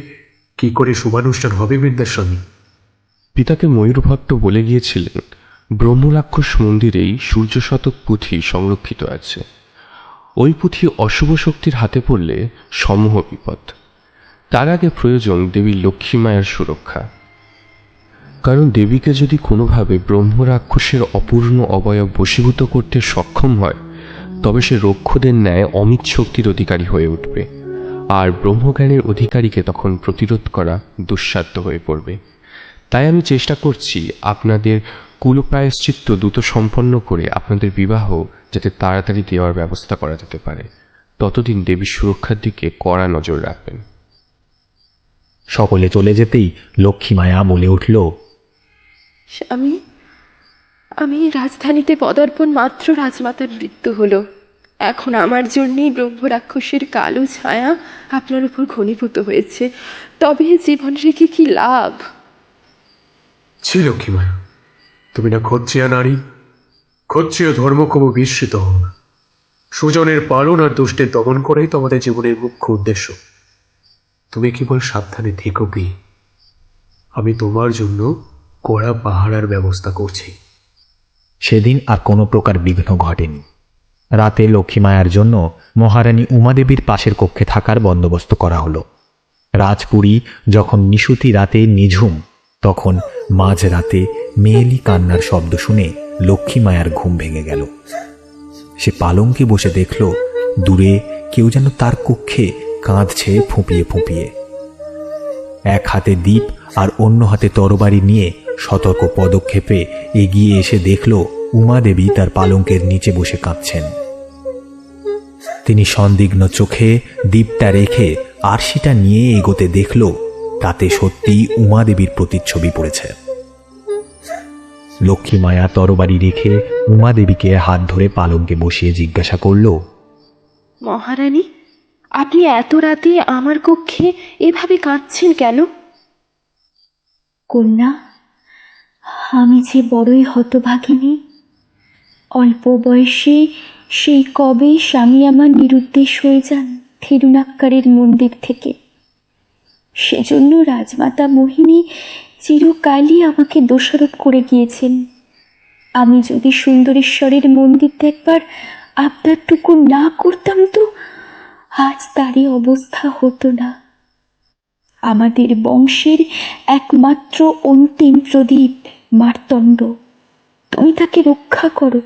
কি করে শুভানুষ্ঠান হবে বৃন্দাস্বামী?
পিতাকে ময়ূরভট্ট বলে গিয়েছিলেন ব্রহ্মরাক্ষস মন্দিরেই সূর্য শতক পুঁথি সংরক্ষিত আছে। ওই পুঁথি অশুভ শক্তির হাতে পড়লে সমূহ বিপদ। তার আগে প্রয়োজন দেবী লক্ষ্মীমায়ের সুরক্ষা, কারণ দেবীকে যদি কোনোভাবে ব্রহ্মরাক্ষসের অপূর্ণ অবয়ব বশীভূত করতে সক্ষম হয় তবে সে রক্ষদের ন্যায় অমিত শক্তির অধিকারী হয়ে উঠবে, আর ব্রহ্মজ্ঞানের অধিকারীকে তখন প্রতিরোধ করা দুঃসাধ্য হয়ে পড়বে। তাই আমি চেষ্টা করছি আপনাদের কুলপ্রায়শ্চিত্ত দ্রুত সম্পন্ন করে আপনাদের বিবাহ যাতে তাড়াতাড়ি দেওয়ার ব্যবস্থা করা যেতে পারে। ততদিন দেবীর সুরক্ষার দিকে কড়া নজর রাখবেন।
সকলে চলে যেতেই লক্ষ্মীমায়া বলে উঠল,
স্বামী, আমি রাজধানীতে পদার্পণ মাত্র রাজমাতার মৃত্যু হলো। এখন আমার জন্যেই ব্রহ্মরাক্ষসের কালো ছায়া আপনার উপর ঘনীভূত হয়েছে, তবে জীবন রেখে কি লাভ?
ছি লক্ষ্মীমায়া, তুমি না ক্ষত্রিয়া নারী? ক্ষত্রিয় ধর্ম কবু বিস্মৃত হও না। সুজনের পালন আর দুষ্টের দমন করাই তোমাদের জীবনের মুখ্য উদ্দেশ্য। তুমি কেবল সাবধানে থেকো কি, আমি তোমার জন্য কড়া পাহারার ব্যবস্থা করছি।
সেদিন আর কোনো প্রকার বিঘ্ন ঘটেনি। রাতে লক্ষ্মীমায়ার জন্য মহারানী উমাদেবীর পাশের কক্ষে থাকার বন্দোবস্ত করা হলো। রাজপুরী যখন নিশুতি রাতে নিঝুম, তখন মাঝরাতে মেয়েলি কান্নার শব্দ শুনে লক্ষ্মীমায়ার ঘুম ভেঙে গেল। সে পালঙ্কে বসে দেখল দূরে কেউ যেন তার কক্ষে কাঁদছে ফুঁপিয়ে ফুঁপিয়ে। এক হাতে দীপ আর অন্য হাতে তরবারি নিয়ে সতর্ক পদক্ষেপে এগিয়ে এসে দেখল উমাদেবী তার পালঙ্কের নিচে বসে কাঁদছেন। তিনি সন্দিগ্ন চোখে দীপটা রেখে আরশিটা নিয়ে এগোতে দেখল তাতে সত্যিই উমাদেবীর প্রতিচ্ছবি পড়েছে। লক্ষ্মীমায়া তরবারি রেখে উমাদেবীকে হাত ধরে পালঙ্কে বসিয়ে জিজ্ঞাসা করল,
মহারানী, আপনি এত রাতে আমার কক্ষে এভাবে কাঁদছেন কেন?
কন্যা, আমি যে বড়ই হতভাগিনী। অল্প বয়সে সেই কবে স্বামী আমার নিরুদ্দেশ হয়ে যান থিরুনাক্কারের মন্দির থেকে। সেজন্য রাজমাতা মোহিনী চিরকালই আমাকে দোষারোপ করে গিয়েছেন। আমি যদি সুন্দরেশ্বরের মন্দির দেখবার আবদারটুকু না করতাম তো আজ তারই অবস্থা হতো না। আমাদের বংশের একমাত্র অন্তিম প্রদীপ মার্তণ্ড, তুমি তাকে রক্ষা করো।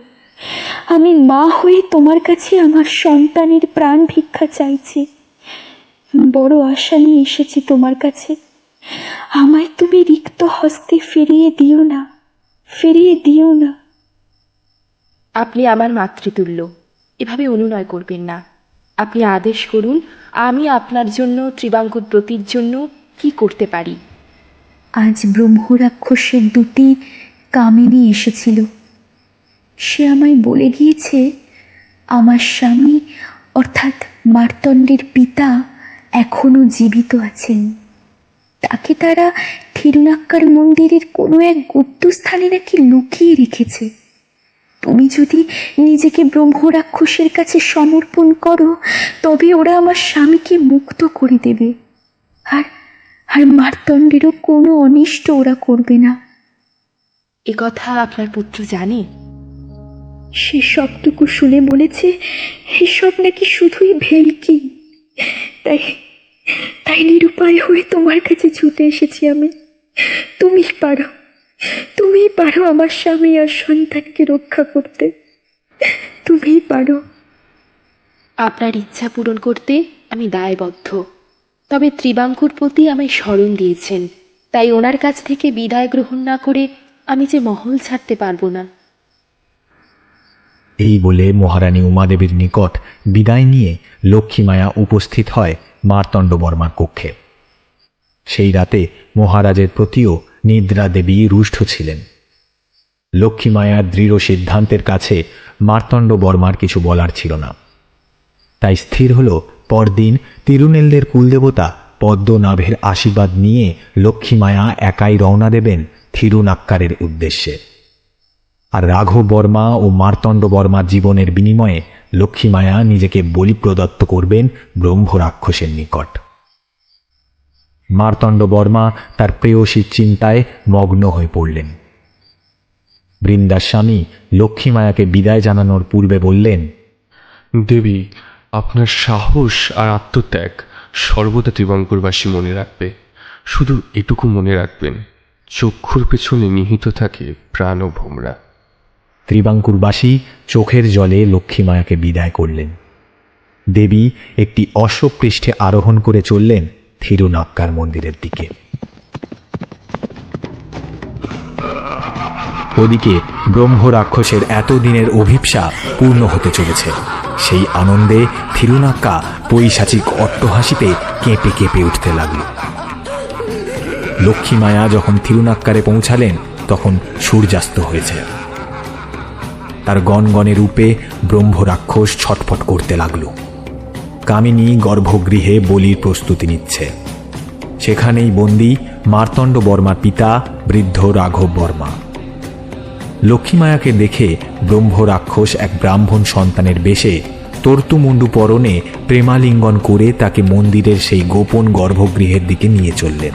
আমি মা হয়ে তোমার কাছে আমার সন্তানের প্রাণ ভিক্ষা চাইছি। বড় আশা নিয়ে এসেছি তোমার কাছে। আমায় তুমি রিক্ত হস্তে ফিরিয়ে দিও না, ফিরিয়ে দিও না।
আপনি আমার মাতৃতুল্য, এভাবে অনুনয় করবেন না। আপনি আদেশ করুন, আমি আপনার জন্য ত্রিবাঙ্কুর ব্রতীর জন্য কি করতে পারি।
আজ ব্রহ্মরাক্ষসের দুটি কামিনী এসেছিল। সে আমায় বলে গিয়েছে আমার স্বামী অর্থাৎ মার্তণ্ডের পিতা এখনো জীবিত আছেন। তাকে তারা থিরুনাক্কার মন্দিরের কোনো এক গুপ্ত স্থানে নাকি লুকিয়ে রেখেছে। তুমি যদি নিজেকে ব্রহ্মরাক্ষসের কাছে সমর্পণ করো তবে ওরা আমার স্বামীকে মুক্ত করে দেবে, আর আর মার্তণ্ডেরও কোনো অনিষ্ট ওরা করবে না।
এ কথা আপনার পুত্র জানে?
সে সবটুকু শুনে বলেছে এসব নাকি শুধুই ভেলকি। তাই তাই নিরুপায় হয়ে তোমার কাছে ছুটে এসেছি আমি। তুমিই পারো আমার স্বামী আর সন্তানকে রক্ষা করতে, তুমিই পারো।
আপনার ইচ্ছা পূরণ করতে আমি দায়বদ্ধ। তবে ত্রিবাঙ্কুর প্রতি আমায় স্মরণ দিয়েছেন, তাই ওনার কাছ থেকে বিদায় গ্রহণ না করে আমি যে মহল ছাড়তে পারবো না।
এই বলে মহারানী উমাদেবীর নিকট বিদায় নিয়ে লক্ষ্মীমায়া উপস্থিত হয় মার্তণ্ড বর্মার কক্ষে। সেই রাতে মহারাজের প্রতিও নিদ্রা দেবী রুষ্ট ছিলেন। লক্ষ্মীমায়ার দৃঢ় সিদ্ধান্তের কাছে মার্তণ্ড বর্মার কিছু বলার ছিল না। তাই স্থির হল পরদিন তিরুনেলদের কুলদেবতা পদ্মনাভের আশীর্বাদ নিয়ে লক্ষ্মীমায়া একাই রওনা দেবেন থিরুনাক্কারের উদ্দেশ্যে। আর রাঘব বর্মা ও মার্তণ্ড বর্মার জীবনের বিনিময়ে লক্ষ্মীমায়া নিজেকে বলি প্রদত্ত করবেন ব্রহ্মরাক্ষসের নিকট। মার্তণ্ড বর্মা তার প্রেয়সীর চিন্তায় মগ্ন হয়ে পড়লেন। বৃন্দার স্বামী লক্ষ্মীমায়াকে বিদায় জানানোর পূর্বে বললেন,
দেবী, আপনার সাহস আর আত্মত্যাগ সর্বদা ত্রিবাঙ্কুরবাসী মনে রাখবে। শুধু এটুকু মনে রাখবেন, চক্ষুর পেছনে নিহিত থাকে প্রাণ ও ভোমরা।
ত্রিবাঙ্কুরবাসী চোখের জলে লক্ষ্মীমায়াকে বিদায় করলেন। দেবী একটি অশ্বপৃষ্ঠে আরোহণ করে চললেন থিরুনাক্কার মন্দিরের দিকে। ওদিকে ব্রহ্মরাক্ষসের এতদিনের অভিপ্সা পূর্ণ হতে চলেছে। সেই আনন্দে থিরুনাক্কা পৈশাচিক অট্টহাসিতে কেঁপে কেঁপে উঠতে লাগল। লক্ষ্মীমায়া যখন থিরুনাক্কারে পৌঁছালেন তখন সূর্যাস্ত হয়েছে। তার গনগনে রূপে ব্রহ্মরাক্ষস ছটফট করতে লাগল। কামিনী গর্ভগৃহে বলির প্রস্তুতি নিচ্ছে। সেখানেই বন্দী মার্তণ্ড বর্মার পিতা বৃদ্ধ রাঘব বর্মা। লক্ষ্মীমায়াকে দেখে ব্রহ্মরাক্ষস এক ব্রাহ্মণ সন্তানের বেশে তর্তুমুণ্ডু পরনে প্রেমালিঙ্গন করে তাকে মন্দিরের সেই গোপন গর্ভগৃহের দিকে নিয়ে চললেন,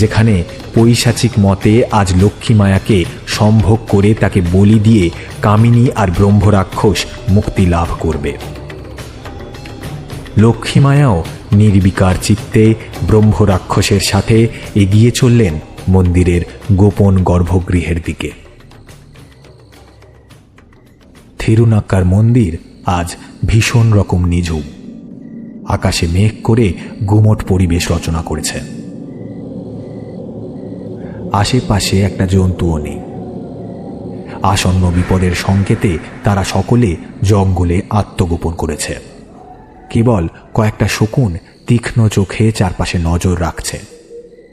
যেখানে পৈশাচিক মতে আজ লক্ষ্মীমায়াকে সম্ভোগ করে তাকে বলি দিয়ে কামিনী আর ব্রহ্মরাক্ষস মুক্তি লাভ করবে। লক্ষ্মীমায়াও নির্বিকার চিত্তে ব্রহ্মরাক্ষসের সাথে এগিয়ে চললেন মন্দিরের গোপন গর্ভগৃহের দিকে। থিরুনাক্কার মন্দির আজ ভীষণ রকম নিঝুম। আকাশে মেঘ করে গুমট পরিবেশ রচনা করেছে। আশেপাশে একটা জন্তুও নেই। আসন্ন বিপদের সংকেতে তারা সকলে জঙ্গলে আত্মগোপন করেছে। কেবল কয়েকটা শকুন তীক্ষ্ণ চোখে চারপাশে নজর রাখছে।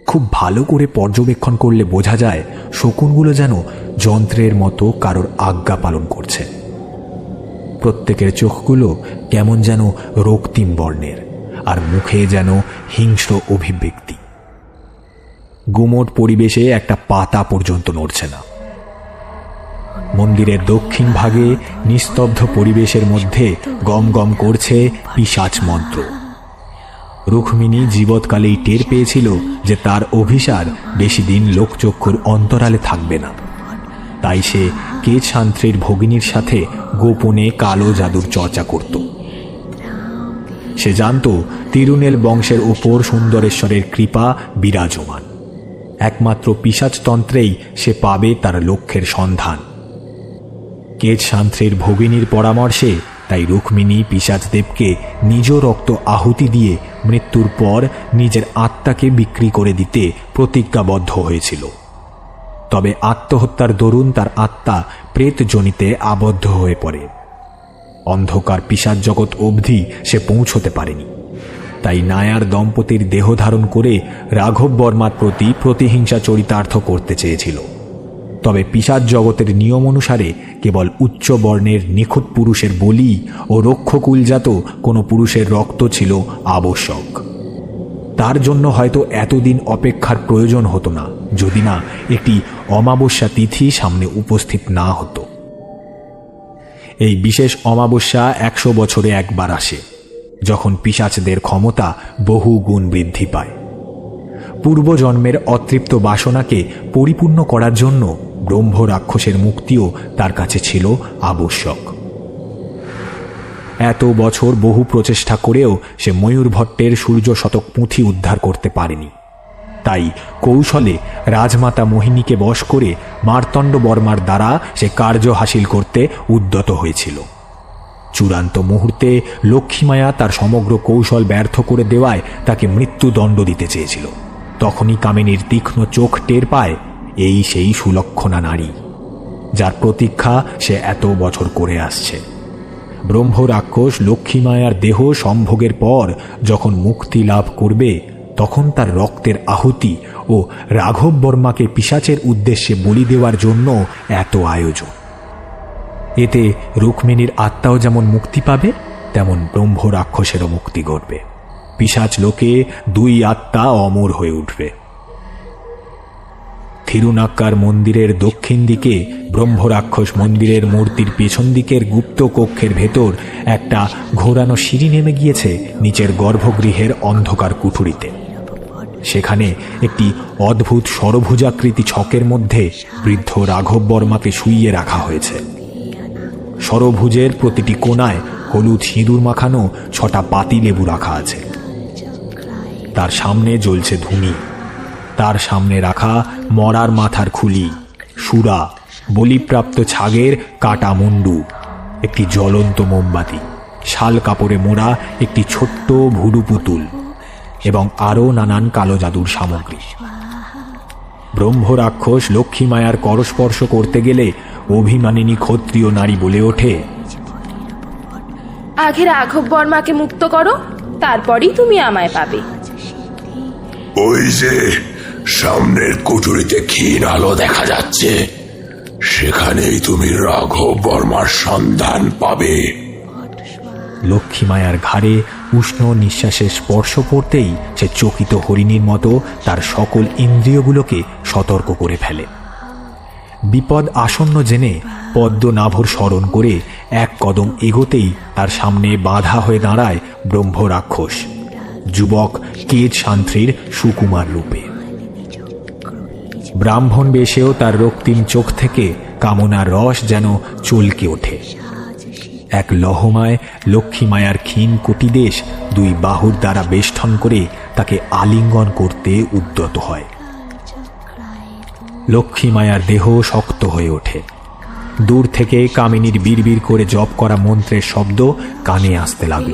খুব ভালো করে পর্যবেক্ষণ করলে বোঝা যায় শকুনগুলো যেন যন্ত্রের মতো কারোর আজ্ঞা পালন করছে। প্রত্যেকের চোখগুলো কেমন যেন রক্তিম বর্ণের, আর মুখে যেন হিংস্র অভিব্যক্তি। গুমট পরিবেশে একটা পাতা পর্যন্ত নড়ছে না। মন্দিরের দক্ষিণ ভাগে নিস্তব্ধ পরিবেশের মধ্যে গম গম করছে পিশাচ মন্ত্র। রুক্মিণী জীবৎকালেই টের পেয়েছিল যে তার অভিসার বেশি দিন লোকচক্ষুর অন্তরালে থাকবে না। তাই সে কেশান্ত্রীর ভগিনীর সাথে গোপনে কালো জাদুর চর্চা করত। সে জানত তিরুনেল বংশের ওপর সুন্দরেশ্বরের কৃপা বিরাজমান। একমাত্র পিশাচতন্ত্রেই সে পাবে তার লক্ষ্যের সন্ধান। কেশান্ত্রীর ভগিনীর পরামর্শে তাই রুক্মিণী পিশাচদেবকে নিজ রক্ত আহুতি দিয়ে মৃত্যুর পর নিজের আত্মাকে বিক্রি করে দিতে প্রতিজ্ঞাবদ্ধ হয়েছিল। তবে আত্মহত্যার দরুন তার আত্মা প্রেতজনিতে আবদ্ধ হয়ে পড়ে। অন্ধকার পিশাচ জগৎ অবধি সে পৌঁছতে পারেনি। তাই নায়ার দম্পতির দেহ ধারণ করে রাঘব বর্মার প্রতি প্রতিহিংসা চরিতার্থ করতে চেয়েছিল। তবে পিশাচ জগতের নিয়ম অনুসারে কেবল উচ্চ বর্ণের নিখুঁত পুরুষের বলি ও রক্ষকুলজাত কোনো পুরুষের রক্ত ছিল আবশ্যক। তার জন্য হয়তো এতদিন অপেক্ষার প্রয়োজন হতো না, যদি না একটি অমাবস্যা তিথি সামনে উপস্থিত না হতো। এই বিশেষ অমাবস্যা 100 বছরে একবার আসে, যখন পিশাচদের ক্ষমতা বহু গুণ বৃদ্ধি পায়। পূর্বজন্মের অতৃপ্ত বাসনাকে পরিপূর্ণ করার জন্য ব্রহ্ম রাক্ষসের মুক্তিও তার কাছে ছিল আবশ্যক। এত বছর বহু প্রচেষ্টা করেও সে ময়ূরভট্টের সূর্য শতক পুঁথি উদ্ধার করতে পারেনি। তাই কৌশলে রাজমাতা মোহিনীকে বশ করে মার্তণ্ড বর্মার দ্বারা সে কার্য হাসিল করতে উদ্যত হয়েছিল। চূড়ান্ত মুহূর্তে লক্ষ্মীমায়া তার সমগ্র কৌশল ব্যর্থ করে দেওয়ায় তাকে মৃত্যুদণ্ড দিতে চেয়েছিল। তখনই কামিনীর তীক্ষ্ণ চোখ টের পায় এই সেই সুলক্ষণা নারী, যার প্রতীক্ষা সে এত বছর করে আসছে। ব্রহ্ম রাক্ষস লক্ষ্মীমায়ার দেহ সম্ভোগের পর যখন মুক্তি লাভ করবে, তখন তার রক্তের আহুতি ও রাঘব বর্মাকে পিশাচের উদ্দেশ্যে বলি দেওয়ার জন্য এত আয়োজন। এতে রুক্মিণীর আত্মাও যেমন মুক্তি পাবে, তেমন ব্রহ্ম রাক্ষসেরও মুক্তি ঘটবে। পিশাচ লোকে 2 আত্মা অমর হয়ে উঠবে। থিরুনাক্কার মন্দিরের দক্ষিণ দিকে ব্রহ্ম রাক্ষস মন্দিরের মূর্তির পেছন দিকের গুপ্ত কক্ষের ভেতর একটা ঘোরানো সিঁড়ি নেমে গিয়েছে নিচের গর্ভগৃহের অন্ধকার কুঠুরিতে। সেখানে একটি অদ্ভুত ষড়ভুজাকৃতি ছকের মধ্যে বৃদ্ধ রাঘব বর্মাকে শুইয়ে রাখা হয়েছে। ষড়ভুজের প্রতিটি কোণায় হলুদ সিঁদুর মাখানো 6টা পাতি লেবু রাখা আছে। তার সামনে জ্বলছে ধুনি। তার সামনে রাখা মরার মাথার খুলি, সুরা, বলিপ্রাপ্ত ছাগের কাটা মুন্ডু, একটি জ্বলন্ত মোমবাতি, শাল কাপড়ে মোড়া একটি ছোট্ট ভুরু পুতুল এবং আরও নানান কালো জাদুর সামগ্রী। ব্রহ্ম রাক্ষস লক্ষ্মীমায়ার করস্পর্শ করতে গেলে অভিমানিনী ক্ষত্রিয় নারী বলে ওঠে,
আগে রাঘব বর্মাকে মুক্ত করো, তারপরই তুমি আমায় পাবে।
ওই যে সামনের কুঠুরিতে ক্ষীণ আলো দেখা যাচ্ছে, সেখানেই তুমি রাঘব বর্মার সন্ধান পাবে।
লক্ষ্মীমায়ার ঘাড়ে উষ্ণ নিঃশ্বাসের স্পর্শ পড়তেই সে চকিত হরিণীর মতো তার সকল ইন্দ্রিয়গুলোকে সতর্ক করে ফেলে। বিপদ আসন্ন জেনে পদ্মনাভর স্মরণ করে 1 কদম এগোতেই তার সামনে বাধা হয়ে দাঁড়ায় ব্রহ্ম রাক্ষস, যুবক কেজ শান্ত্রীর সুকুমার রূপে। ব্রাহ্মণ বেশেও তার রক্তিম চোখ থেকে কামনার রস যেন চলকে ওঠে। এক লহমায় লক্ষ্মীমায়ার ক্ষীণ কোটিদেশ 2 বাহুর দ্বারা বেষ্টন করে তাকে আলিঙ্গন করতে উদ্যত হয়। লক্ষ্মীমায়ার দেহ শক্ত হয়ে ওঠে। দূর থেকে কামিনীর বিড়বিড় করে জপ করা মন্ত্রের শব্দ কানে আসতে লাগল।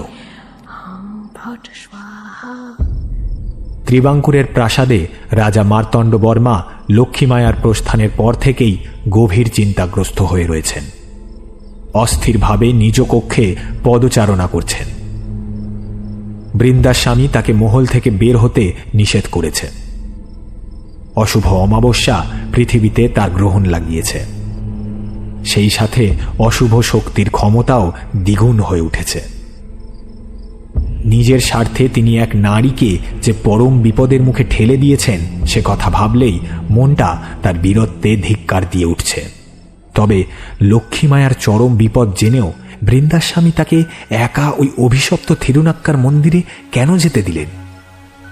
ত্রিবাঙ্কুরের প্রাসাদে রাজা মার্তণ্ড বর্মা লক্ষ্মীমায়ার প্রস্থানের পর থেকেই গভীর চিন্তাগ্রস্ত হয়ে রয়েছেন। অস্থিরভাবে নিজ কক্ষে পদচারণা করছেন। বৃন্দাস্বামী তাকে মহল থেকে বের হতে নিষেধ করেছে। অশুভ অমাবস্যা পৃথিবীতে তার গ্রহণ লাগিয়েছে। সেই সাথে অশুভ শক্তির ক্ষমতাও দ্বিগুণ হয়ে উঠেছে। নিজের স্বার্থে তিনি এক নারীকে যে পরম বিপদের মুখে ঠেলে দিয়েছেন, সে কথা ভাবলেই মনটা তার বীরত্বে ধিক্কার দিয়ে উঠছে। তবে লক্ষ্মীমায়ার চরম বিপদ জেনেও বৃন্দাস্বামী তাকে একা ওই অভিশপ্ত থিরুনাক্কার মন্দিরে কেন যেতে দিলেন?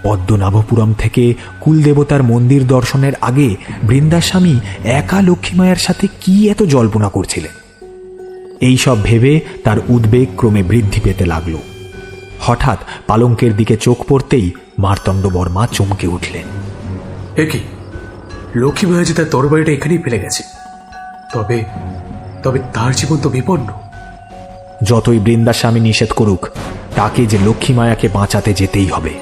পদ্মনাভপুরম থেকে কুলদেবতার মন্দির দর্শনের আগে বৃন্দাস্বামী একা লক্ষ্মীমায়ার সাথে কি এত জল্পনা করছিলেন? এই সব ভেবে তার উদ্বেগ ক্রমে বৃদ্ধি পেতে লাগল। হঠাৎ পালঙ্কের দিকে চোখ পড়তেই মার্তণ্ড বর্মা চমকে উঠলেন।
কি লক্ষ্মীমায়া যে তার তরবারিটা এখানেই ফেলে গেছে, তবে তবে তার জীবন তো বিপন্ন।
যতই বৃন্দাস্বামী নিষেধ করুক, তাকে যে লক্ষ্মীমায়াকে বাঁচাতে যেতেই হবে।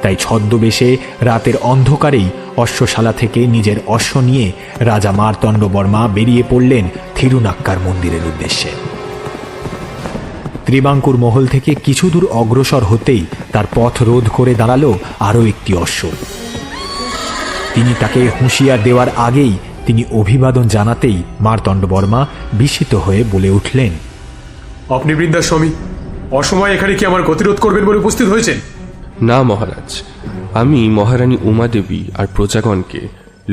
তাই ছদ্মবেশে রাতের অন্ধকারেই অশ্বশালা থেকে নিজের অশ্ব নিয়ে রাজা মার্তণ্ডবর্মা বেরিয়ে পড়লেন থিরুনাক্কার মন্দিরের উদ্দেশ্যে। ত্রিবাঙ্কুর মহল থেকে কিছু দূর অগ্রসর হতেই তার পথ রোধ করে দাঁড়ালো আরও একটি অশ্ব। তিনি তাকে হুঁশিয়ার দেওয়ার আগেই তিনি অভিবাদন জানাতেই মার্তণ্ডবর্মা বিস্মিত হয়ে বলে উঠলেন,
আপনি বৃন্দাস্বামী অসময়ে এখানে কি আমার গতিরোধ করবেন বলে উপস্থিত হয়েছেন?
না মহারাজ, আমি মহারানী উমাদেবী আর প্রজাগণকে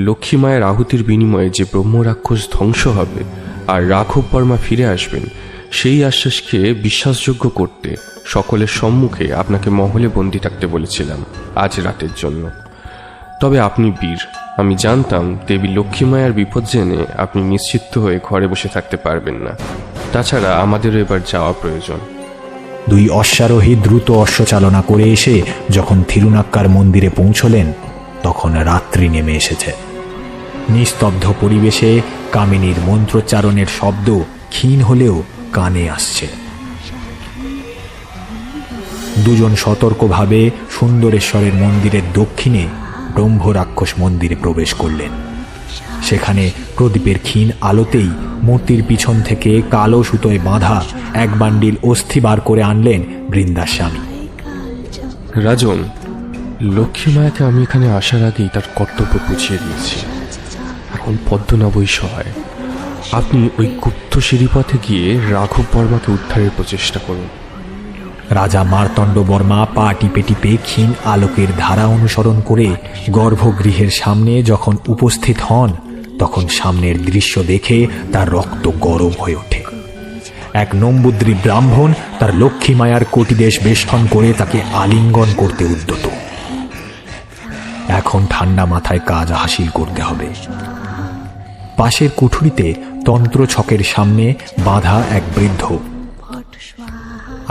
লক্ষ্মী মায়ের আহুতির বিনিময়ে যে ব্রহ্মরাক্ষস ধ্বংস হবে আর রাঘব বর্মা ফিরে আসবেন সেই আশ্বাসকে বিশ্বাসযোগ্য করতে সকলের সম্মুখে আপনাকে মহলে বন্দি থাকতে বলেছিলাম আজ রাতের জন্য। তবে আপনি বীর, আমি জানতাম দেবী লক্ষ্মী মায়ের বিপদ জেনে আপনি নিশ্চিন্ত হয়ে ঘরে বসে থাকতে পারবেন না। তাছাড়া আমাদেরও এবার যাওয়া প্রয়োজন।
দুই অশ্বারোহী দ্রুত অশ্বচালনা করে এসে যখন থিরুনাক্কার মন্দিরে পৌঁছলেন, তখন রাত্রি নেমে এসেছে। নিস্তব্ধ পরিবেশে কামিনীর মন্ত্রোচ্চারণের শব্দ ক্ষীণ হলেও কানে আসছে। দুজন সতর্কভাবে সুন্দরেশ্বরের মন্দিরের দক্ষিণে ব্রহ্মরাক্ষস মন্দিরে প্রবেশ করলেন। সেখানে প্রদীপের ক্ষীণ আলোতেই মূর্তির পিছন থেকে কালো সুতোয় বাঁধা এক বান্ডিল অস্থি বার করে আনলেন বৃন্দাস্বামী।
রাজন, লক্ষ্মী মায়াকে আমি এখানে আসার আগেই তার কর্তব্য বুঝিয়ে দিয়েছি। এখন পদ্মনাভই সহায়। আপনি ওই গুপ্ত সিঁড়িপথে গিয়ে রাঘব বর্মাকে উদ্ধারের প্রচেষ্টা করুন।
রাজা মার্তণ্ডবর্মা পা টিপে টিপে ক্ষীণ আলোকের ধারা অনুসরণ করে গর্ভগৃহের সামনে যখন উপস্থিত হন, তখন সামনের দৃশ্য দেখে তার রক্ত গরম হয়ে ওঠে। এক নম্বুদ্রী ব্রাহ্মণ তার লক্ষ্মী মায়ার কোটিদেশ বেষ্টন করে তাকে আলিঙ্গন করতে উদ্যত। এখন ঠান্ডা মাথায় কাজ হাসিল করতে হবে। পাশের কুঠুরিতে তন্ত্র ছকের সামনে বাঁধা এক বৃদ্ধ,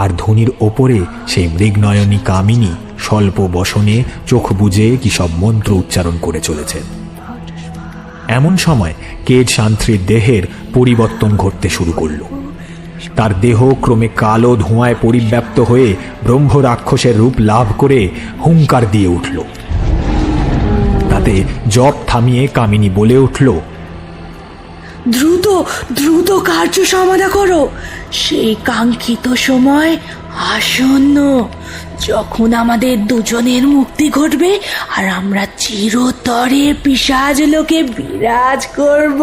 আর ধুনির ওপরে সেই মৃগনয়নী কামিনী স্বল্প বসনে চোখ বুজে কি সব মন্ত্র উচ্চারণ করে চলেছে। এমন সময় কেড শান্ত্রীর দেহের পরিবর্তন ঘটতে শুরু করল। তার দেহ ক্রমে কালো ধোঁয়ায় পরিব্যাপ্ত হয়ে ব্রহ্ম রাক্ষসের রূপ লাভ করে হুঙ্কার দিয়ে উঠল। তাতে জপ থামিয়ে কামিনী বলে উঠল,
দ্রুত দ্রুত কার্য সমাধা করো, সেই কাঙ্ক্ষিত সময় আসন্ন, যখন আমাদের দুজনের মুক্তি ঘটবে আর আমরা চিরতরে পিশাচ লোকে বিরাজ করব।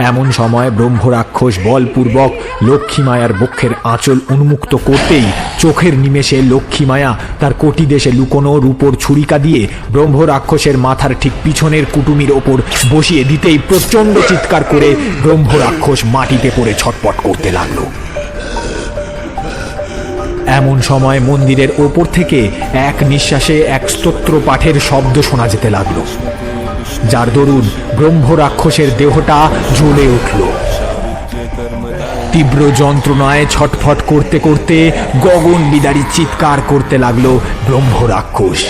এমন সময় ব্রহ্মরাক্ষস বলপূর্বক লক্ষ্মী মায়ার বক্ষের আঁচল উন্মুক্ত করতেই চোখের নিমেষে লক্ষ্মী মায়া তার কোটি দেশে লুকোনো রূপোর ছুরিকা দিয়ে ব্রহ্মরাক্ষসের মাথার ঠিক পিছনের কুটুমির ওপর বসিয়ে দিতেই প্রচণ্ড চিৎকার করে ব্রহ্মরাক্ষস মাটিতে পড়ে ছটপট করতে লাগল। এমন সময় মন্দিরের ওপর থেকে এক নিঃশ্বাসে এক স্তোত্র পাঠের শব্দ শোনা যেতে লাগল, যার দরুন ব্রহ্ম রাক্ষসের দেহটা জ্বলে উঠল। তীব্র যন্ত্রণায় ছটফট করতে করতে গগন বিদারী চিৎকার করতে লাগলো ব্রহ্ম রাক্ষস।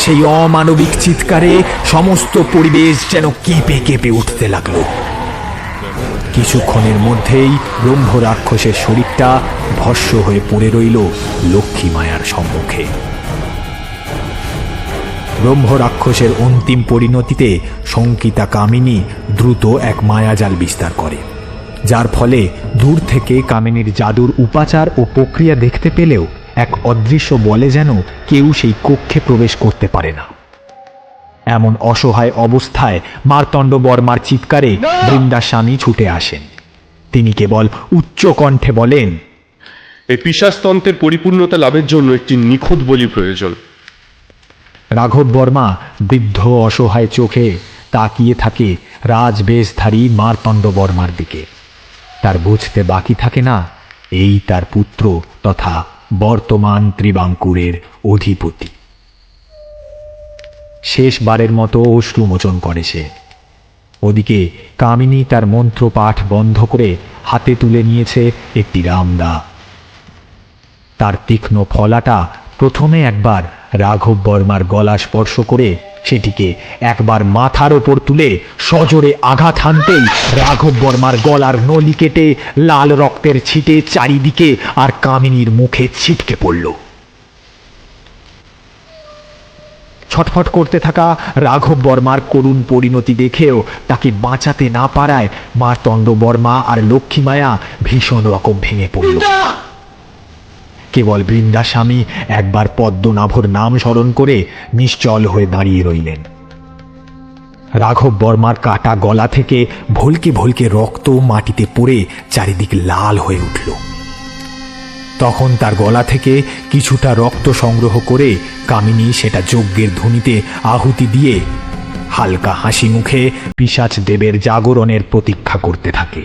সেই অমানবিক চিৎকারে সমস্ত পরিবেশ যেন কেঁপে কেঁপে উঠতে লাগলো। কিছুক্ষণের মধ্যেই ব্রহ্ম রাক্ষসের শরীরটা ভস্ম হয়ে পড়ে রইল লক্ষ্মী মায়ার সম্মুখে। ব্রহ্ম রাক্ষসের অন্তিম পরিণতিতে শঙ্কিতা কামিনী দ্রুত এক মায়াজাল বিস্তার করে, যার ফলে দূর থেকে কামিনীর জাদুর উপাচার ও প্রক্রিয়া দেখতে পেলেও এক অদৃশ্য বলে যেন কেউ সেই কক্ষে প্রবেশ করতে পারে না। এমন অসহায় অবস্থায় মার্তণ্ডবর্মার চিৎকারে বৃন্দাস্বামী ছুটে আসেন। তিনি কেবল উচ্চ কণ্ঠে বলেন,
এই পিশাচতন্ত্রের পরিপূর্ণতা লাভের জন্য একটি নিখুঁত বলি প্রয়োজন।
রাঘব বর্মা বৃদ্ধ অসহায় চোখে তাকিয়ে থাকে রাজবেশধারী মার্তণ্ডবর্মার দিকে। তার বুঝতে বাকি থাকে না, এই তার পুত্র তথা বর্তমান ত্রিবাঙ্কুরের অধিপতি। শেষবারের মতো অশ্রুমোচন করে সে। ওদিকে কামিনী তার মন্ত্রপাঠ বন্ধ করে হাতে তুলে নিয়েছে একটি রামদা। তার তীক্ষ্ণ ফলাটা প্রথমে একবার রাঘব বর্মার গলা স্পর্শ করে সেটিকে একবার মাথার ওপর তুলে সজোরে আঘাত হানতেই রাঘব বর্মার গলার নলি কেটে লাল রক্তের ছিটে চারিদিকে আর কামিনীর মুখে ছিটকে পড়ল। ছটফট করতে থাকা রাঘব বর্মার করুণ পরিণতি দেখেও তাকে বাঁচাতে না পারায় মার্তণ্ড বর্মা আর লক্ষ্মীমায়া ভীষণ রকম ভেঙে পড়ল। কেবল বৃন্দাস্বামী একবার পদ্মনাভর নাম স্মরণ করে নিশ্চল হয়ে দাঁড়িয়ে রইলেন। রাঘব বর্মার কাটা গলা থেকে ভলকে ভলকে রক্ত মাটিতে পড়ে চারিদিক লাল হয়ে উঠল। তখন তার গলা থেকে কিছুটা রক্ত সংগ্রহ করে কামিনী সেটা যজ্ঞের ধ্বনিতে আহুতি দিয়ে হালকা হাসি মুখে পিশাচ দেবের জাগরণের প্রতীক্ষা করতে থাকে।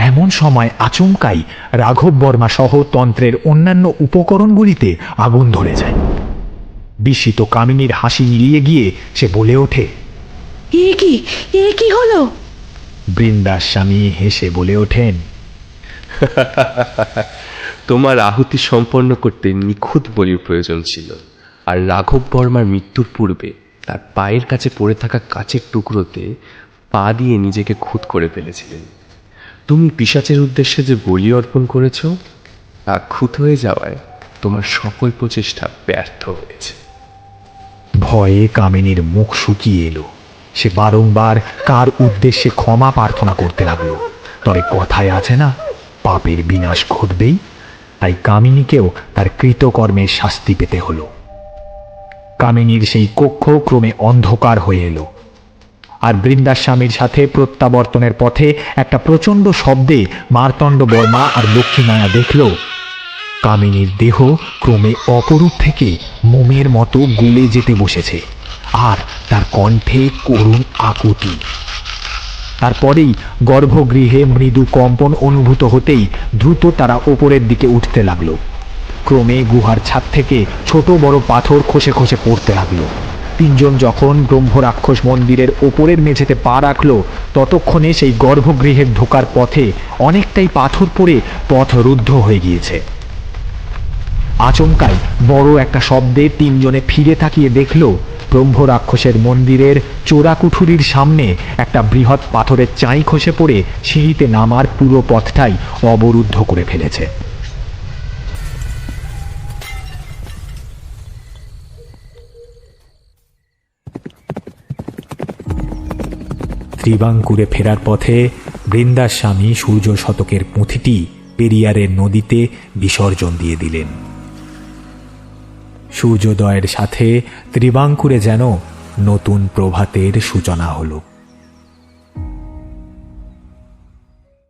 এমন সময় আচমকাই রাঘব বর্মা সহ তন্ত্রের অন্যান্য উপকরণগুলিতে আগুন ধরে যায়। বিস্মিত কামিনীর হাসি মিলিয়ে গিয়ে সে বলে ওঠে,
এ কি হলো?
বৃন্দাস্বামী হেসে বলে ওঠেন,
তোমার আহুতি সম্পন্ন করতে নিখুঁত বলির প্রয়োজন ছিল, আর রাঘব বর্মার মৃত্যুর পূর্বে তার পায়ের কাছে পড়ে থাকা কাচের টুকরোতে পা দিয়ে নিজেকে খুঁত করে ফেলেছিলেন। তুমি পিশাচের উদ্দেশ্যে যে বলি অর্পণ করেছ তা খুঁত হয়ে যাওয়ায় তোমার সকল প্রচেষ্টা ব্যর্থ হয়েছে।
ভয়ে কামিনীর মুখ শুকিয়ে এলো। সে বারংবার কার উদ্দেশ্যে ক্ষমা প্রার্থনা করতে লাগলো। তবে কথায় আছে না, পাপের বিনাশ ঘটবেই। তাই কামিনীকেও তার কৃতকর্মের শাস্তি পেতে হলো। কামিনীর সেই কক্ষ ক্রমে অন্ধকার হয়ে এলো, আর বৃন্দাস্বামীর সাথে প্রত্যাবর্তনের পথে একটা প্রচণ্ড শব্দে মার্তণ্ড বর্মা আর লক্ষ্মীমায়া দেখল কামিনীর দেহ ক্রমে অপরূপ থেকে মোমের মতো গলে যেতে বসেছে, আর তার কণ্ঠে করুণ আকুতি। তারপরেই গর্ভগৃহে মৃদু কম্পন অনুভূত হতেই দ্রুত তারা ওপরের দিকে উঠতে লাগলো। ক্রমে গুহার ছাদ থেকে ছোট বড় পাথর খসে খসে পড়তে লাগলো। তিনজন যখন ব্রহ্মরাক্ষস মন্দিরের ওপরের মেঝেতে পা রাখলো, ততক্ষণে সেই গর্ভগৃহের ঢোকার পথে অনেকটাই পাথর পড়ে পথ রুদ্ধ হয়ে গিয়েছে। আচমকাই বড় একটা শব্দে তিনজনে ফিরে তাকিয়ে দেখল ব্রহ্মরাক্ষসের মন্দিরের চোরাকুঠুরির সামনে একটা বৃহৎ পাথরের চাই খসে পড়ে সিঁড়িতে নামার পুরো পথটাই অবরুদ্ধ করে ফেলেছে। ত্রিবাঙ্কুরে ফেরার পথে বৃন্দাস্বামী সূর্য শতকের পুঁথিটি পেরিয়ারের নদীতে বিসর্জন দিয়ে দিলেন। সূর্যোদয়ের সাথে ত্রিবাঙ্কুরে যেন নতুন প্রভাতের সূচনা হলো।